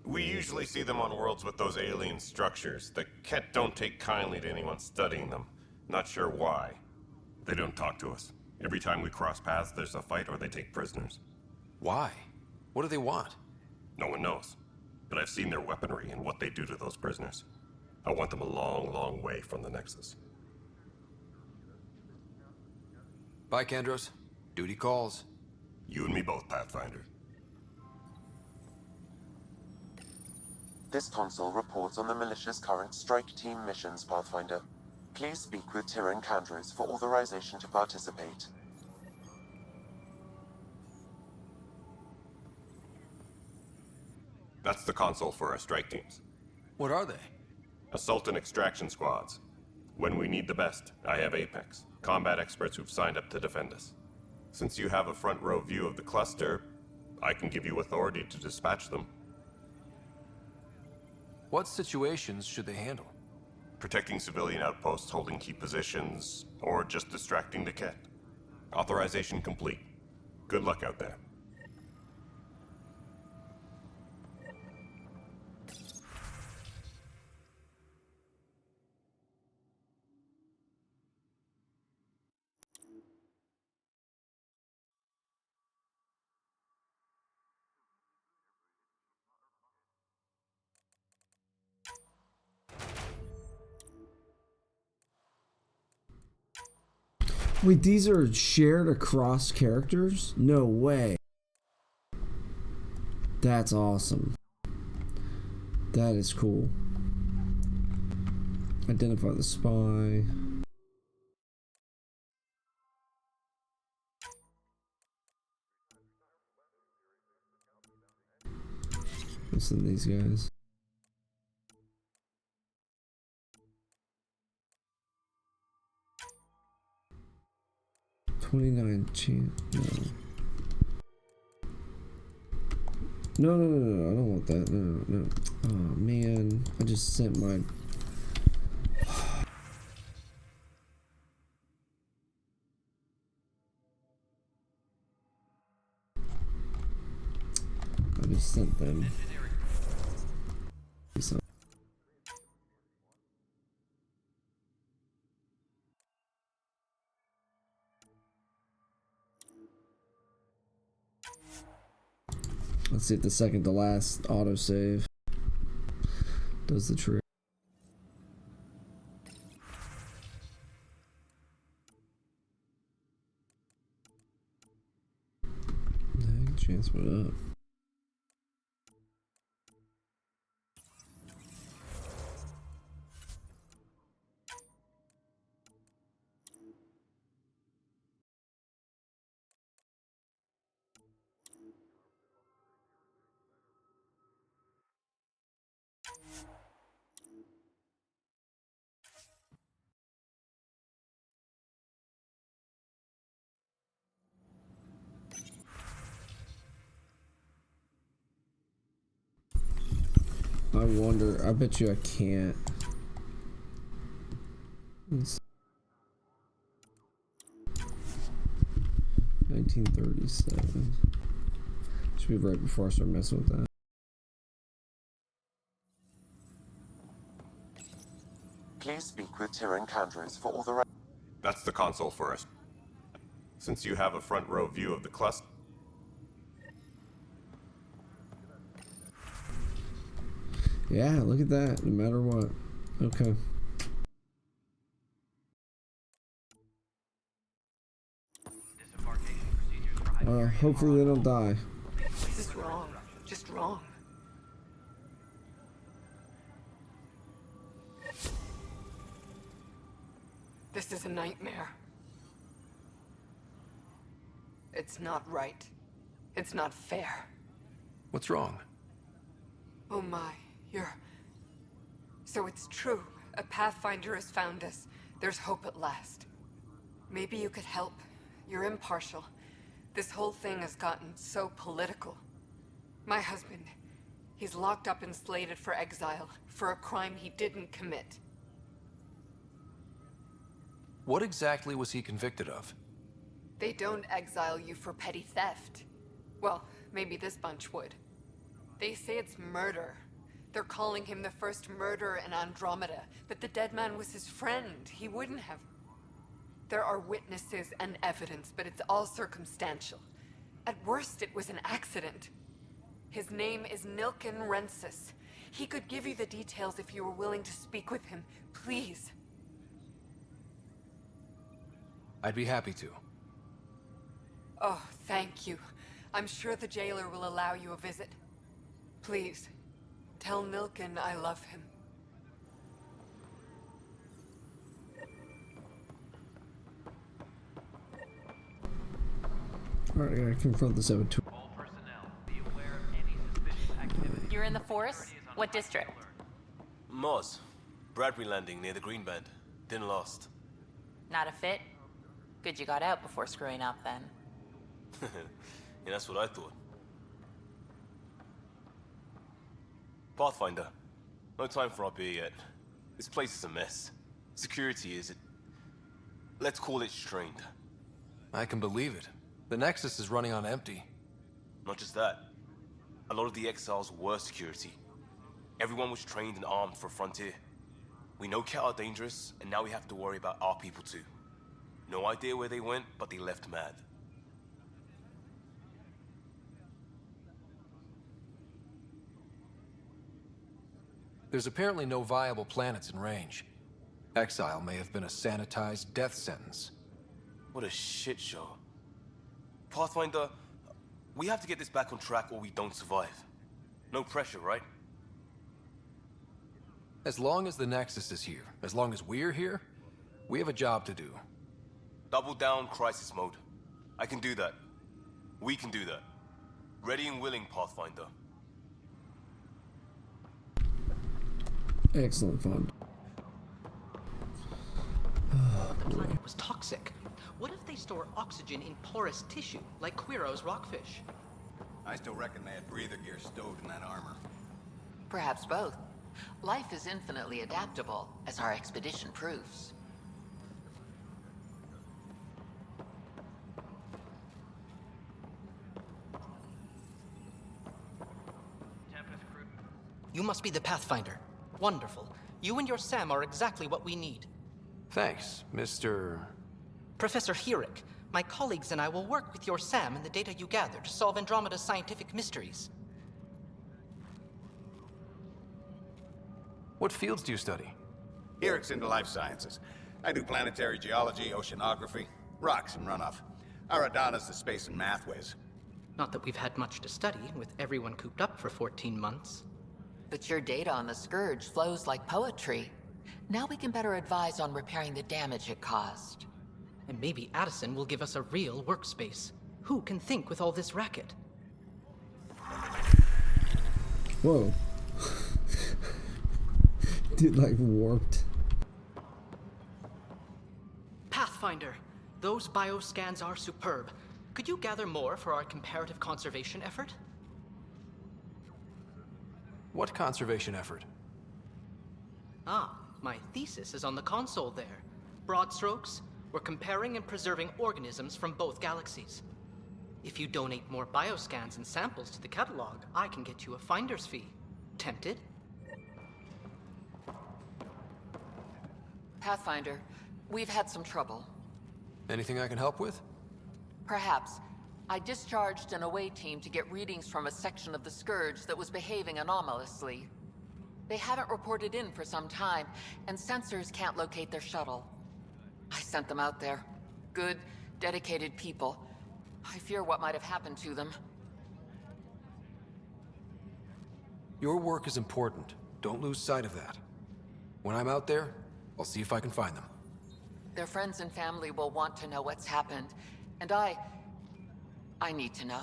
We usually see them on worlds with those alien structures. The Ket don't take kindly to anyone studying them. Not sure why. They don't talk to us. Every time we cross paths, there's a fight or they take prisoners. Why? What do they want? No one knows. But I've seen their weaponry and what they do to those prisoners. I want them a long, long way from the Nexus. Bye, Kandros. Duty calls. You and me both, Pathfinder. This console reports on the militia's current strike team missions, Pathfinder. Please speak with Tyrion Kandros for authorization to participate. That's the console for our strike teams. What are they? Assault and extraction squads. When we need the best, I have Apex, combat experts who've signed up to defend us. Since you have a front row view of the cluster, I can give you authority to dispatch them. What situations should they handle? Protecting civilian outposts, holding key positions, or just distracting the Ket. Authorization complete. Good luck out there. Wait, these are shared across characters? No way. That's awesome. That is cool. Identify the spy. Listen to these guys. $29 chance. No. No, I don't want that. No. Oh man, I just sent my. I just sent them. So. Let's see if the second to last autosave does the trick. Chance went up. I wonder, I bet you I can't. 1937. Should be right before I start messing with that. Please speak with Tyrion Kandros for authorization. That's the console for us. Since you have a front row view of the cluster. Yeah, look at that, no matter what. Okay. Hopefully they don't die. This is wrong. Just wrong. This is a nightmare. It's not right. It's not fair. What's wrong? Oh my, you're... So it's true. A Pathfinder has found us. There's hope at last. Maybe you could help. You're impartial. This whole thing has gotten so political. My husband, he's locked up and slated for exile for a crime he didn't commit. What exactly was he convicted of? They don't exile you for petty theft. Well, maybe this bunch would. They say it's murder. They're calling him the first murderer in Andromeda, but the dead man was his friend. He wouldn't have... There are witnesses and evidence, but it's all circumstantial. At worst, it was an accident. His name is Nilken Rensis. He could give you the details if you were willing to speak with him. Please. I'd be happy to. Oh, thank you. I'm sure the jailer will allow you a visit. Please, tell Nilken I love him. Alright, I gotta confront the saboteur. You're in the forest? What district? Moz. Bradbury Landing near the Green Band. Didn't last. Not a fit? Good you got out before screwing up then. Yeah, that's what I thought. Pathfinder. No time for our beer yet. This place is a mess. Security is... Let's call it strained. I can believe it. The Nexus is running on empty. Not just that. A lot of the exiles were security. Everyone was trained and armed for Frontier. We know Cat are dangerous, and now we have to worry about our people too. No idea where they went, but they left mad. There's apparently no viable planets in range. Exile may have been a sanitized death sentence. What a shit show. Pathfinder, we have to get this back on track or we don't survive. No pressure, right? As long as the Nexus is here, as long as we're here, we have a job to do. Double down crisis mode. I can do that. We can do that. Ready and willing, Pathfinder. Excellent fun. The planet was toxic. What if they store oxygen in porous tissue, like Quiro's rockfish? I still reckon they had breather gear stowed in that armor. Perhaps both. Life is infinitely adaptable, as our expedition proves. You must be the Pathfinder. Wonderful. You and your Sam are exactly what we need. Thanks, Mr... Professor Herrick. My colleagues and I will work with your Sam and the data you gather to solve Andromeda's scientific mysteries. What fields do you study? Herrick's into life sciences. I do planetary geology, oceanography, rocks and runoff. Aradana's the space and math whiz. Not that we've had much to study, with everyone cooped up for 14 months. But your data on the Scourge flows like poetry. Now we can better advise on repairing the damage it caused. And maybe Addison will give us a real workspace. Who can think with all this racket? Whoa. Dude, like, warped. Pathfinder, those bioscans are superb. Could you gather more for our comparative conservation effort? What conservation effort? Ah, my thesis is on the console there. Broad strokes, we're comparing and preserving organisms from both galaxies. If you donate more bioscans and samples to the catalog, I can get you a finder's fee. Tempted? Pathfinder, we've had some trouble. Anything I can help with? Perhaps. I discharged an away team to get readings from a section of the Scourge that was behaving anomalously. They haven't reported in for some time, and sensors can't locate their shuttle. I sent them out there. Good, dedicated people. I fear what might have happened to them. Your work is important. Don't lose sight of that. When I'm out there, I'll see if I can find them. Their friends and family will want to know what's happened, and I need to know.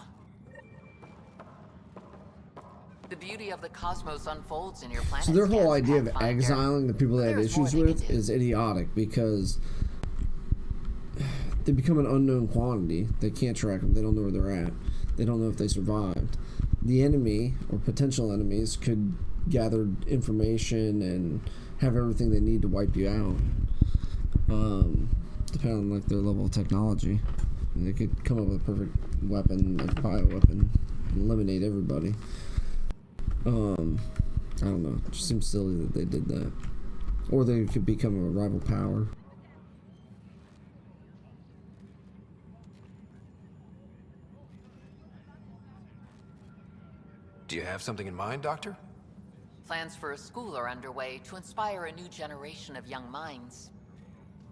The beauty of the cosmos unfolds in your planet. So their whole scans, idea of Pathfinder. exiling the people they have There's more issues they with can do. is idiotic because they become an unknown quantity. They can't track them. They don't know where they're at. They don't know if they survived. The enemy or potential enemies could gather information and have everything they need to wipe you out. Depending on like their level of technology, and they could come up with a perfect weapon, like bioweapon, and eliminate everybody. I don't know. It just seems silly that they did that. Or they could become a rival power. Do you have something in mind, Doctor? Plans for a school are underway to inspire a new generation of young minds.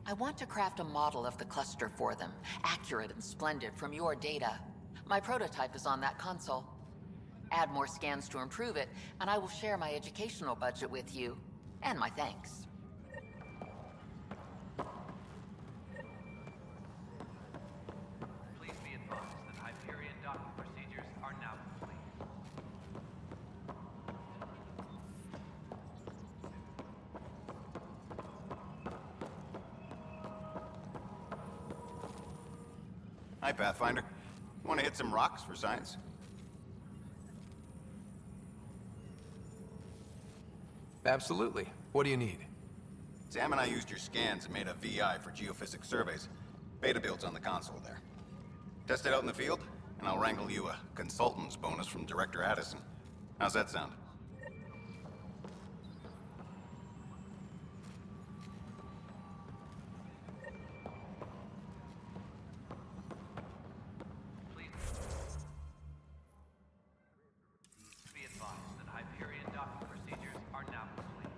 I want to craft a model of the cluster for them, accurate and splendid from your data. My prototype is on that console. Add more scans to improve it, and I will share my educational budget with you, and my thanks. Please be advised that Hyperion docking procedures are now complete. Hi, Pathfinder. Want to hit some rocks for science? Absolutely. What do you need? Sam and I used your scans and made a VI for geophysics surveys. Beta builds on the console there. Test it out in the field, and I'll wrangle you a consultant's bonus from Director Addison. How's that sound? Be advised that Hyperion docking procedures are now complete.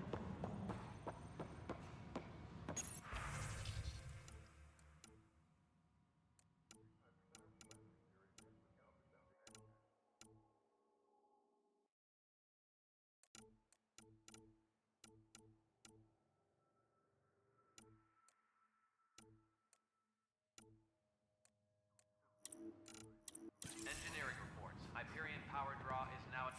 Engineering reports. Hyperion power draw is now at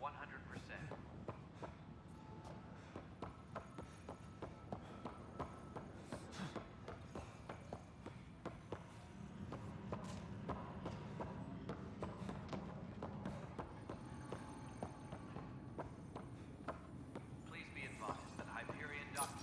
100%. Please be advised that Hyperion docking.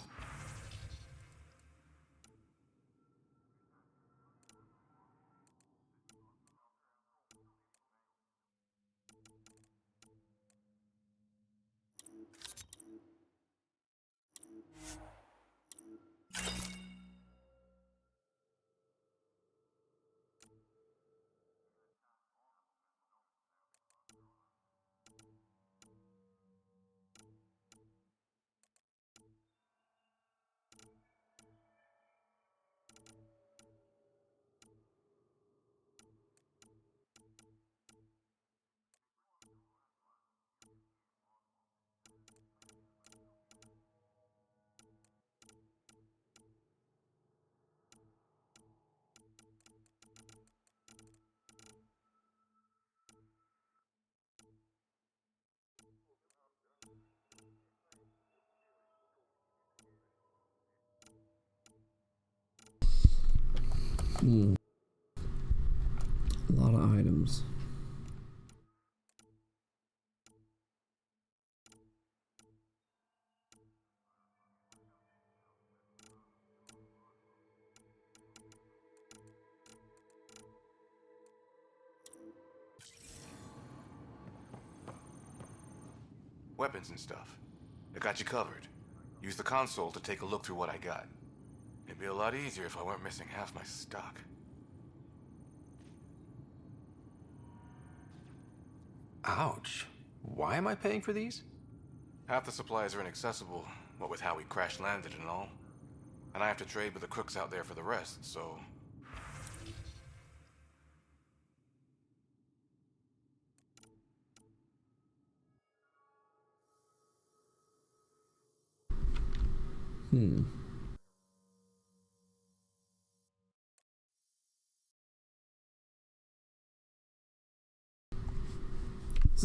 A lot of items. Weapons and stuff. I got you covered. Use the console to take a look through what I got. It'd be a lot easier if I weren't missing half my stock. Ouch. Why am I paying for these? Half the supplies are inaccessible, what with how we crash landed and all. And I have to trade with the crooks out there for the rest, so...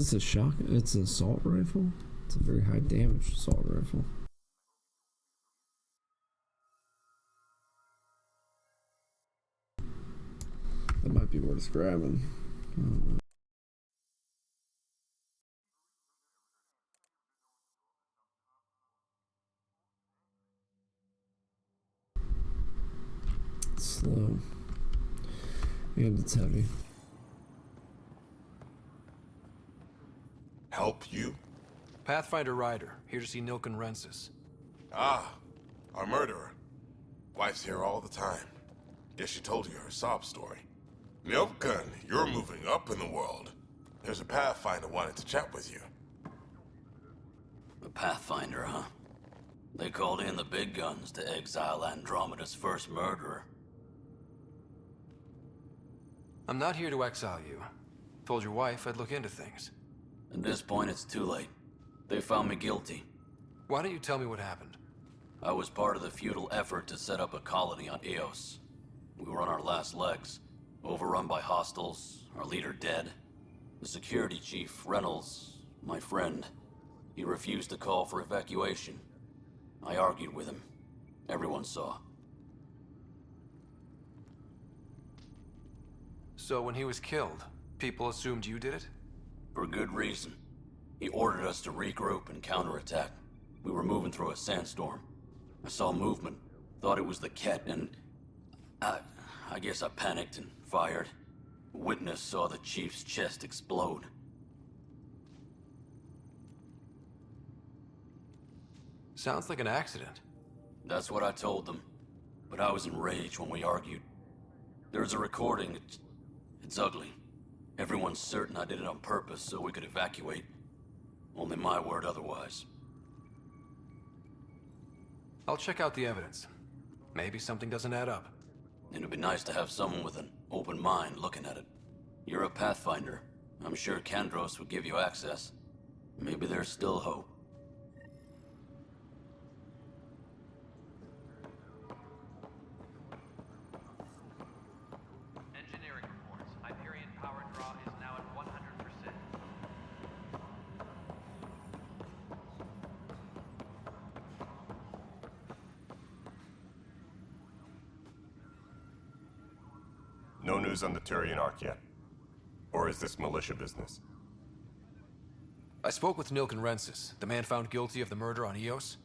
this a shock? It's an assault rifle? It's a very high damage assault rifle. That might be worth grabbing. It's slow. And it's heavy. Help you? Pathfinder Ryder, here to see Nilken Rensis. Ah, our murderer. Wife's here all the time. Guess she told you her sob story. Nilken, you're moving up in the world. There's a Pathfinder wanted to chat with you. The Pathfinder, huh? They called in the big guns to exile Andromeda's first murderer. I'm not here to exile you. Told your wife I'd look into things. At this point, it's too late. They found me guilty. Why don't you tell me what happened? I was part of the futile effort to set up a colony on Eos. We were on our last legs, overrun by hostiles, our leader dead. The security chief, Reynolds, my friend, he refused to call for evacuation. I argued with him. Everyone saw. So when he was killed, people assumed you did it? For good reason. He ordered us to regroup and counterattack. We were moving through a sandstorm. I saw movement, thought it was the Ket, and I guess I panicked and fired. A witness saw the chief's chest explode. Sounds like an accident. That's what I told them. But I was enraged when we argued. There's a recording. It's ugly. Everyone's certain I did it on purpose so we could evacuate. Only my word otherwise. I'll check out the evidence. Maybe something doesn't add up. It'd be nice to have someone with an open mind looking at it. You're a Pathfinder. I'm sure Kandros would give you access. Maybe there's still hope. Engineering reports. Hyperion power draw is now at 100%. No news on the Turian Ark yet? Or is this militia business? I spoke with Nilken Rensis, the man found guilty of the murder on Eos.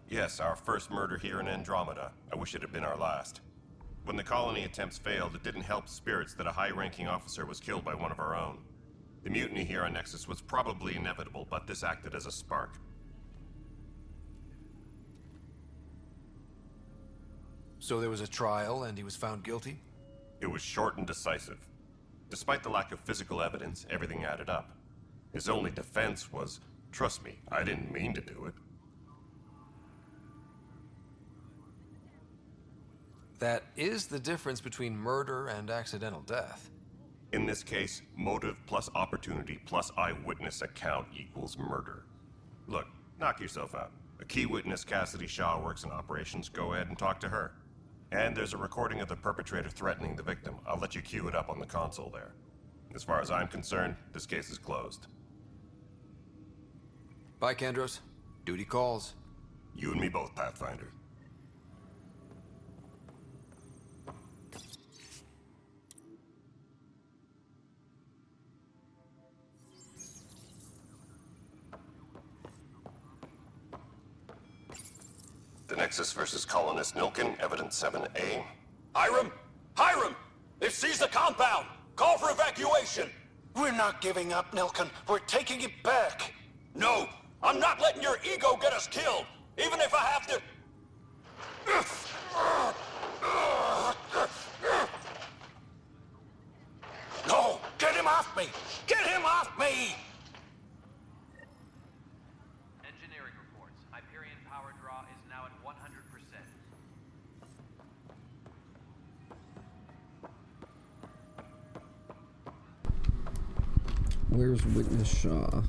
Yes, our first murder here in Andromeda. I wish it had been our last. When the colony attempts failed, it didn't help spirits that a high-ranking officer was killed by one of our own. The mutiny here on Nexus was probably inevitable, but this acted as a spark. So there was a trial and he was found guilty? It was short and decisive. Despite the lack of physical evidence, everything added up. His only defense was, trust me, I didn't mean to do it. That is the difference between murder and accidental death. In this case, motive plus opportunity plus eyewitness account equals murder. Look, knock yourself out. A key witness, Cassidy Shaw, works in operations. Go ahead and talk to her. And there's a recording of the perpetrator threatening the victim. I'll let you cue it up on the console there. As far as I'm concerned, this case is closed. Bye, Kandros. Duty calls. You and me both, Pathfinder. The Nexus versus Colonist Nilken, Evidence 7A. Hiram! Hiram! They've seized the compound! Call for evacuation! We're not giving up, Nilken. We're taking it back. No! I'm not letting your ego get us killed! Even if I have to... No! Get him off me! Get him off me! Engineering reports. Hyperion power draw is now at 100%. Where's Witness Shaw?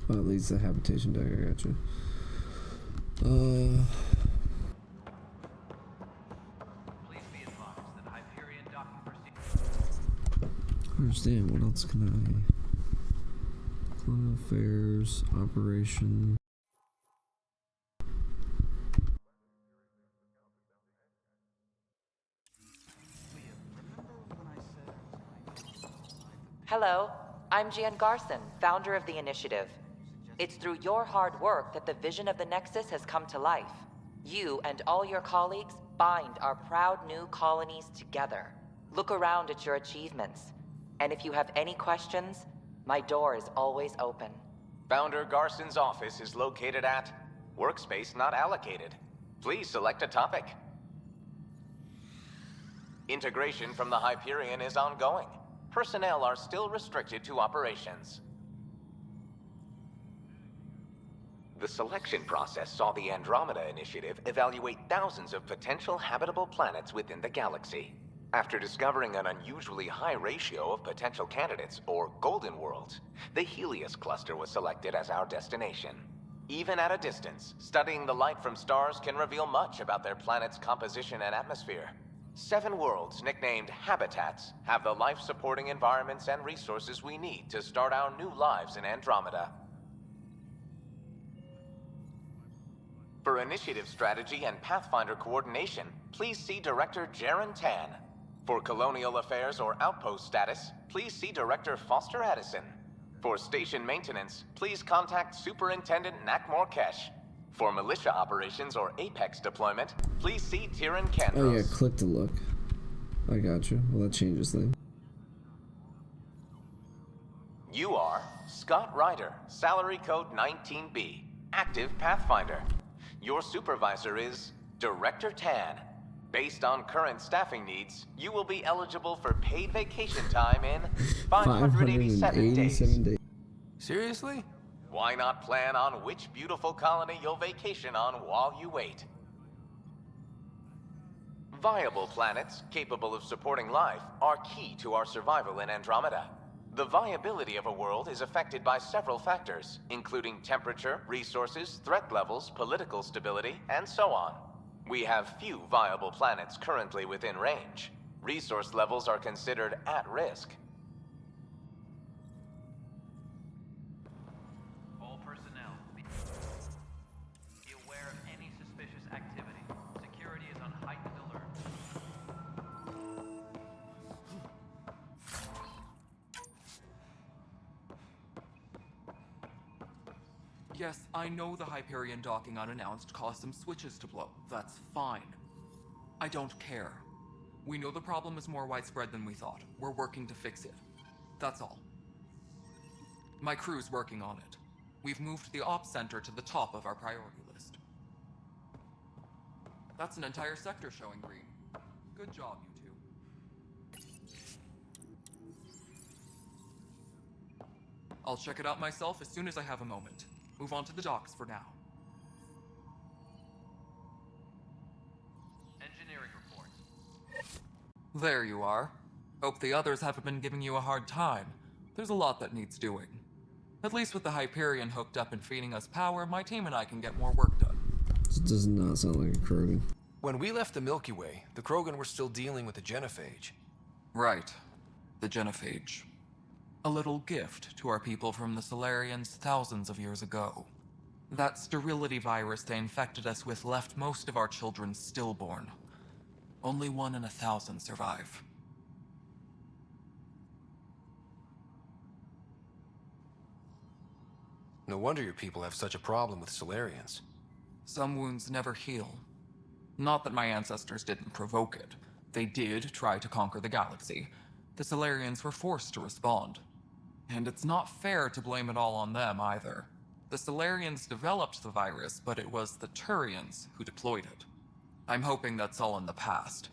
Well, at least the habitation deck, I got you. Please be advised that Hyperion docking procedures. I understand. What else can I? Colonial Affairs, Operation. Hello, I'm Jan Garson, founder of the initiative. It's through your hard work that the vision of the Nexus has come to life. You and all your colleagues bind our proud new colonies together. Look around at your achievements. And if you have any questions, my door is always open. Founder Garson's office is located at Workspace Not Allocated. Please select a topic. Integration from the Hyperion is ongoing. Personnel are still restricted to operations. The selection process saw the Andromeda Initiative evaluate thousands of potential habitable planets within the galaxy. After discovering an unusually high ratio of potential candidates, or golden worlds, the Helios cluster was selected as our destination. Even at a distance, studying the light from stars can reveal much about their planet's composition and atmosphere. 7 worlds, nicknamed habitats, have the life-supporting environments and resources we need to start our new lives in Andromeda. For initiative strategy and Pathfinder coordination, please see Director Jaren Tan. For colonial affairs or outpost status, please see Director Foster Addison. For station maintenance, please contact Superintendent Nak Morkesh. For militia operations or Apex deployment, please see Tyrion Kandros. Oh yeah, click to look. I got you. Well, that changes things. You are Scott Ryder, salary code 19B, active Pathfinder. Your supervisor is Director Tan. Based on current staffing needs, you will be eligible for paid vacation time in 587 days. Seriously? Why not plan on which beautiful colony you'll vacation on while you wait? Viable planets capable of supporting life are key to our survival in Andromeda. The viability of a world is affected by several factors, including temperature, resources, threat levels, political stability, and so on. We have few viable planets currently within range. Resource levels are considered at risk. All personnel, be aware of any suspicious activity. Security is on heightened alert. Yes, I know the Hyperion docking unannounced caused some switches to blow. That's fine. I don't care. We know the problem is more widespread than we thought. We're working to fix it. That's all. My crew's working on it. We've moved the ops center to the top of our priority list. That's an entire sector showing green. Good job, you two. I'll check it out myself as soon as I have a moment. Move on to the docks for now. Engineering report. There you are. Hope the others haven't been giving you a hard time. There's a lot that needs doing. At least with the Hyperion hooked up and feeding us power, my team and I can get more work done. This does not sound like a Krogan. When we left the Milky Way, the Krogan were still dealing with the genophage. Right. The genophage. A little gift to our people from the Solarians thousands of years ago. That sterility virus they infected us with left most of our children stillborn. Only 1 in 1,000 survive. No wonder your people have such a problem with Solarians. Some wounds never heal. Not that my ancestors didn't provoke it. They did try to conquer the galaxy. The Solarians were forced to respond. And it's not fair to blame it all on them either. The Solarians developed the virus, but it was the Turians who deployed it. I'm hoping that's all in the past.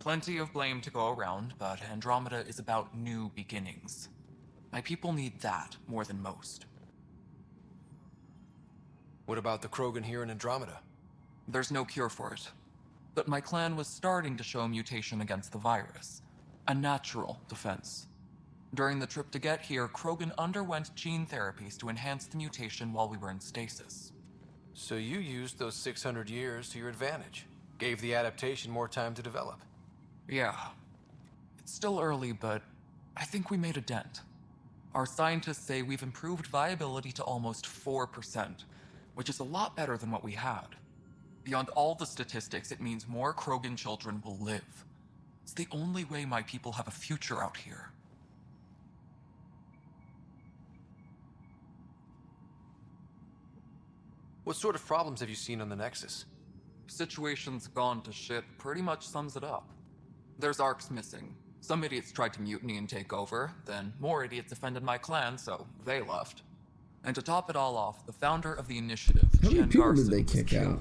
Plenty of blame to go around, but Andromeda is about new beginnings. My people need that more than most. What about the Krogan here in Andromeda? There's no cure for it. But my clan was starting to show mutation against the virus. A natural defense. During the trip to get here, Krogan underwent gene therapies to enhance the mutation while we were in stasis. So you used those 600 years to your advantage. Gave the adaptation more time to develop. Yeah. It's still early, but I think we made a dent. Our scientists say we've improved viability to almost 4%, which is a lot better than what we had. Beyond all the statistics, it means more Krogan children will live. It's the only way my people have a future out here. What sort of problems have you seen on the Nexus? Situation's gone to shit pretty much sums it up. There's arcs missing. Some idiots tried to mutiny and take over, then more idiots offended my clan, so they left. And to top it all off, the founder of the initiative, How many Jan people Garson, did they was kick killed. out?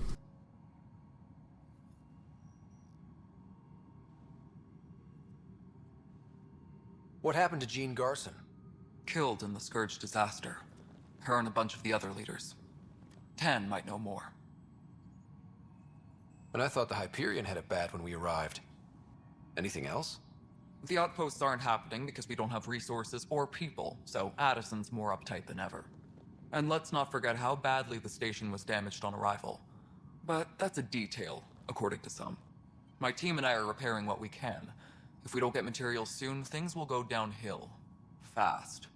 What happened to Jean Garson? Killed in the Scourge disaster. Her and a bunch of the other leaders. Tan might know more. And I thought the Hyperion had it bad when we arrived. Anything else? The outposts aren't happening because we don't have resources or people, so Addison's more uptight than ever. And let's not forget how badly the station was damaged on arrival. But that's a detail, according to some. My team and I are repairing what we can. If we don't get materials soon, things will go downhill. Fast.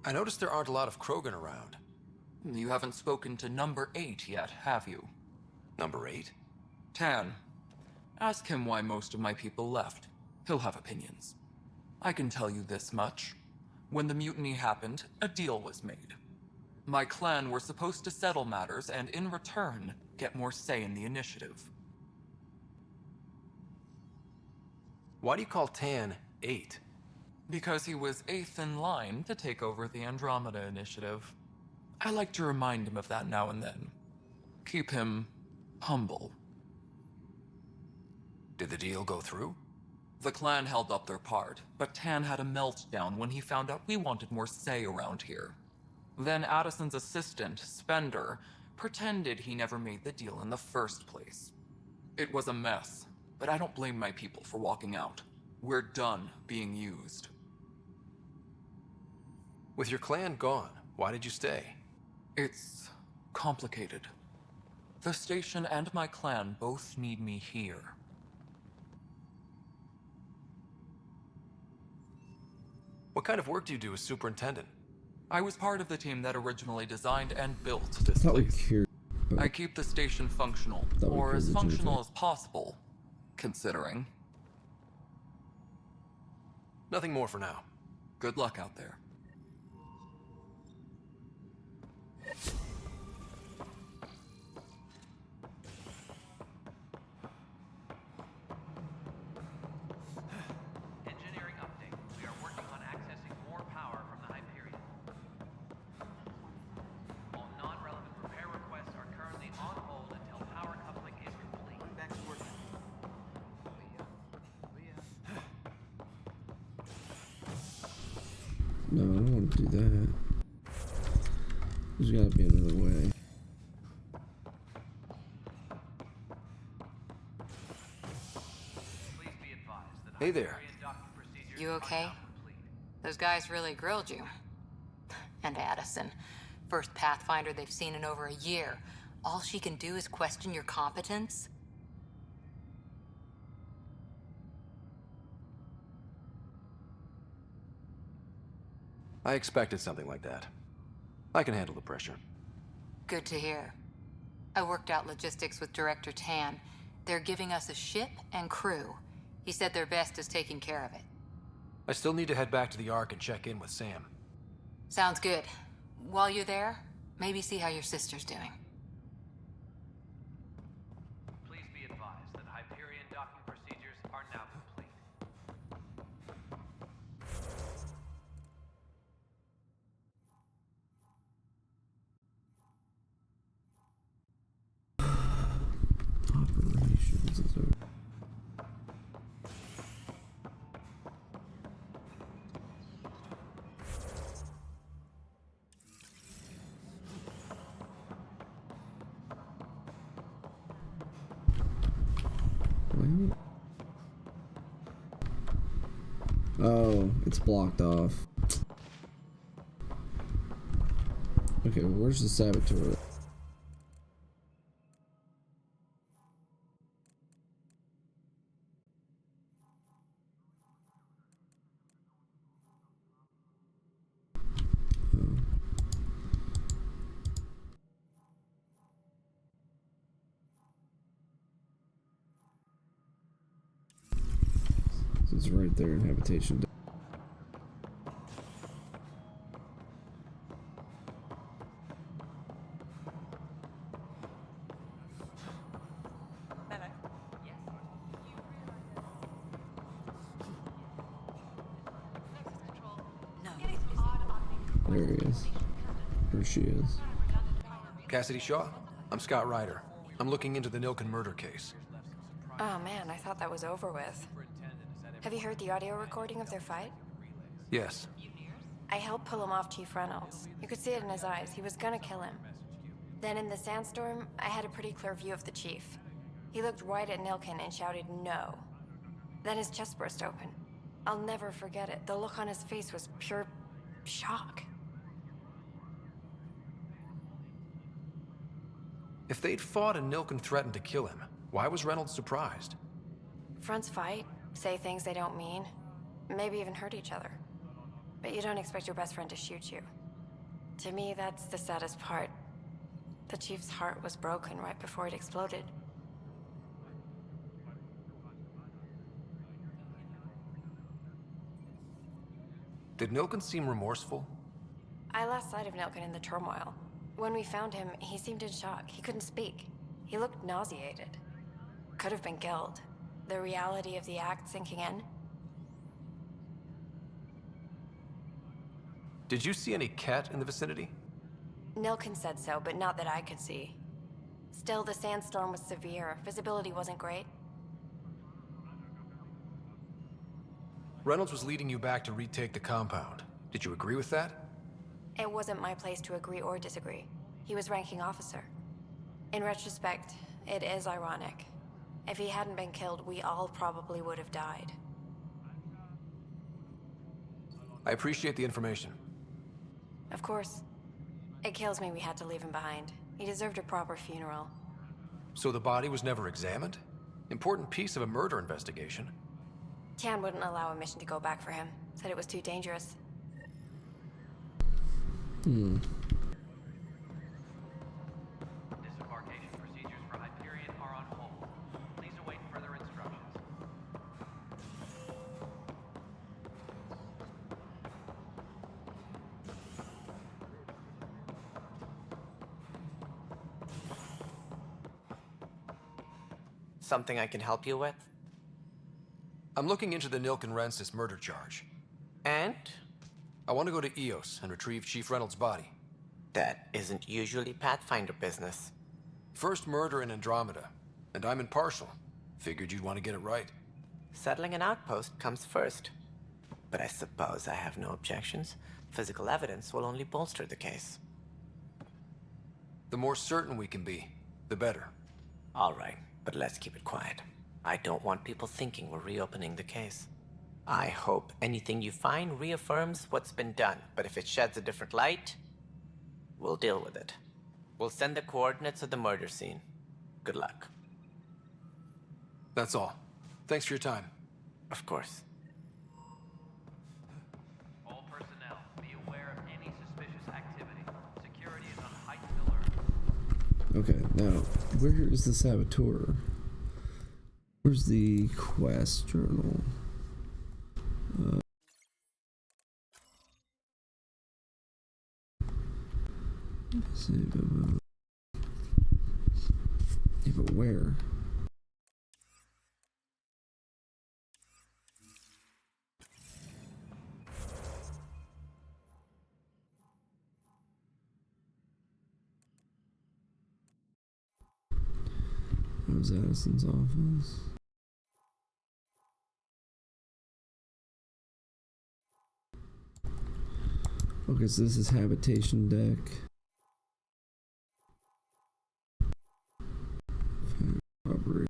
I noticed there aren't a lot of Krogan around. You haven't spoken to number 8 yet, have you? Number 8? Tan. Ask him why most of my people left. He'll have opinions. I can tell you this much. When the mutiny happened, a deal was made. My clan were supposed to settle matters and, in return, get more say in the initiative. Why do you call Tan 8? Because he was 8th in line to take over the Andromeda initiative. I like to remind him of that now and then. Keep him humble. Did the deal go through? The clan held up their part, but Tan had a meltdown when he found out we wanted more say around here. Then Addison's assistant, Spender, pretended he never made the deal in the first place. It was a mess, but I don't blame my people for walking out. We're done being used. With your clan gone, why did you stay? It's complicated. The station and my clan both need me here. What kind of work do you do as superintendent? I was part of the team that originally designed and built this Thought we place. cured. I keep the station functional, Thought we or as cured the functional gene as possible, considering. Nothing more for now. Good luck out there. Engineering update. We are working on accessing more power from the Hyperion. All non-relevant repair requests are currently on hold until power coupling is complete. Back to work. No, I don't want to do that. There's gotta be another way. Please be advised that Hey there. Hyperion docking procedures You are okay? now complete. Those guys really grilled you. And Addison. First Pathfinder they've seen in over a year. All she can do is question your competence? I expected something like that. I can handle the pressure. Good to hear. I worked out logistics with Director Tan. They're giving us a ship and crew. He said their best is taking care of it. I still need to head back to the Ark and check in with Sam. Sounds good. While you're there, maybe see how your sister's doing. Please be advised that Hyperion docking procedures are now complete. Operations is over. Oh, it's blocked off. Okay, where's the saboteur? It's right there in habitation deck. There he is. Or she is. Cassidy Shaw? I'm Scott Ryder. I'm looking into the Nilken murder case. Oh man, I thought that was over with. Have you heard the audio recording of their fight? Yes. I helped pull him off Chief Reynolds. You could see it in his eyes. He was gonna kill him. Then in the sandstorm, I had a pretty clear view of the chief. He looked right at Nilken and shouted no. Then his chest burst open. I'll never forget it. The look on his face was pure shock. If they'd fought and Nilken threatened to kill him, why was Reynolds surprised? Fronts fight, say things they don't mean, maybe even hurt each other. But you don't expect your best friend to shoot you. To me, that's the saddest part. The chief's heart was broken right before it exploded. Did Nilken seem remorseful? I lost sight of Nilken in the turmoil. When we found him, he seemed in shock. He couldn't speak. He looked nauseated. Could have been guilt. The reality of the act sinking in. Did you see any cat in the vicinity? Nilken said so, but not that I could see. Still, the sandstorm was severe. Visibility wasn't great. Reynolds was leading you back to retake the compound. Did you agree with that? It wasn't my place to agree or disagree. He was ranking officer. In retrospect, it is ironic. If he hadn't been killed, we all probably would have died. I appreciate the information. Of course. It kills me we had to leave him behind. He deserved a proper funeral. So the body was never examined? Important piece of a murder investigation. Tian wouldn't allow a mission to go back for him. Said it was too dangerous. Disembarkation procedures for Hyperion are on hold. Please await further instructions. Something I can help you with? I'm looking into the Nilken Rensis murder charge. And? I want to go to EOS and retrieve Chief Reynolds' body. That isn't usually Pathfinder business. First murder in Andromeda, and I'm impartial. Figured you'd want to get it right. Settling an outpost comes first. But I suppose I have no objections. Physical evidence will only bolster the case. The more certain we can be, the better. All right, but let's keep it quiet. I don't want people thinking we're reopening the case. I hope anything you find reaffirms what's been done, but if it sheds a different light, we'll deal with it. We'll send the coordinates of the murder scene. Good luck. That's all. Thanks for your time. Of course. All personnel, be aware of any suspicious activity. Security is on heightened alert. Okay, now, where is the saboteur? Where's the quest journal? Let's see, yeah, but where? That was Addison's office. Okay, so this is habitation deck. Robbery.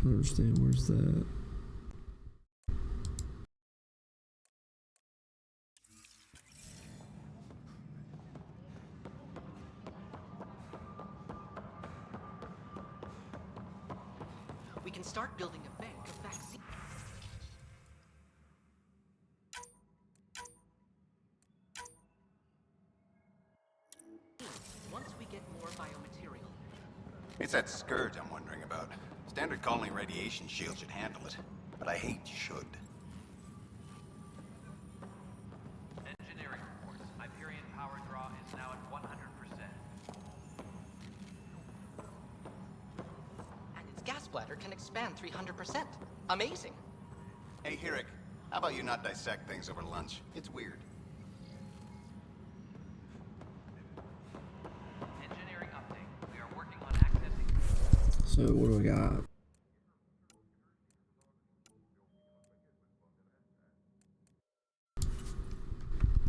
don't understand. Where's that? We can start building a bank of vaccines. Once we get more biomaterial. It's that scourge I'm wondering about. Standard colony radiation shield should handle it, but I hate should. Engineering reports. Hyperion power draw is now at 100%. And its gas bladder can expand 300%. Amazing. Hey, Hirik, how about you not dissect things over lunch? It's weird. Engineering update. We are working on accessing. So what do we got?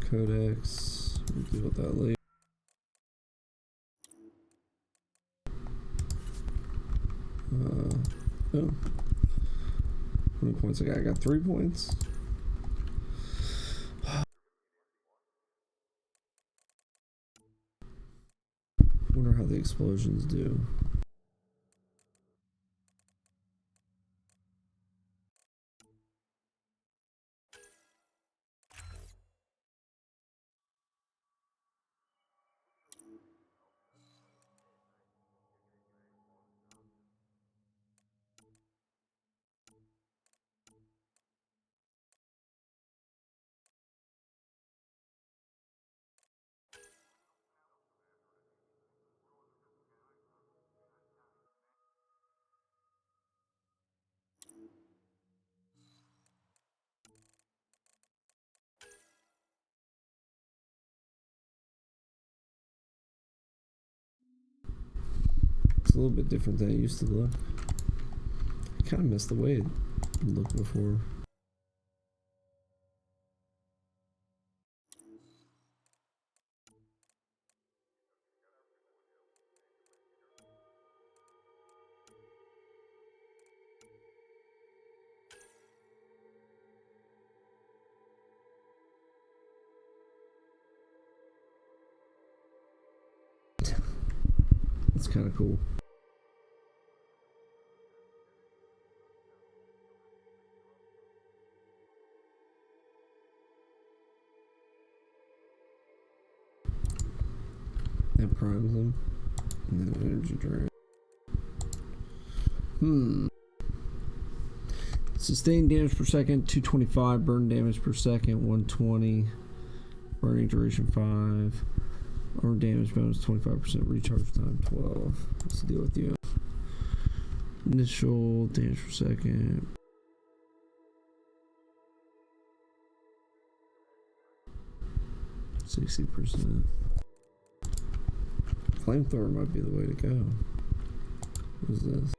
Codex. We'll deal with that later. Oh. How many points I got? I got 3 points. Wonder how the explosions do. It's a little bit different than it used to look. I kind of miss the way it looked before. It's kind of cool. That primes them. And then energy drain. Sustained damage per second, 225. Burn damage per second, 120. Burning duration 5. Armor damage bonus 25%. Recharge time 12. Let's deal with you. Initial damage per second. %. Flamethrower might be the way to go. What is this?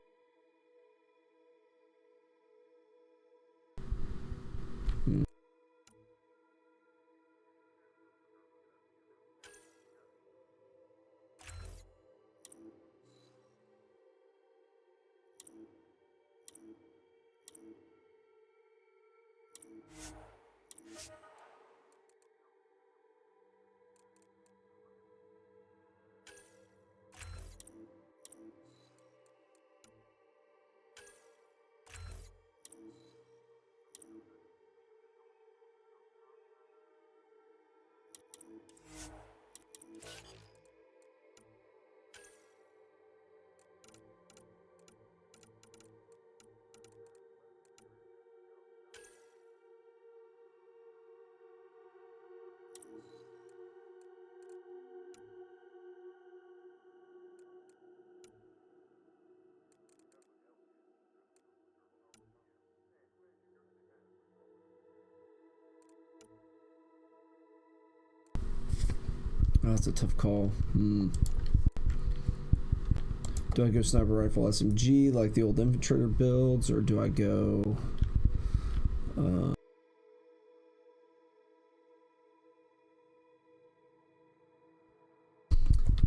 Oh, that's a tough call. Do I go sniper rifle SMG like the old infiltrator builds, or do I go I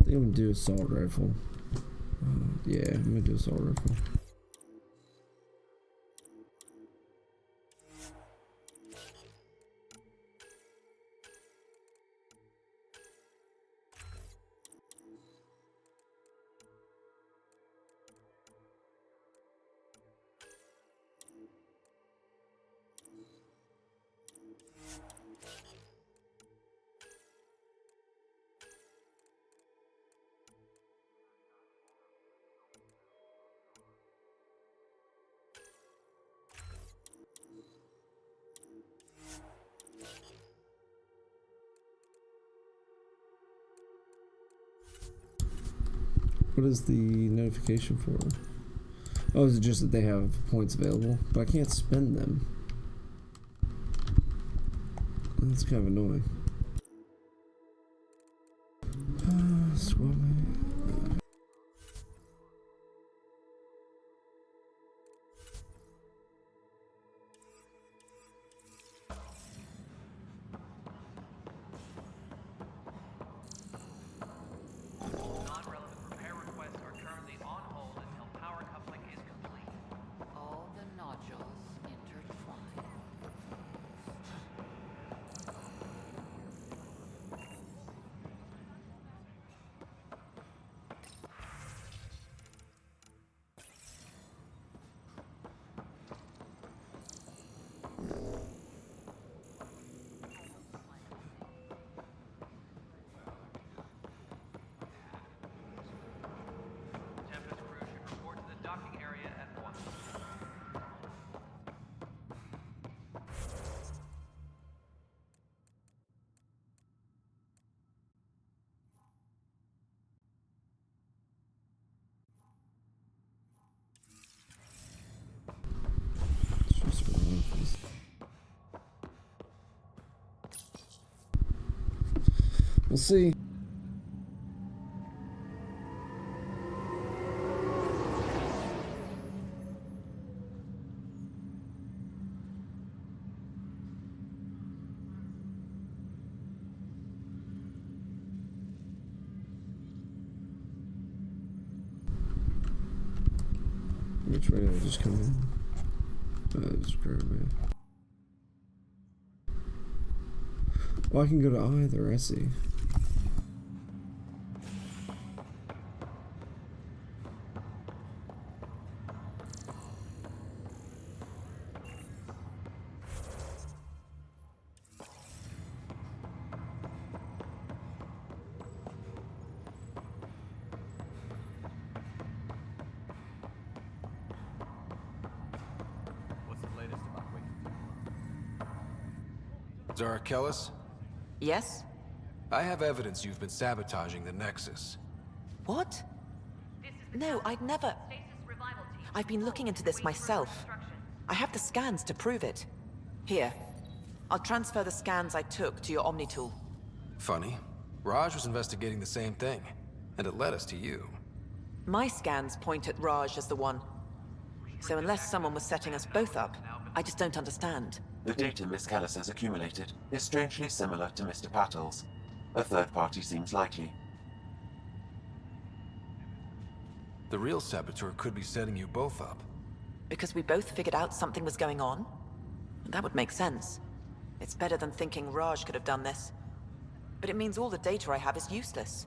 think I'm gonna do assault rifle. Yeah, I'm gonna do assault rifle. What is the notification for? Oh, is it just that they have points available? But I can't spend them. That's kind of annoying. Squad mate. Non-relevant repair requests are currently on hold until power coupling is complete. All the nodules intertwine. Tempest crew should report to the docking area at once. It's just wrong. We'll see. Which way did I just come in? Just grab me. Oh, I can go to either, I see. What's the latest about Wake? Zara Kellis? Yes? I have evidence you've been sabotaging the Nexus. What? No, I'd never. I've been looking into this myself. I have the scans to prove it. Here. I'll transfer the scans I took to your Omni tool. Funny. Raj was investigating the same thing, and it led us to you. My scans point at Raj as the one. So unless someone was setting us both up, I just don't understand. The data Miss Kellis has accumulated is strangely similar to Mr. Pattle's. A third party seems likely. The real saboteur could be setting you both up. Because we both figured out something was going on? That would make sense. It's better than thinking Raj could have done this. But it means all the data I have is useless.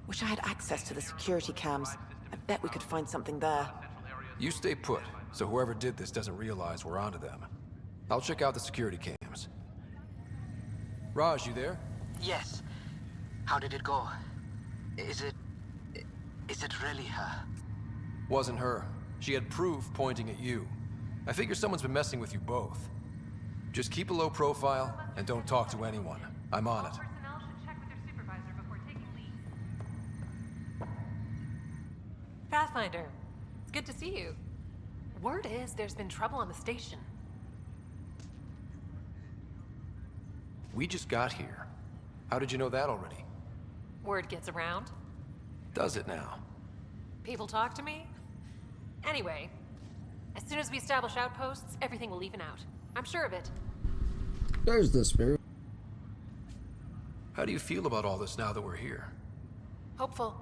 Wish I had access to the security cams. I bet we could find something there. You stay put, so whoever did this doesn't realize we're onto them. I'll check out the security cams. Raj, you there? Yes. How did it go? Is it really her? Wasn't her. She had proof pointing at you. I figure someone's been messing with you both. Just keep a low profile and don't talk to anyone. I'm on it. Personnel should check with their supervisor before taking leave. Pathfinder, it's good to see you. Word is there's been trouble on the station. We just got here. How did you know that already? Word gets around. Does it now? People talk to me. Anyway, as soon as we establish outposts, everything will even out. I'm sure of it. There's the spirit. How do you feel about all this now that we're here? Hopeful.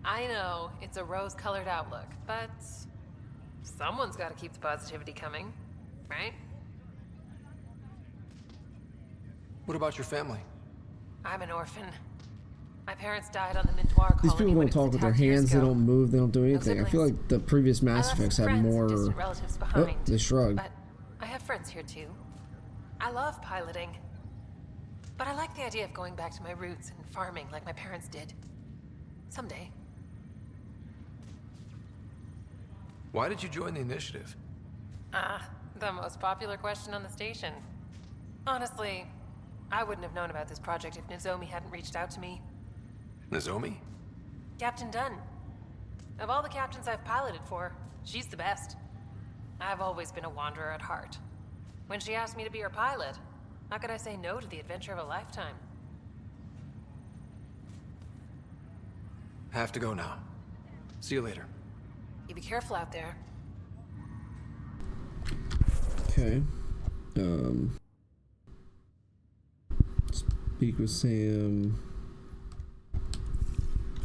I know it's a rose-colored outlook, but someone's got to keep the positivity coming, right? What about your family? I'm an orphan. My parents died on the Mintuar colony. These people when don't it was talk with their attacked years hands, they ago. don't move, they don't do anything. I feel siblings. like the previous Mass I left Effects some had friends and more. distant relatives Oh, behind, they shrugged. but I have friends here too. I love piloting, but I like the idea of going back to my roots and farming like my parents did. Someday. Why did you join the initiative? The most popular question on the station. Honestly, I wouldn't have known about this project if Nozomi hadn't reached out to me. Nozomi? Captain Dunn, Of all the captains I've piloted for, she's the best. I've always been a wanderer at heart. When she asked me to be her pilot, how could I say no to the adventure of a lifetime? Have to go now. See you later. You be careful out there. Okay. Speak with Sam.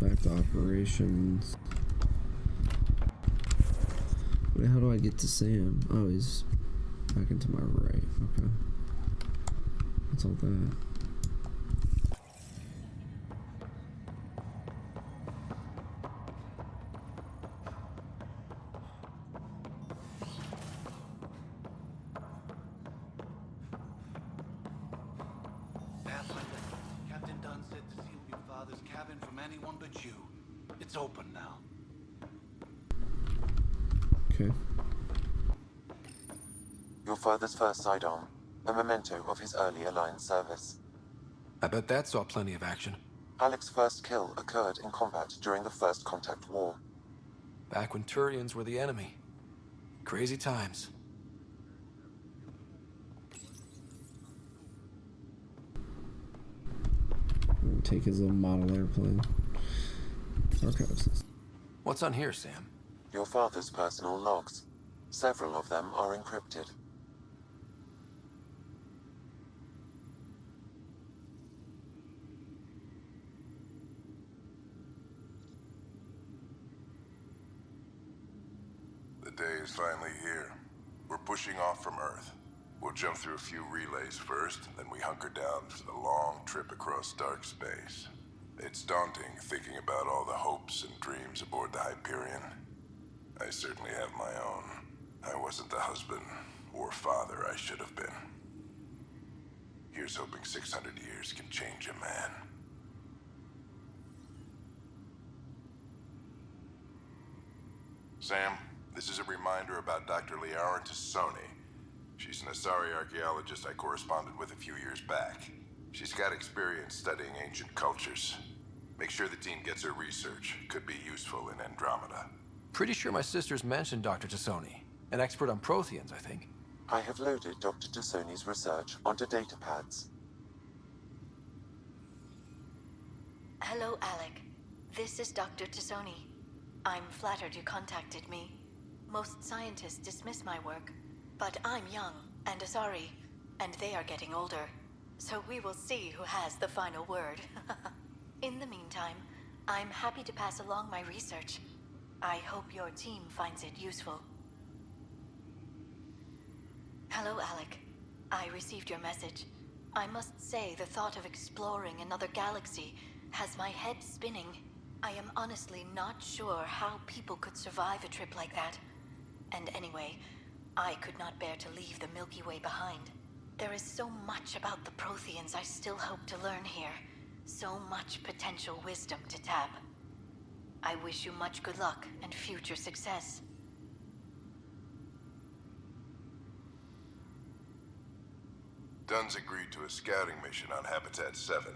Back to operations. Wait, how do I get to Sam? Oh, he's back into my right. Okay. What's all that? Pathfinder, Captain Dunn said to seal your father's cabin from anyone but you. It's open now. Okay. Your father's first sidearm, a memento of his early Alliance service. I bet that saw plenty of action. Alec's first kill occurred in combat during the First Contact War. Back when Turians were the enemy. Crazy times. Take his little model airplane. Archives. What's on here, Sam? Your father's personal logs. Several of them are encrypted. The day is finally here. We're pushing off from Earth. We'll jump through a few relays first, then we hunker down for the long trip across dark space. It's daunting thinking about all the hopes and dreams aboard the Hyperion. I certainly have my own. I wasn't the husband or father I should have been. Here's hoping 600 years can change a man. Sam, this is a reminder about Dr. Liara Tassoni. She's an Asari archaeologist I corresponded with a few years back. She's got experience studying ancient cultures. Make sure the team gets her research. Could be useful in Andromeda. Pretty sure my sisters mentioned Dr. Tassoni. An expert on Protheans, I think. I have loaded Dr. Tassoni's research onto datapads. Hello, Alec. This is Dr. Tassoni. I'm flattered you contacted me. Most scientists dismiss my work, but I'm young and Asari, and they are getting older. So we will see who has the final word. In the meantime, I'm happy to pass along my research. I hope your team finds it useful. Hello, Alec. I received your message. I must say the thought of exploring another galaxy has my head spinning. I am honestly not sure how people could survive a trip like that. And anyway, I could not bear to leave the Milky Way behind. There is so much about the Protheans I still hope to learn here. So much potential wisdom to tap. I wish you much good luck and future success. Dunn's agreed to a scouting mission on Habitat 7.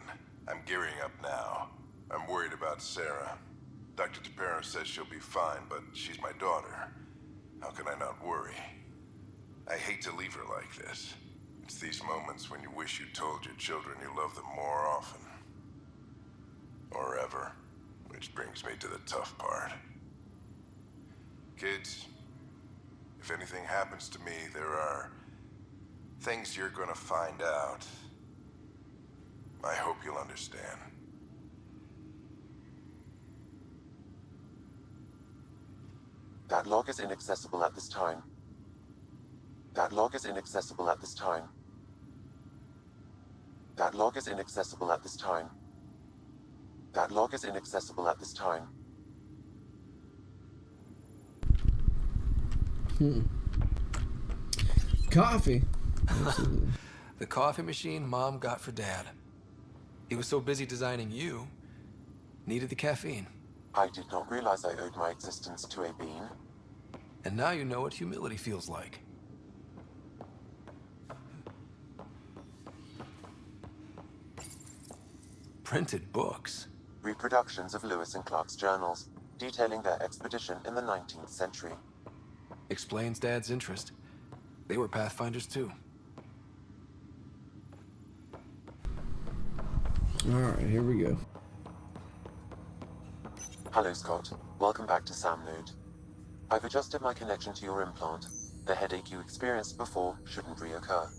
I'm gearing up now. I'm worried about Sarah. Dr. Tapero says she'll be fine, but she's my daughter. How can I not worry? I hate to leave her like this. It's these moments when you wish you told your children you love them more often. Or ever. Which brings me to the tough part. Kids, if anything happens to me, there are things you're gonna find out. I hope you'll understand. That log is inaccessible at this time. That log is inaccessible at this time. That log is inaccessible at this time. That log is inaccessible at this time. Coffee. The coffee machine Mom got for Dad. He was so busy designing you, needed the caffeine. I did not realize I owed my existence to a bean. And now you know what humility feels like. Printed books. Reproductions of Lewis and Clark's journals. detailing their expedition in the 19th century. Explains Dad's interest. They were Pathfinders too. Alright, here we go. Hello, Scott. Welcome back to Sam Node. I've adjusted my connection to your implant. The headache you experienced before shouldn't reoccur.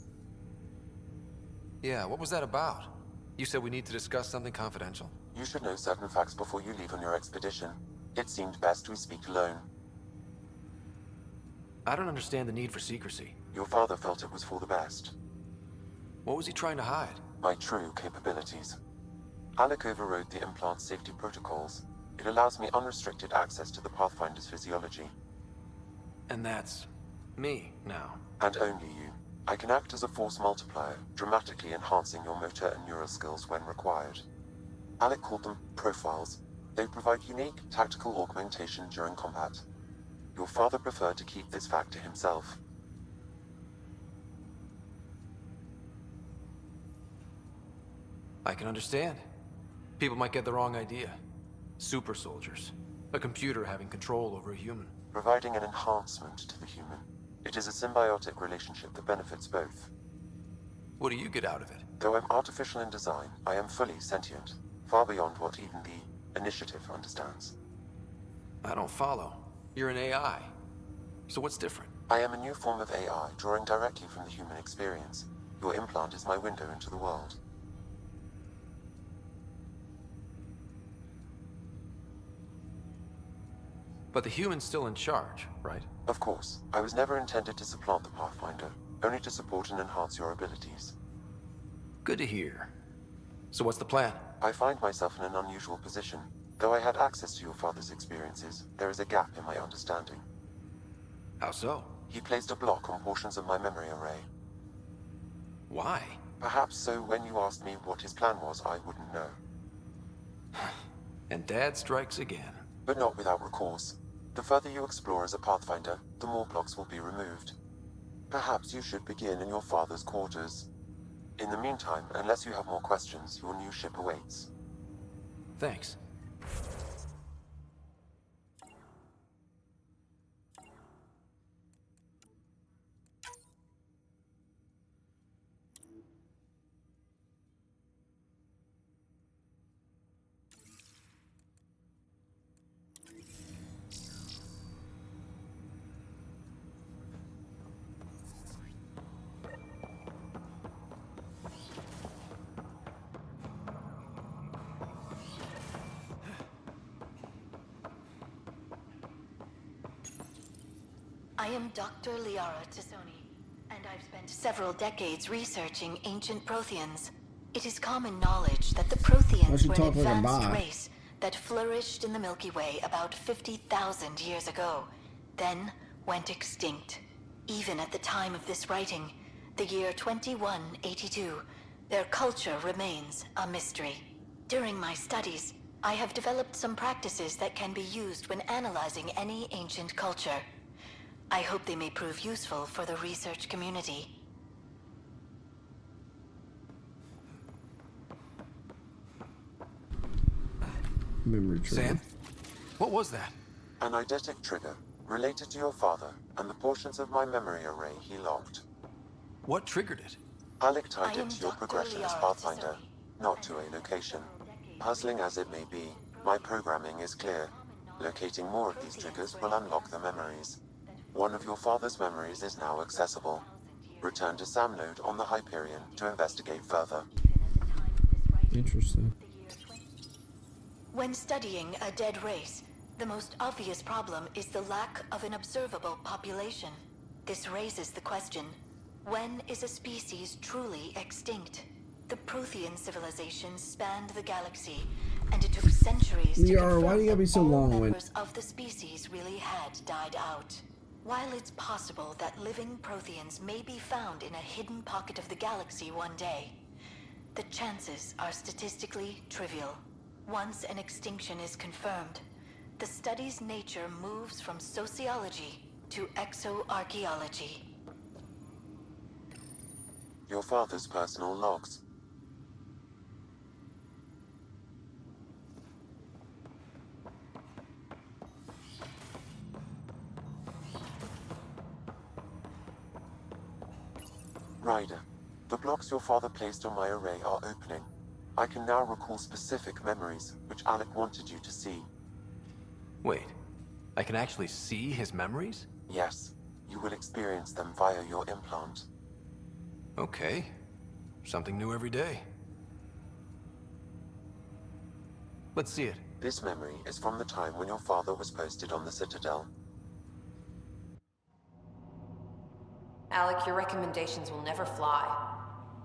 Yeah, what was that about? You said we need to discuss something confidential. You should know certain facts before you leave on your expedition. It seemed best we speak alone. I don't understand the need for secrecy. Your father felt it was for the best. What was he trying to hide? My true capabilities. Alec overrode the implant's safety protocols. It allows me unrestricted access to the Pathfinder's physiology. And that's me now. And only you. I can act as a force multiplier, dramatically enhancing your motor and neural skills when required. Alec called them profiles. They provide unique tactical augmentation during combat. Your father preferred to keep this fact to himself. I can understand. People might get the wrong idea. Super soldiers. A computer having control over a human. Providing an enhancement to the human. It is a symbiotic relationship that benefits both. What do you get out of it? Though I'm artificial in design, I am fully sentient, far beyond what even the Initiative understands. I don't follow. You're an AI. So what's different? I am a new form of AI, drawing directly from the human experience. Your implant is my window into the world. But the human's still in charge, right? Of course. I was never intended to supplant the Pathfinder, only to support and enhance your abilities. Good to hear. So what's the plan? I find myself in an unusual position. Though I had access to your father's experiences, there is a gap in my understanding. How so? He placed a block on portions of my memory array. Why? Perhaps so when you asked me what his plan was, I wouldn't know. And Dad strikes again. But not without recourse. The further you explore as a Pathfinder, the more blocks will be removed. Perhaps you should begin in your father's quarters. In the meantime, unless you have more questions, your new ship awaits. Thanks. I am Dr. Liara Tassoni, and I've spent several decades researching ancient Protheans. It is common knowledge that the Protheans were an advanced race that flourished in the Milky Way about 50,000 years ago, then went extinct. Even at the time of this writing, the year 2182, their culture remains a mystery. During my studies, I have developed some practices that can be used when analyzing any ancient culture. I hope they may prove useful for the research community. Memory trigger. Sam? What was that? An eidetic trigger, related to your father, and the portions of my memory array he locked. What triggered it? Alec tied it to your progression as Pathfinder, not to a location. Puzzling as it may be, my programming is clear. Locating more of these triggers will unlock the memories. One of your father's memories is now accessible. Return to Sam Node on the Hyperion to investigate further. Interesting. When studying a dead race, the most obvious problem is the lack of an observable population. This raises the question, when is a species truly extinct? The Prothean civilization spanned the galaxy, and it took centuries to confirm that all members of the species really had died out. While it's possible that living Protheans may be found in a hidden pocket of the galaxy one day, the chances are statistically trivial. Once an extinction is confirmed, the study's nature moves from sociology to exoarchaeology. Your father's personal logs. The blocks your father placed on my array are opening. I can now recall specific memories, which Alec wanted you to see. Wait, I can actually see his memories? Yes, you will experience them via your implant. Okay. Something new every day. Let's see it. This memory is from the time when your father was posted on the Citadel. Alec, your recommendations will never fly.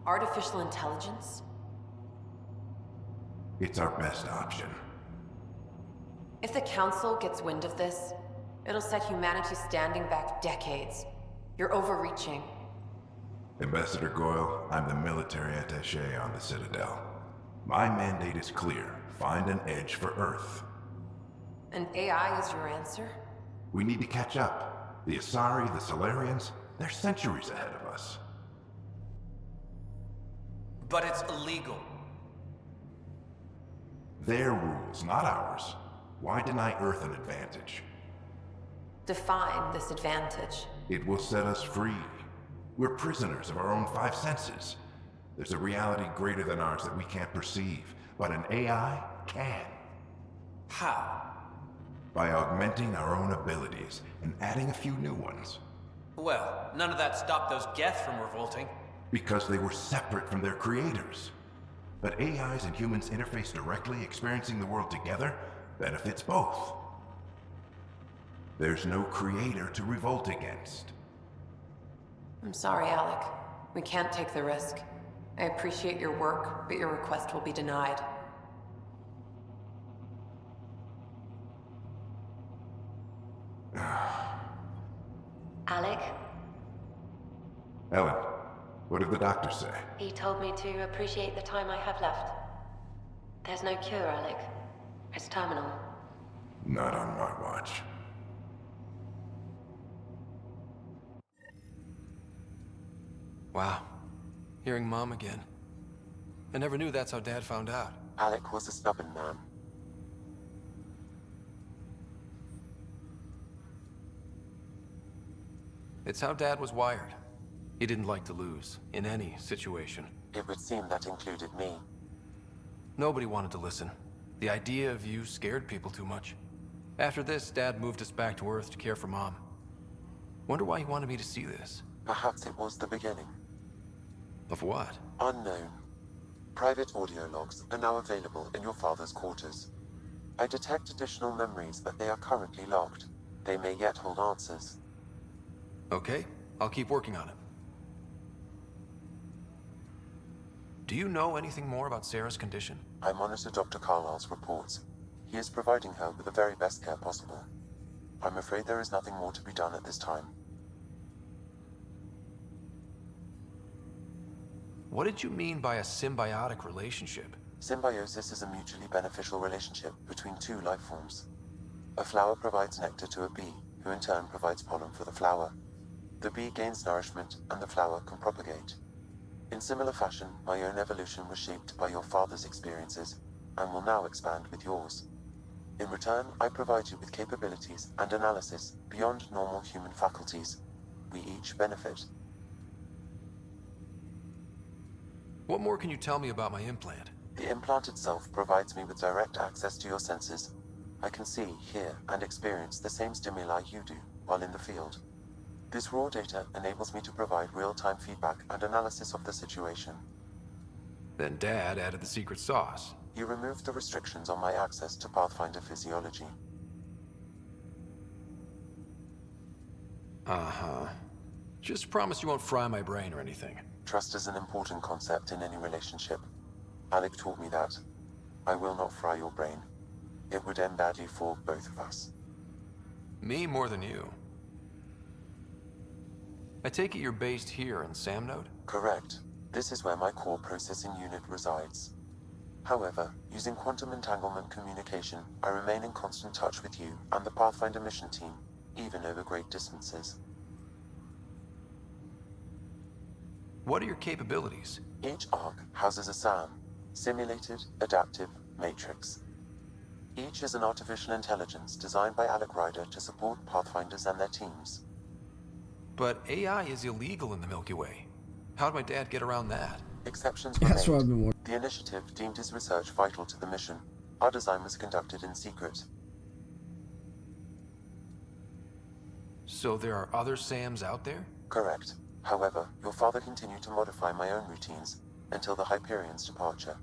Artificial intelligence? It's our best option. If the Council gets wind of this, it'll set humanity standing back decades. You're overreaching. Ambassador Goyle, I'm the military attaché on the Citadel. My mandate is clear. Find an edge for Earth. And AI is your answer? We need to catch up. The Asari, the Solarians, they're centuries ahead of us. But it's illegal. Their rules, not ours. Why deny Earth an advantage? Define this advantage. It will set us free. We're prisoners of our own five senses. There's a reality greater than ours that we can't perceive, but an AI can. How? By augmenting our own abilities and adding a few new ones. Well, none of that stopped those Geth from revolting. Because they were separate from their creators. But AIs and humans interface directly, experiencing the world together, benefits both. There's no creator to revolt against. I'm sorry, Alec. We can't take the risk. I appreciate your work, but your request will be denied. Alec? Ellen, what did the doctor say? He told me to appreciate the time I have left. There's no cure, Alec. It's terminal. Not on my watch. Wow. Hearing Mom again. I never knew that's how Dad found out. Alec was a stubborn man. It's how Dad was wired. He didn't like to lose, in any situation. It would seem that included me. Nobody wanted to listen. The idea of you scared people too much. After this, Dad moved us back to Earth to care for Mom. Wonder why he wanted me to see this. Perhaps it was the beginning. Of what? Unknown. Private audio logs are now available in your father's quarters. I detect additional memories, but they are currently locked. They may yet hold answers. Okay, I'll keep working on it. Do you know anything more about Sarah's condition? I monitor Dr. Carlisle's reports. He is providing her with the very best care possible. I'm afraid there is nothing more to be done at this time. What did you mean by a symbiotic relationship? Symbiosis is a mutually beneficial relationship between two life forms. A flower provides nectar to a bee, who in turn provides pollen for the flower. The bee gains nourishment, and the flower can propagate. In similar fashion, my own evolution was shaped by your father's experiences, and will now expand with yours. In return, I provide you with capabilities and analysis beyond normal human faculties. We each benefit. What more can you tell me about my implant? The implant itself provides me with direct access to your senses. I can see, hear, and experience the same stimuli you do while in the field. This raw data enables me to provide real-time feedback and analysis of the situation. Then Dad added the secret sauce. He removed the restrictions on my access to Pathfinder physiology. Uh-huh. Just promise you won't fry my brain or anything. Trust is an important concept in any relationship. Alec taught me that. I will not fry your brain. It would end badly for both of us. Me more than you. I take it you're based here in Samnode? Correct. This is where my core processing unit resides. However, using quantum entanglement communication, I remain in constant touch with you and the Pathfinder mission team, even over great distances. What are your capabilities? Each arc houses a SAM, Simulated Adaptive Matrix. Each is an artificial intelligence designed by Alec Ryder to support Pathfinders and their teams. But AI is illegal in the Milky Way. How'd my dad get around that? Exceptions were That's what made. I've been wondering. The initiative deemed his research vital to the mission. Our design was conducted in secret. So there are other Sams out there? Correct. However, your father continued to modify my own routines until the Hyperion's departure.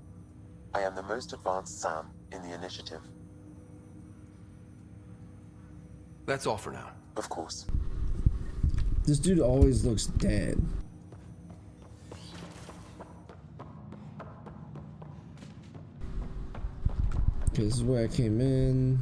I am the most advanced Sam in the initiative. That's all for now. Of course. This dude always looks dead. Okay, this is where I came in.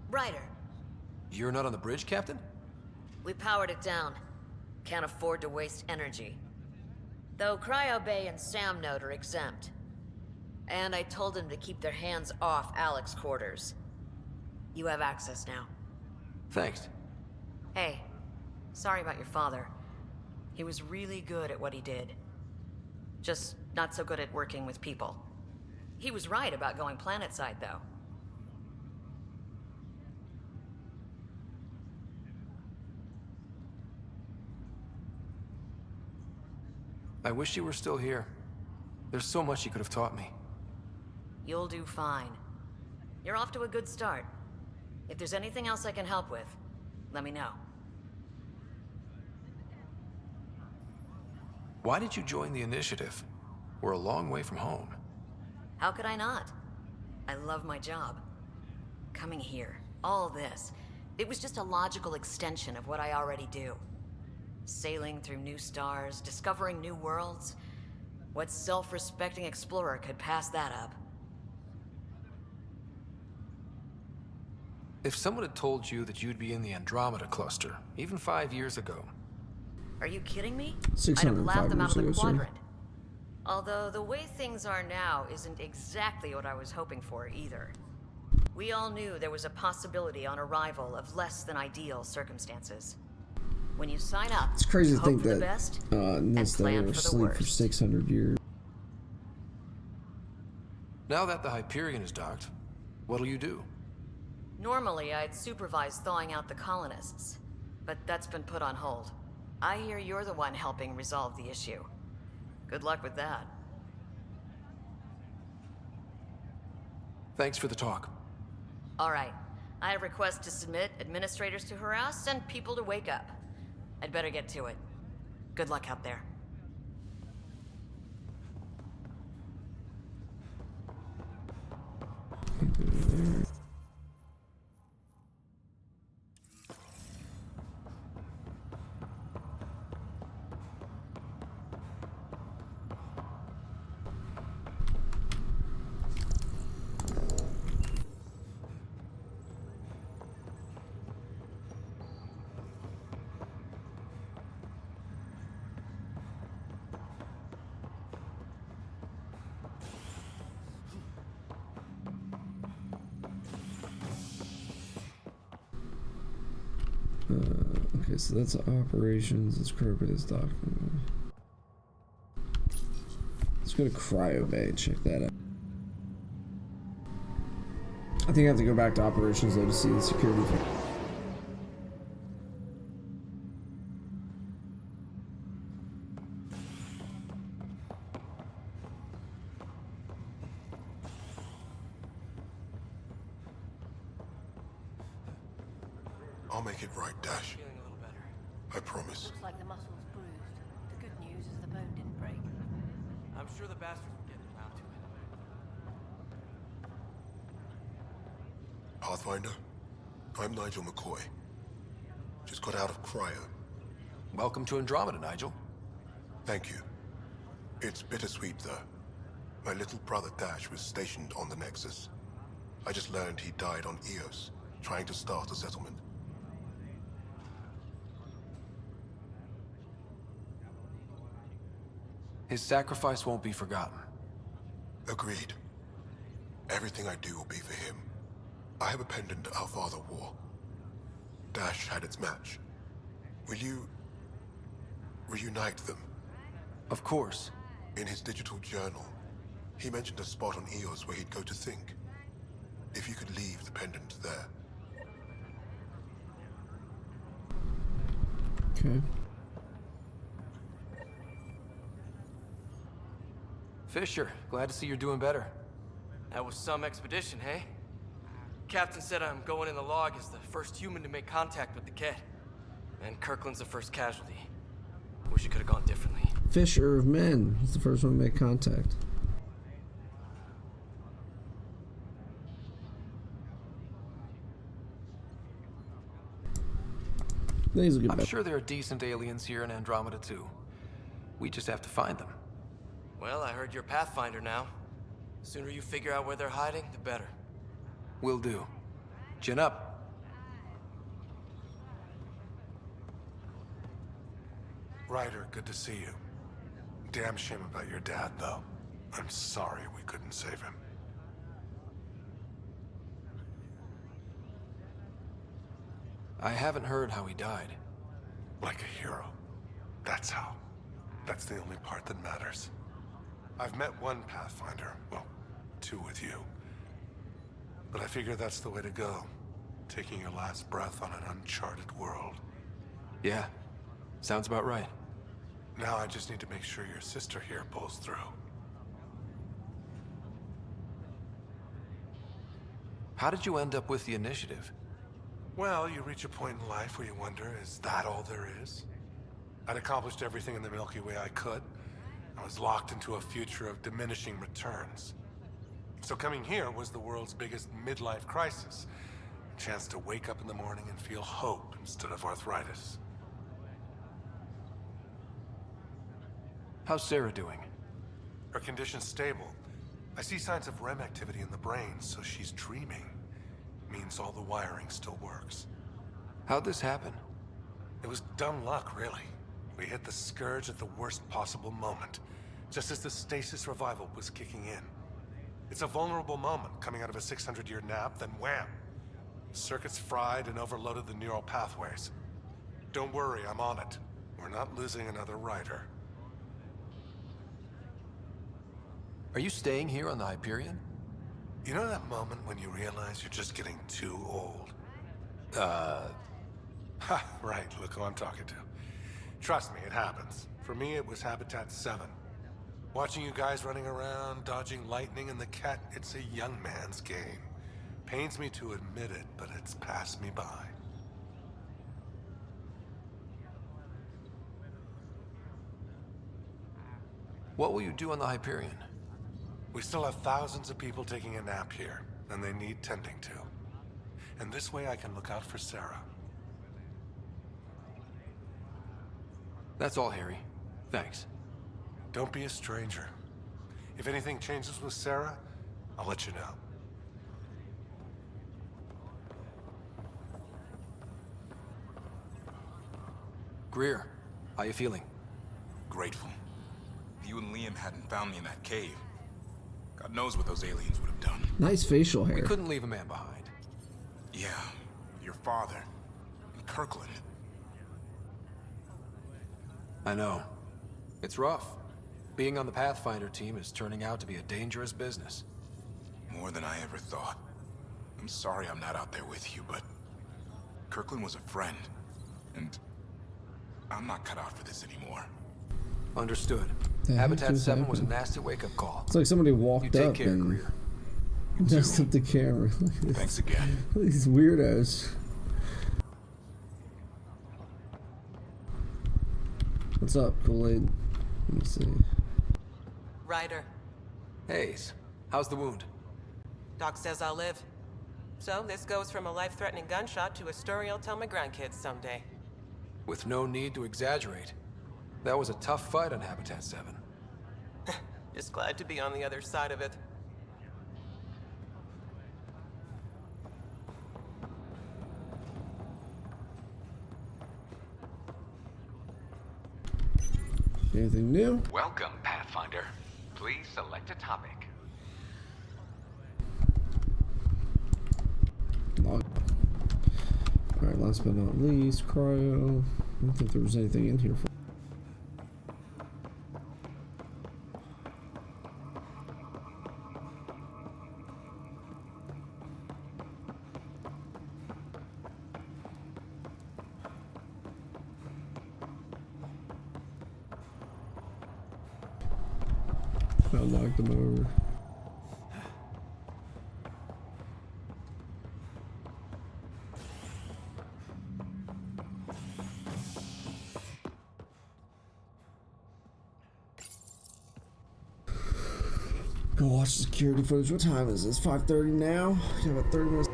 Ryder, You're not on the bridge, Captain? we powered it down. Can't afford to waste energy. Though Cryo Bay and Sam Node are exempt. And I told them to keep their hands off Alec's quarters. You have access now. Thanks. Hey, sorry about your father. He was really good at what he did. Just not so good at working with people. He was right about going planetside, though. I wish you were still here. There's so much you could have taught me. You'll do fine. You're off to a good start. If there's anything else I can help with, let me know. Why did you join the initiative? We're a long way from home. How could I not? I love my job. Coming here, all this, it was just a logical extension of what I already do. Sailing through new stars, discovering new worlds. What self-respecting explorer could pass that up? If someone had told you that you'd be in the Andromeda cluster, even 5 years ago. Are you kidding me? 605 I'd have laughed them out of the years ago, sir. quadrant. Although the way things are now isn't exactly what I was hoping for either. We all knew there was a possibility on arrival of less than ideal circumstances. When you sign up, It's crazy to hope think for the that best Nesta plan was for the asleep for worst. 600 years. Now that the Hyperion is docked, what'll you do? Normally, I'd supervise thawing out the colonists, but that's been put on hold. I hear you're the one helping resolve the issue. Good luck with that. Thanks for the talk. All right. I have requests to submit, administrators to harass, and people to wake up. I'd better get to it. Good luck out there. Okay, so that's operations. Let's crop this document. Let's go to Cryo Bay and check that out. I think I have to go back to operations though to see the security thing. I'll make it right, Dash. I promise. Looks like the muscle's bruised. The good news is the bone didn't break. I'm sure the bastards will get around to it. Pathfinder, I'm Nigel McCoy. Just got out of cryo. Welcome to Andromeda, Nigel. Thank you. It's bittersweet, though. My little brother Dash was stationed on the Nexus. I just learned he died on Eos, trying to start a settlement. His sacrifice won't be forgotten. Agreed. Everything I do will be for him. I have a pendant our father wore. Dash had its match. Will you reunite them? Of course. In his digital journal, he mentioned a spot on Eos where he'd go to think. If you could leave the pendant there. Okay. Fisher, glad to see you're doing better. That was some expedition, hey? Captain said I'm going in the log as the first human to make contact with the Kett. And Kirkland's the first casualty. Wish it could have gone differently. Fisher of Men was the first one to make contact. I'm sure there are decent aliens here in Andromeda too. We just have to find them. Well, I heard you're Pathfinder now. The sooner you figure out where they're hiding, the better. Will do. Chin up. Ryder, good to see you. Damn shame about your dad, though. I'm sorry we couldn't save him. I haven't heard how he died. Like a hero. That's how. That's the only part that matters. I've met one Pathfinder. Well, two with you. But I figure that's the way to go. Taking your last breath on an uncharted world. Yeah. Sounds about right. Now I just need to make sure your sister here pulls through. How did you end up with the initiative? Well, you reach a point in life where you wonder, is that all there is? I'd accomplished everything in the Milky Way I could. I was locked into a future of diminishing returns. So coming here was the world's biggest midlife crisis. A chance to wake up in the morning and feel hope instead of arthritis. How's Sarah doing? Her condition's stable. I see signs of REM activity in the brain, so she's dreaming. Means all the wiring still works. How'd this happen? It was dumb luck, really. We hit the Scourge at the worst possible moment, just as the stasis revival was kicking in. It's a vulnerable moment coming out of a 600-year nap, then wham! Circuits fried and overloaded the neural pathways. Don't worry, I'm on it. We're not losing another Ryder. Are you staying here on the Hyperion? You know that moment when you realize you're just getting too old? Ha, right, look who I'm talking to. Trust me, it happens. For me, it was Habitat 7. Watching you guys running around, dodging lightning and the Kett, it's a young man's game. Pains me to admit it, but it's passed me by. What will you do on the Hyperion? We still have thousands of people taking a nap here, and they need tending to. And this way I can look out for Sarah. That's all, Harry. Thanks. Don't be a stranger. If anything changes with Sarah, I'll let you know. Greer, how you feeling? Grateful. If you and Liam hadn't found me in that cave, God knows what those aliens would have done. Nice facial hair. We couldn't leave a man behind. Yeah, your father. And Kirkland. I know. It's rough. Being on the Pathfinder team is turning out to be a dangerous business. More than I ever thought. I'm sorry I'm not out there with you, but Kirkland was a friend. And I'm not cut out for this anymore. Understood. The heck Habitat just 7 was a happened? nasty wake-up call. It's like somebody walked You take up care, and Greer. messed up the camera. Thanks again. These weirdos. What's up, Kool-Aid? Let me see. Ryder. Hayes, how's the wound? Doc says I'll live. So this goes from a life-threatening gunshot to a story I'll tell my grandkids someday. With no need to exaggerate. That was a tough fight on Habitat 7. Just glad to be on the other side of it. Anything new? Welcome, Pathfinder. Please select a topic. Alright, last but not least, cryo. I don't think there was anything in here for. I knocked them over. Go watch the security footage. What time is this? 5:30 now? You have about 30 minutes.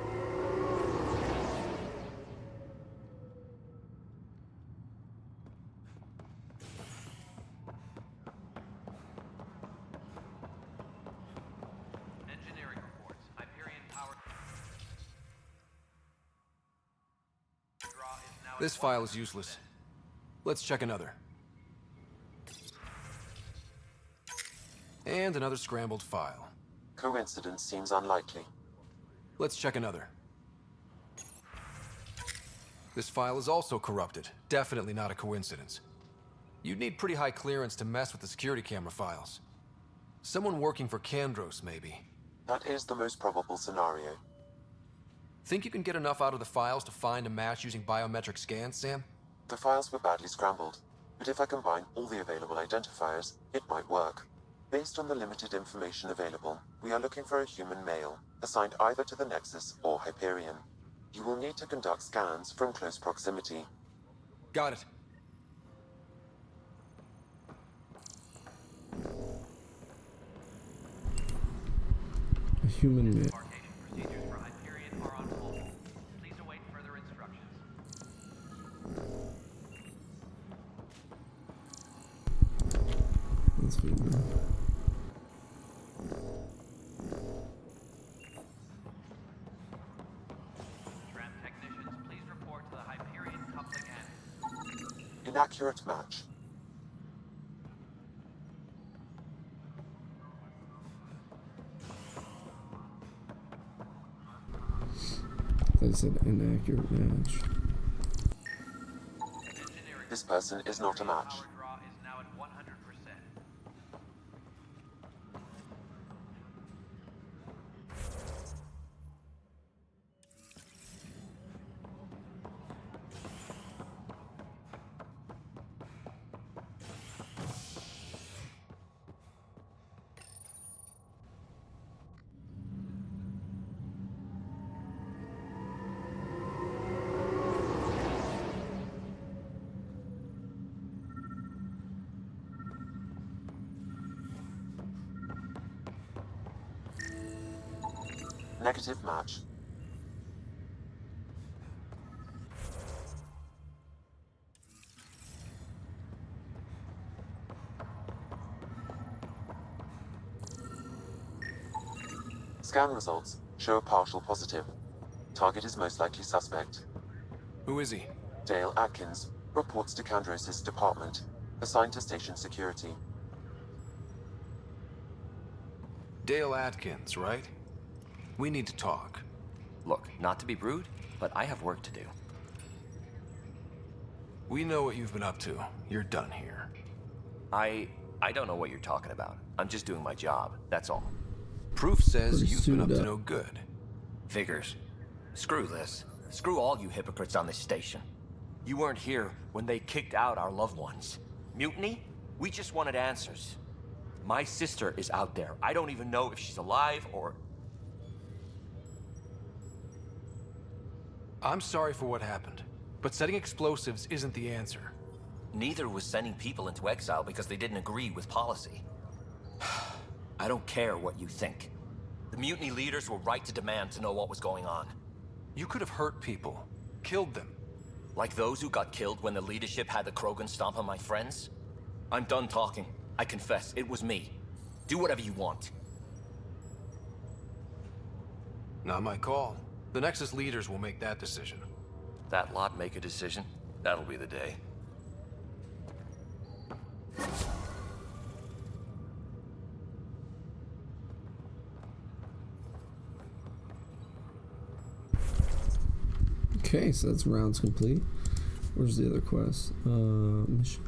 Engineering reports. Hyperion power draw is now This file is useless. Let's check another. And another scrambled file. Coincidence seems unlikely. Let's check another. This file is also corrupted. Definitely not a coincidence. You'd need pretty high clearance to mess with the security camera files. Someone working for Kandros, maybe. That is the most probable scenario. Think you can get enough out of the files to find a match using biometric scans, Sam? The files were badly scrambled, but if I combine all the available identifiers, it might work. Based on the limited information available, we are looking for a human male, assigned either to the Nexus or Hyperion. You will need to conduct scans from close proximity. Got it. A human male. procedures for Hyperion are on hold. Please await further instructions. Let's figure. Tram technicians, please report to the Hyperion coupling end. Inaccurate match. That's an inaccurate match. This person is not a match. Power draw is now at 100%. Negative match. Scan results show a partial positive. Target is most likely suspect. Who is he? Dale Atkins, reports to Kandros' department, assigned to station security. Dale Atkins, right? We need to talk. Look, not to be rude, but I have work to do. We know what you've been up to. You're done here. I don't know what you're talking about. I'm just doing my job, that's all. Proof says you've been up to no good. Figures. Screw this. Screw all you hypocrites on this station. You weren't here when they kicked out our loved ones. Mutiny? We just wanted answers. My sister is out there. I don't even know if she's alive or... I'm sorry for what happened, but setting explosives isn't the answer. Neither was sending people into exile because they didn't agree with policy. I don't care what you think. The mutiny leaders were right to demand to know what was going on. You could have hurt people, killed them. Like those who got killed when the leadership had the Krogan stomp on my friends? I'm done talking. I confess, it was me. Do whatever you want. Not my call. The Nexus leaders will make that decision. That lot make a decision? That'll be the day. Okay, so that's rounds complete. Where's the other quest? Mission.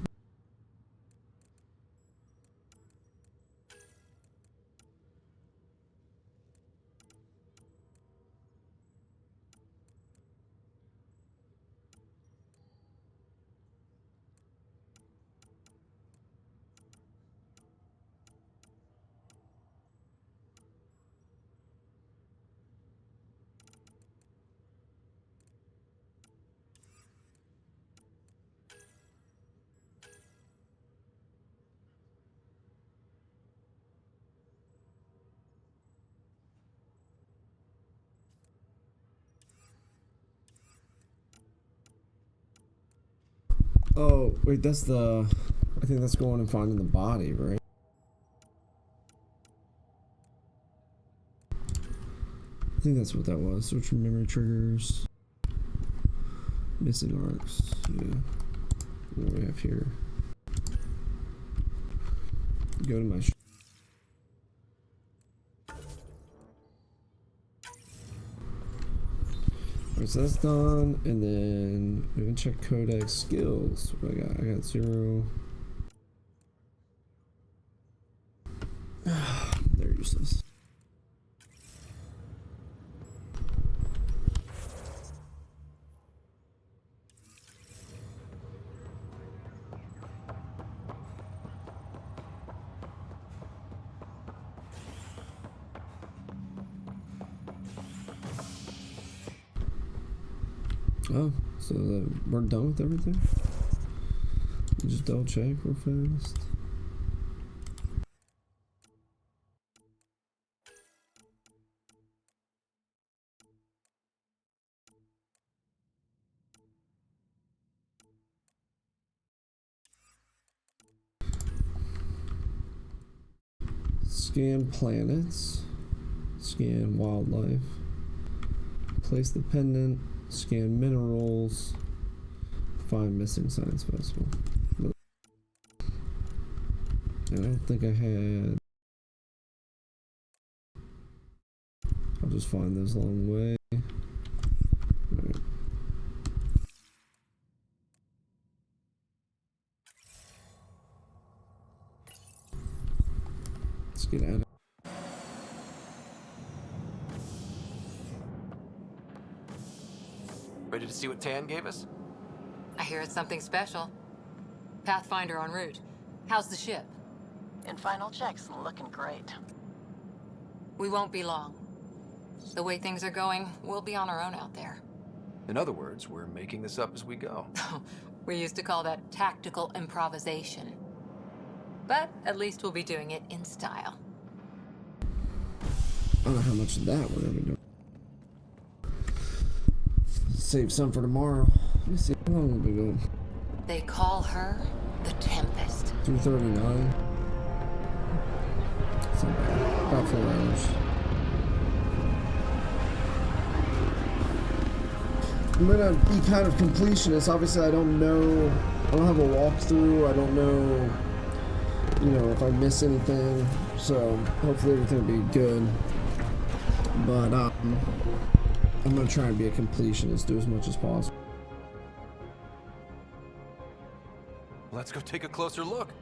Oh, wait, that's the... I think that's going and finding the body, right? I think that's what that was. Search for memory triggers. Missing arcs. Yeah. What do we have here? Go to my... Alright, so that's done, and then we can check codex skills. What do I got? I got 0. They're useless. Oh, so we're done with everything? Just double check real fast. Scan planets. Scan wildlife. Place the pendant. Scan minerals. Find missing science festival. I don't think I had... I'll just find this along the way. Right. Let's get at it. Ready to see what Tan gave us? I hear it's something special. Pathfinder en route. How's the ship? In final checks, looking great. We won't be long. The way things are going, we'll be on our own out there. In other words, we're making this up as we go. We used to call that tactical improvisation. But at least we'll be doing it in style. I don't know how much of that we're gonna be doing. Save some for tomorrow. Let me see how long we go. They call her the Tempest. 2:39. It's not bad. About 4 hours. I'm gonna be kind of completionist. Obviously, I don't know. I don't have a walkthrough. I don't know, you know, if I miss anything. So hopefully everything will be good. But I'm gonna try and be a completionist, do as much as possible. Let's go take a closer look.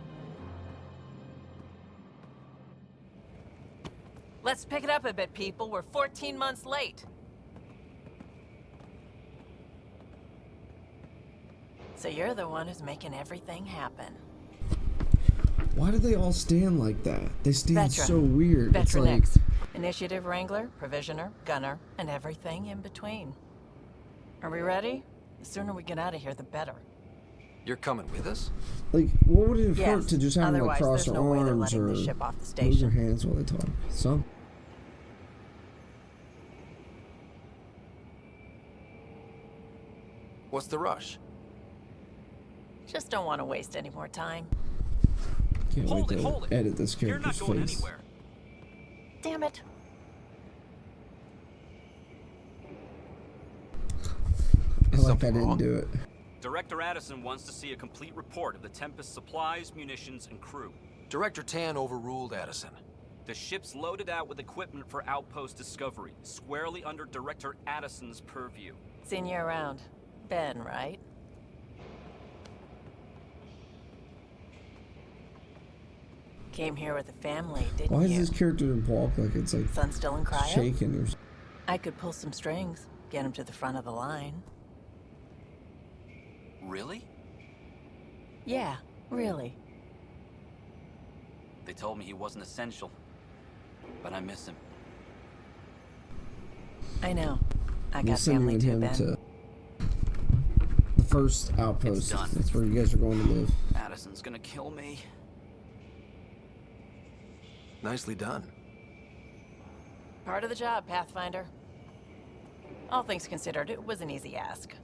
Let's pick it up a bit, people. We're 14 months late. So you're the one who's making everything happen. Why do they all stand like that? They stand Veteran. so weird. Veteran It's like... X. Initiative Wrangler, Provisioner, Gunner, and everything in between. Are we ready? The sooner we get out of here, the better. You're coming with us? Like, what would it Yes. hurt to just have them like Otherwise, cross there's their no way they're arms letting or the ship off the move station. their hands while they talk? Some. What's the rush? Just don't want to waste any more time. Can't wait to edit this character's face. Damn it. I like I didn't do it. Director Addison wants to see a complete report of the Tempest's supplies, munitions, and crew. Director Tan overruled Addison. The ship's loaded out with equipment for outpost discovery, squarely under Director Addison's purview. Seen you around. Ben, right? Came here with a family, didn't Why you? does this character walk like it's like Son still in cryo? shaking or something? I could pull some strings, get him to the front of the line. Really? Yeah, really. They told me he wasn't essential, but I miss him. I know. I We're got family sending too, him Ben. to the first outpost. That's where you guys are going to live. Addison's gonna kill me. Nicely done. Part of the job, Pathfinder. All things considered, it was an easy ask.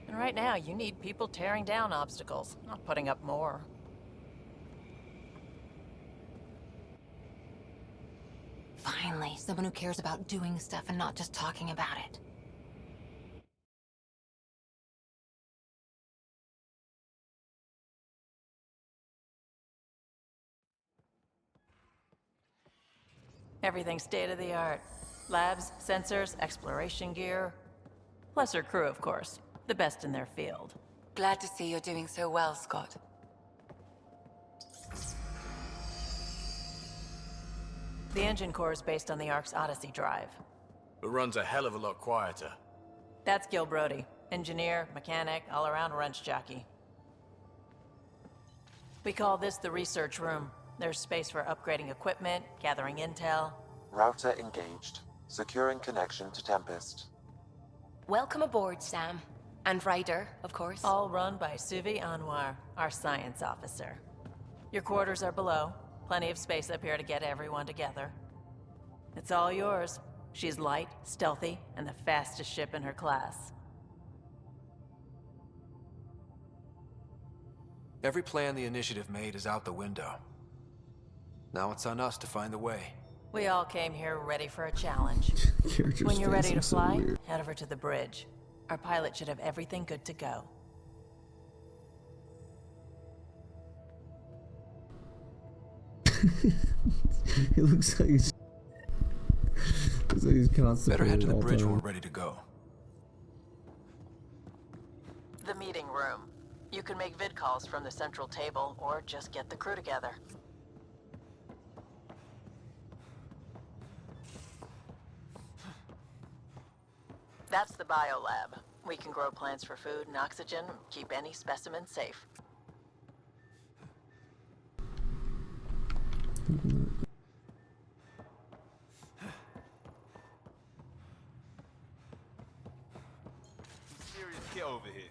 And right now, you need people tearing down obstacles, not putting up more. Finally, someone who cares about doing stuff and not just talking about it. Everything's state-of-the-art. Labs, sensors, exploration gear. Plus her crew, of course. The best in their field. Glad to see you're doing so well, Scott. The engine core is based on the Ark's Odyssey drive. It runs a hell of a lot quieter. That's Gil Brody. Engineer, mechanic, all-around wrench jockey. We call this the research room. There's space for upgrading equipment, gathering intel. Router engaged. Securing connection to Tempest. Welcome aboard, Sam. And Ryder, of course. All run by Suvi Anwar, our science officer. Your quarters are below. Plenty of space up here to get everyone together. It's all yours. She's light, stealthy, and the fastest ship in her class. Every plan the Initiative made is out the window. Now it's on us to find the way. We all came here ready for a challenge. Character's When you're ready to face is so fly, weird. head over to the bridge. Our pilot should have everything good to go. He looks like he's constipated. Better head to the all bridge when time. we're ready to go. The meeting room. You can make vid calls from the central table, or just get the crew together. That's the biolab. We can grow plants for food and oxygen, keep any specimen safe. Serious kid over here.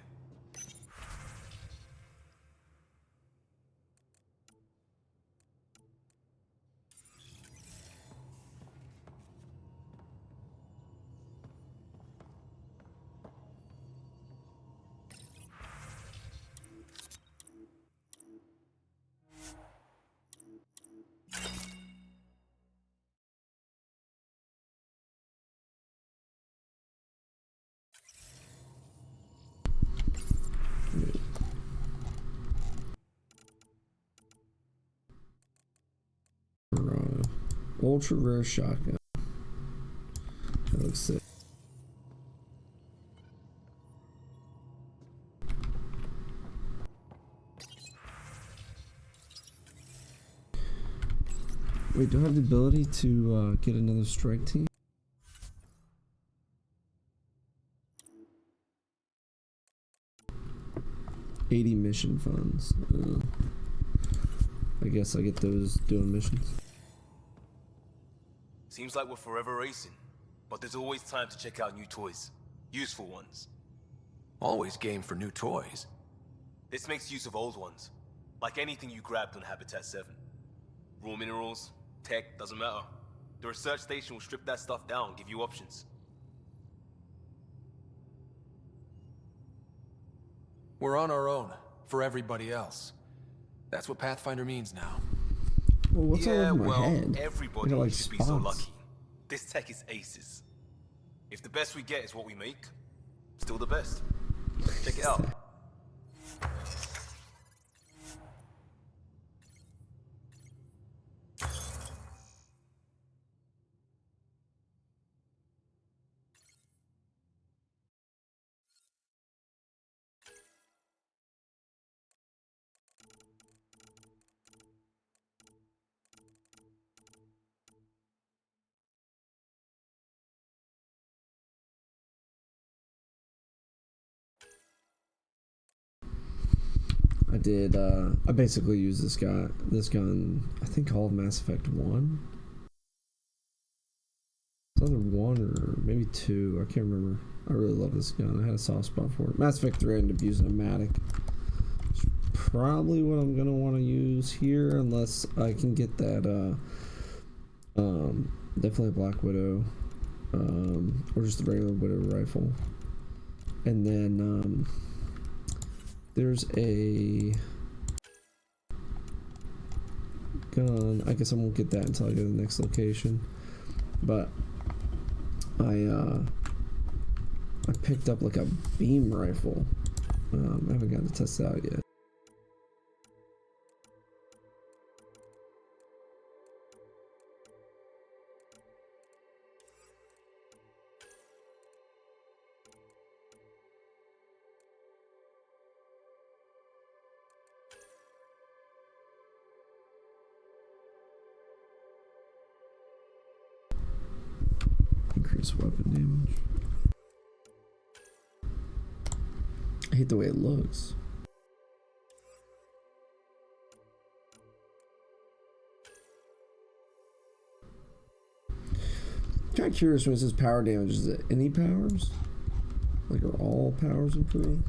Ultra rare shotgun. That looks sick. Wait, do I have the ability to get another strike team? $80 mission funds. I guess I get those doing missions. Seems like we're forever racing, but there's always time to check out new toys. Useful ones. Always game for new toys. This makes use of old ones. Like anything you grabbed on Habitat 7. Raw minerals, tech, doesn't matter. The research station will strip that stuff down and give you options. We're on our own, for everybody else. That's what Pathfinder means now. Well, what's all over my well, head? everybody I got, like, should be so spots. lucky. This tech is aces. If the best we get is what we make, still the best. Check it out. I basically used this gun, I think all of Mass Effect 1. It's either 1 or maybe 2, I can't remember. I really love this gun, I had a soft spot for it. Mass Effect 3 I ended up using a Matic. It's probably what I'm gonna want to use here, unless I can get that, definitely a Black Widow, or just a regular Widow rifle. And then, there's a gun. I guess I won't get that until I go to the next location. But I picked up like a beam rifle. I haven't gotten to test it out yet. Increase weapon damage. I hate the way it looks. Kind of curious when it says power damage. Is it any powers? Like, are all powers improved?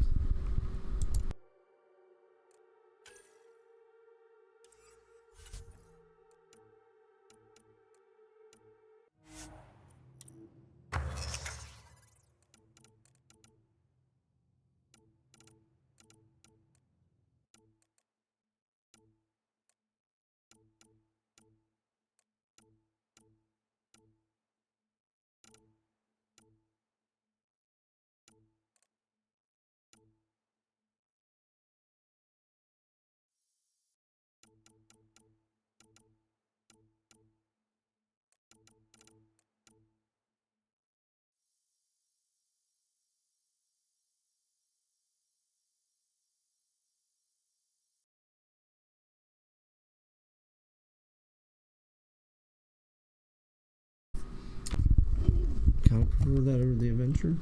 Kind of prefer that over the Adventure.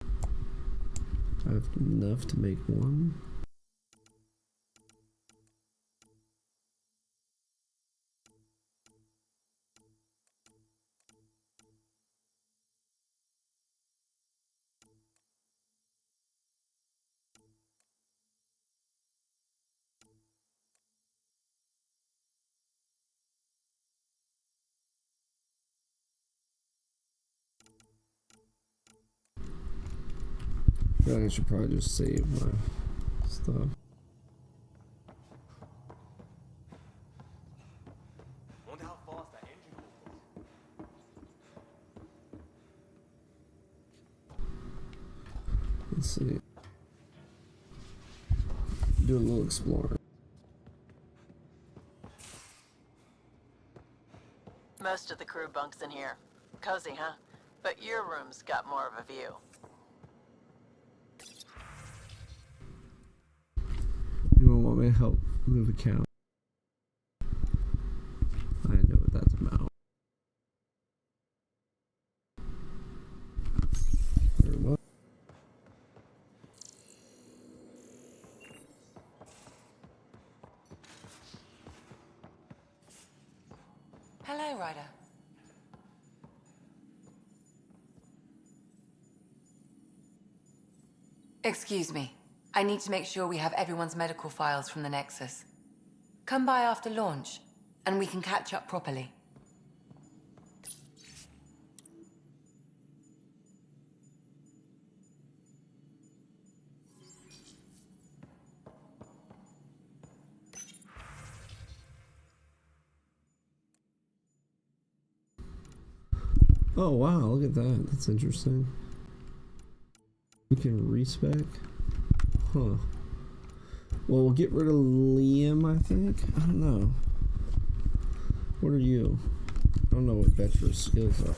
I have enough to make one. I feel like I should probably just save my stuff. Let's see. Do a little exploring. Most of the crew bunks in here. Cozy, huh? But your room's got more of a view. You won't want me to help move a count. I know what that's about. Very well. Hello, Ryder. Excuse me. I need to make sure we have everyone's medical files from the Nexus. Come by after launch, and we can catch up properly. Oh wow, look at that. That's interesting. We can respec. Huh. Well, we'll get rid of Liam, I think. I don't know. What are you? I don't know what Vetra's skills are.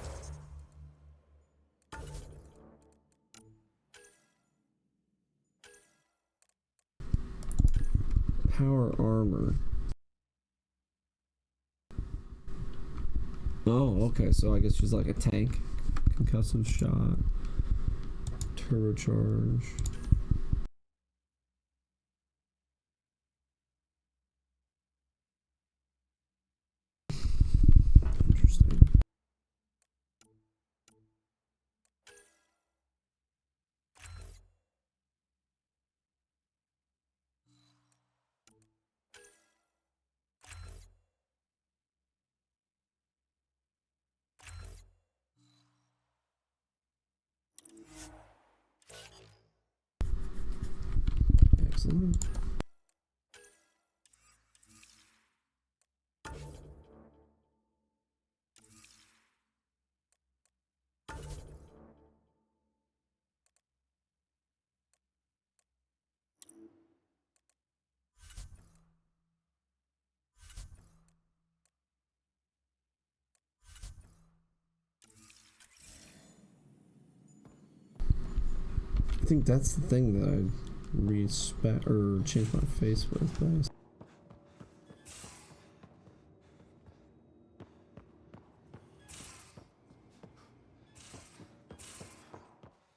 Power armor. Oh, okay. So I guess she's like a tank. Concussive shot. Turbocharge. Excellent. I think that's the thing that I'd respect or change my face with, guys.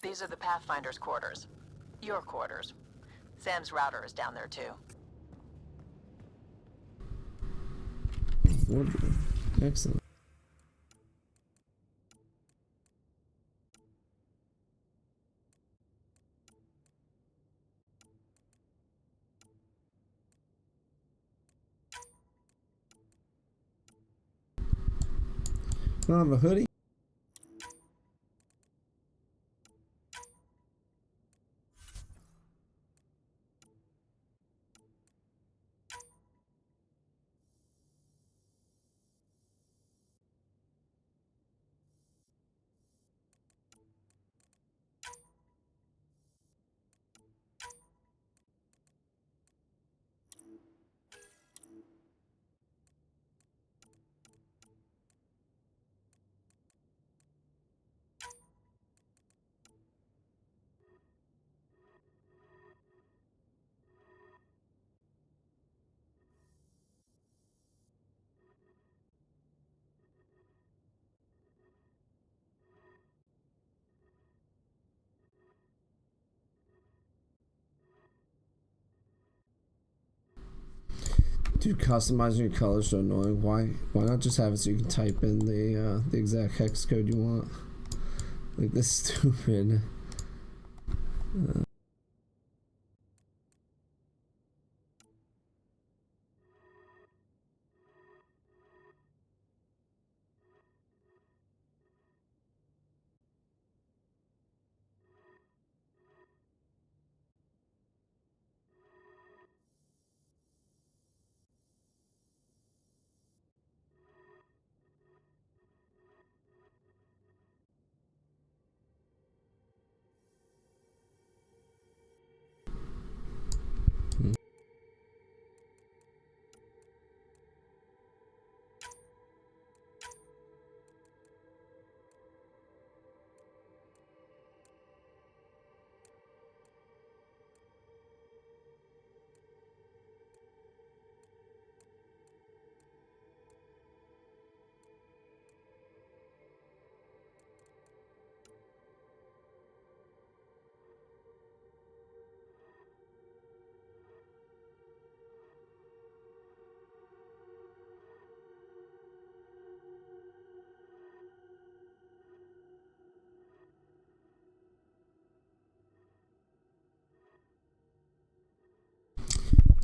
These are the Pathfinder's quarters. Your quarters. Sam's router is down there too. Wonderful. Excellent. I have a hoodie. Dude, customizing your colors so annoying. Why not just have it so you can type in the exact hex code you want? Like, this is stupid.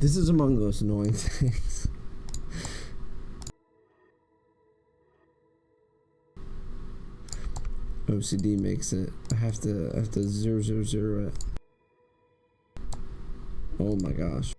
This is among the most annoying things. OCD makes it. I have to 000 it. Oh my gosh.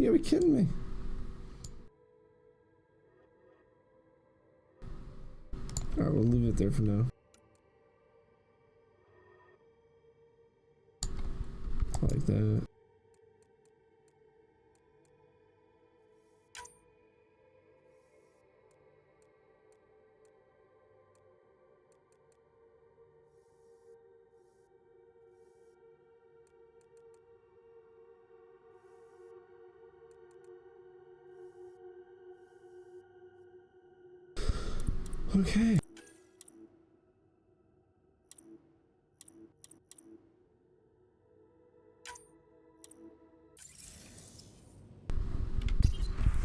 You gotta be kidding me. Alright, we'll leave it there for now. Like that. Okay.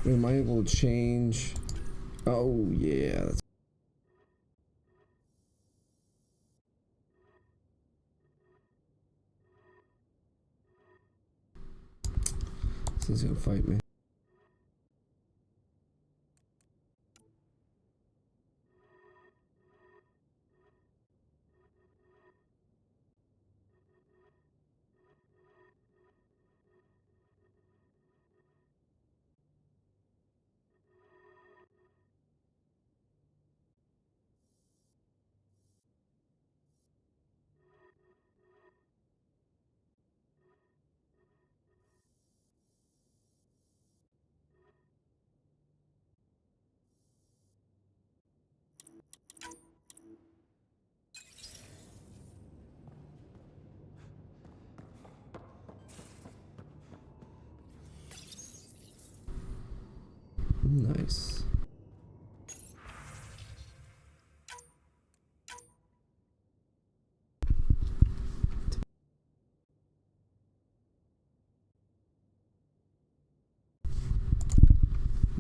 Am I able to change? Oh yeah, that's He's gonna fight me. Nice.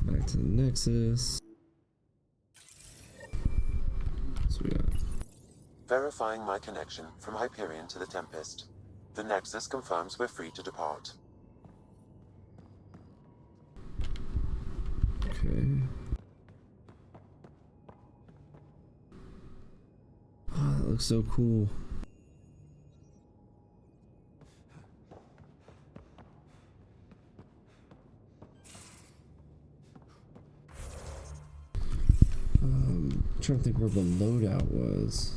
Back to the Nexus. So we got Verifying my connection from Hyperion to the Tempest. The Nexus confirms we're free to depart. okay. Oh, that looks so cool. Trying to think where the loadout was.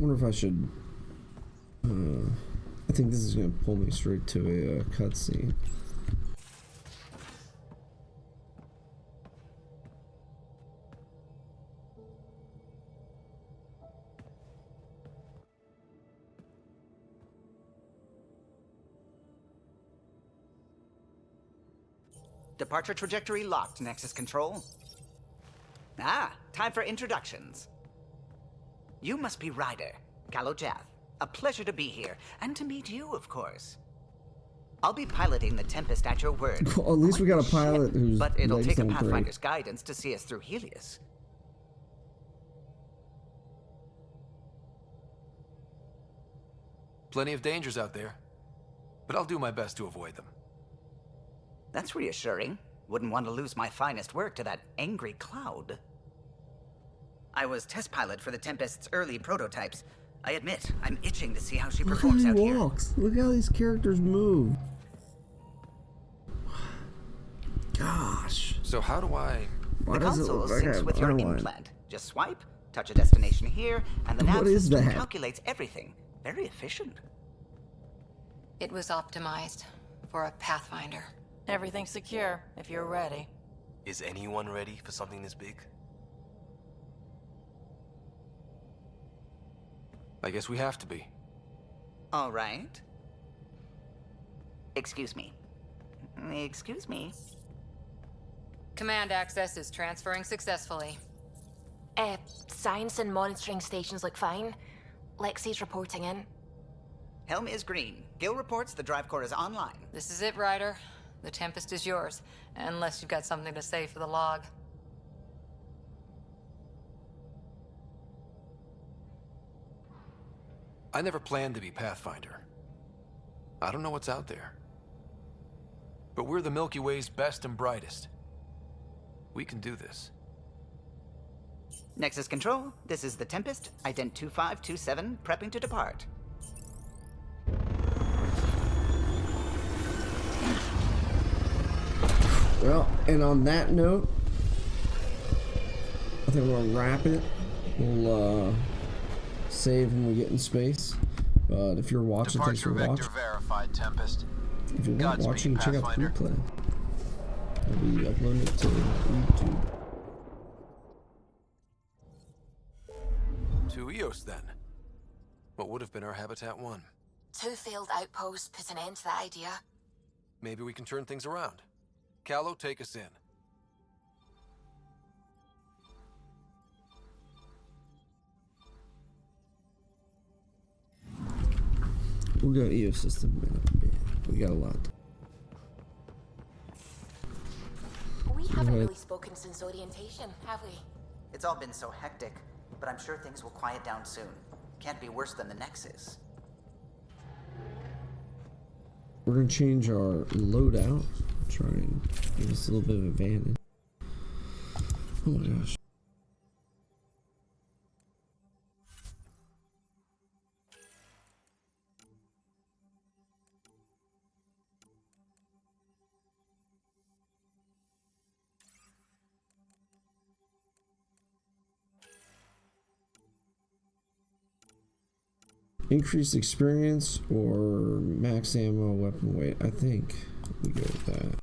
Wonder if I should. I think this is gonna pull me straight to a cutscene. Departure trajectory locked, Nexus Control. Ah, time for introductions. You must be Ryder, Kalojath. A pleasure to be here, and to meet you, of course. I'll be piloting the Tempest at your word. Well, at least we got a pilot who's. But it'll take a legs don't break. Pathfinder's guidance to see us through Helios. Plenty of dangers out there, but I'll do my best to avoid them. That's reassuring. Wouldn't want to lose my finest work to that angry cloud. I was test pilot for the Tempest's early prototypes. I admit, I'm itching to see how she Look performs how out he here. walks. Look how these characters move. Gosh. So how do I... The does it console look like I syncs have with your eyeline? implant. Just swipe, touch a destination here, and the nav What is system that? calculates everything. Very efficient. It was optimized for a Pathfinder. Everything's secure, if you're ready. Is anyone ready for something this big? I guess we have to be. All right. Excuse me. Excuse me. Command access is transferring successfully. Science and monitoring stations look fine. Lexi's reporting in. Helm is green. Gil reports the drive core is online. This is it, Ryder. The Tempest is yours, unless you've got something to say for the log. I never planned to be Pathfinder. I don't know what's out there. But we're the Milky Way's best and brightest. We can do this. Nexus Control, this is the Tempest, ident 2527, prepping to depart. Well, and on that note, I think we'll wrap it. We'll save when we get in space. But if you're watching, thanks for watching. Verified, Tempest. If you're not watching, check out the replay. I'll be uploading it to YouTube. To Eos, then. What would have been our Habitat 1. 2 failed outposts put an end to that idea. Maybe we can turn things around. Callow, take us in. We'll go EO system. Yeah, we got a lot. We haven't really spoken since orientation, have we? It's all been so hectic, but I'm sure things will quiet down soon. Can't be worse than the Nexus. We're gonna change our loadout. Try and give us a little bit of advantage. Oh my gosh. Increased experience or max ammo, weapon weight. I think we go with that.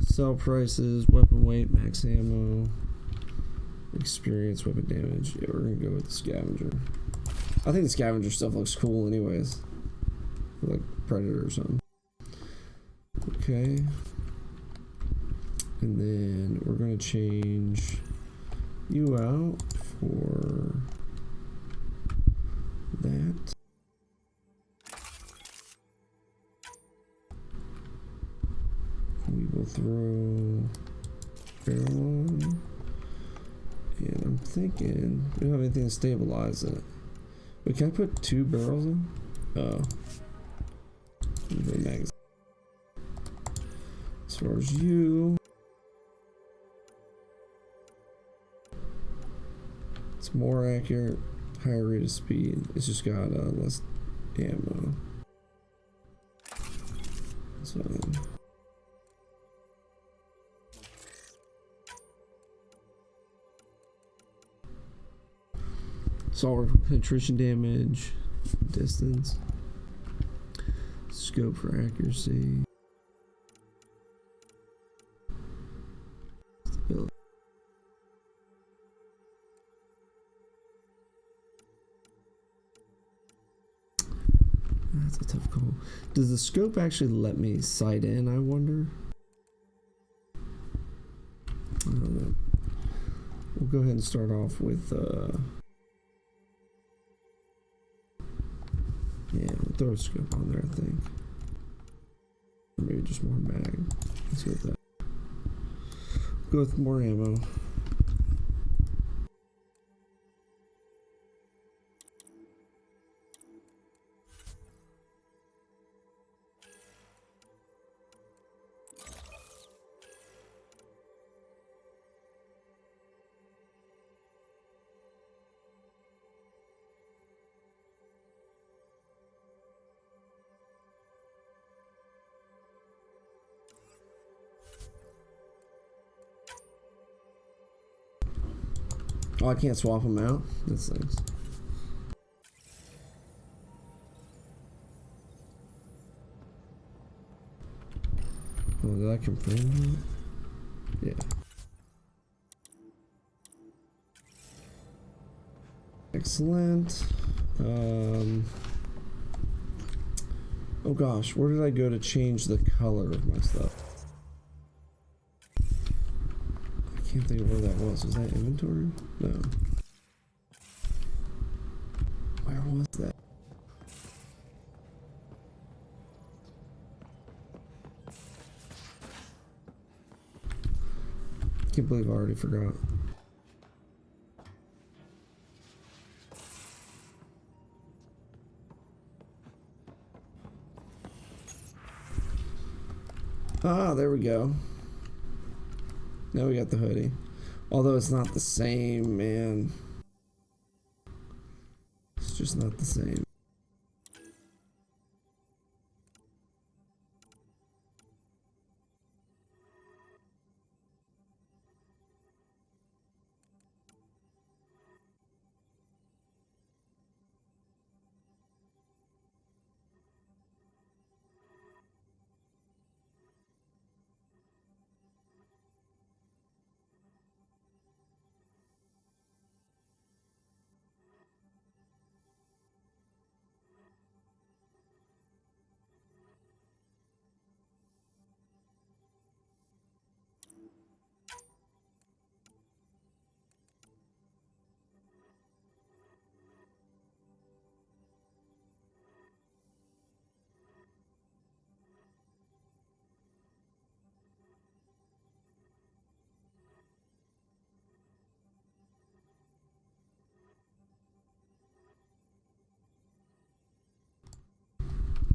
Sell prices, weapon weight, max ammo, experience, weapon damage. Yeah, we're gonna go with the scavenger. I think the scavenger stuff looks cool anyways. Like Predator or something. Okay. And then we're going to change you out for that. We will throw barrel on. And I'm thinking, we don't have anything to stabilize it. Wait, can I put 2 barrels in? Oh. As far as you. It's more accurate, higher rate of speed. It's just got less ammo. That's fine. Assault penetration damage, distance, scope for accuracy. Stability. That's a tough call. Does the scope actually let me sight in, I wonder? I don't know. We'll go ahead and start off with, yeah, we'll throw a scope on there, I think. Or maybe just more mag. Let's go with that. Go with more ammo. Oh, I can't swap them out? That's nice. Oh, did I confirm that? Yeah. Excellent. Oh gosh, where did I go to change the color of my stuff? I can't think of where that was. Was that inventory? No. Where was that? Can't believe I already forgot. Ah, there we go. Now we got the hoodie. Although it's not the same, man. It's just not the same.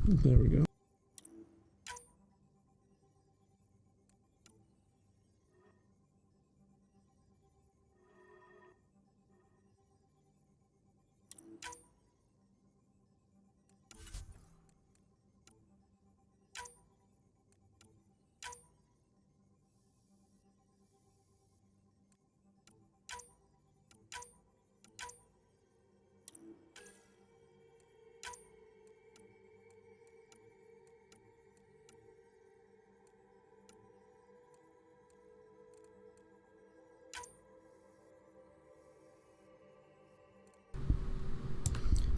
There we go.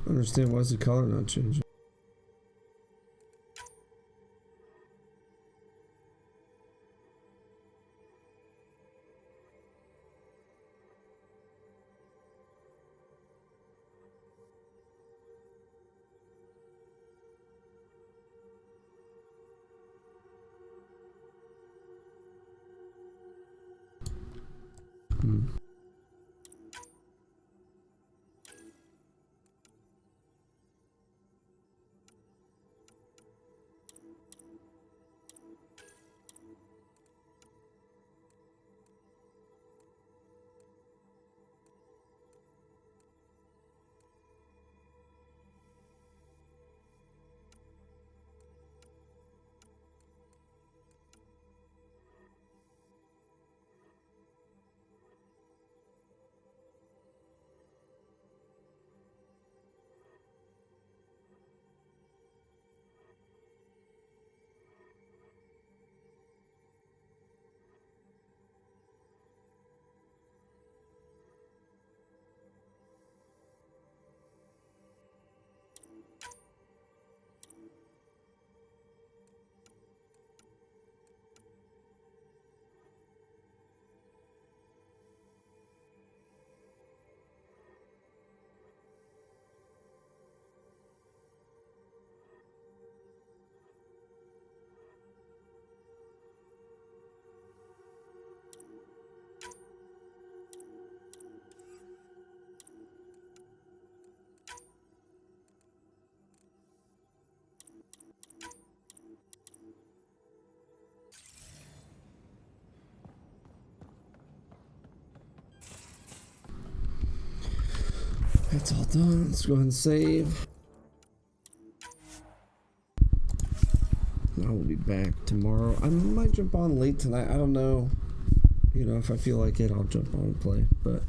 I understand why is the color not changing. That's all done. Let's go ahead and save. I will be back tomorrow. I might jump on late tonight. I don't know. You know, if I feel like it, I'll jump on and play. But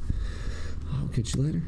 I'll catch you later.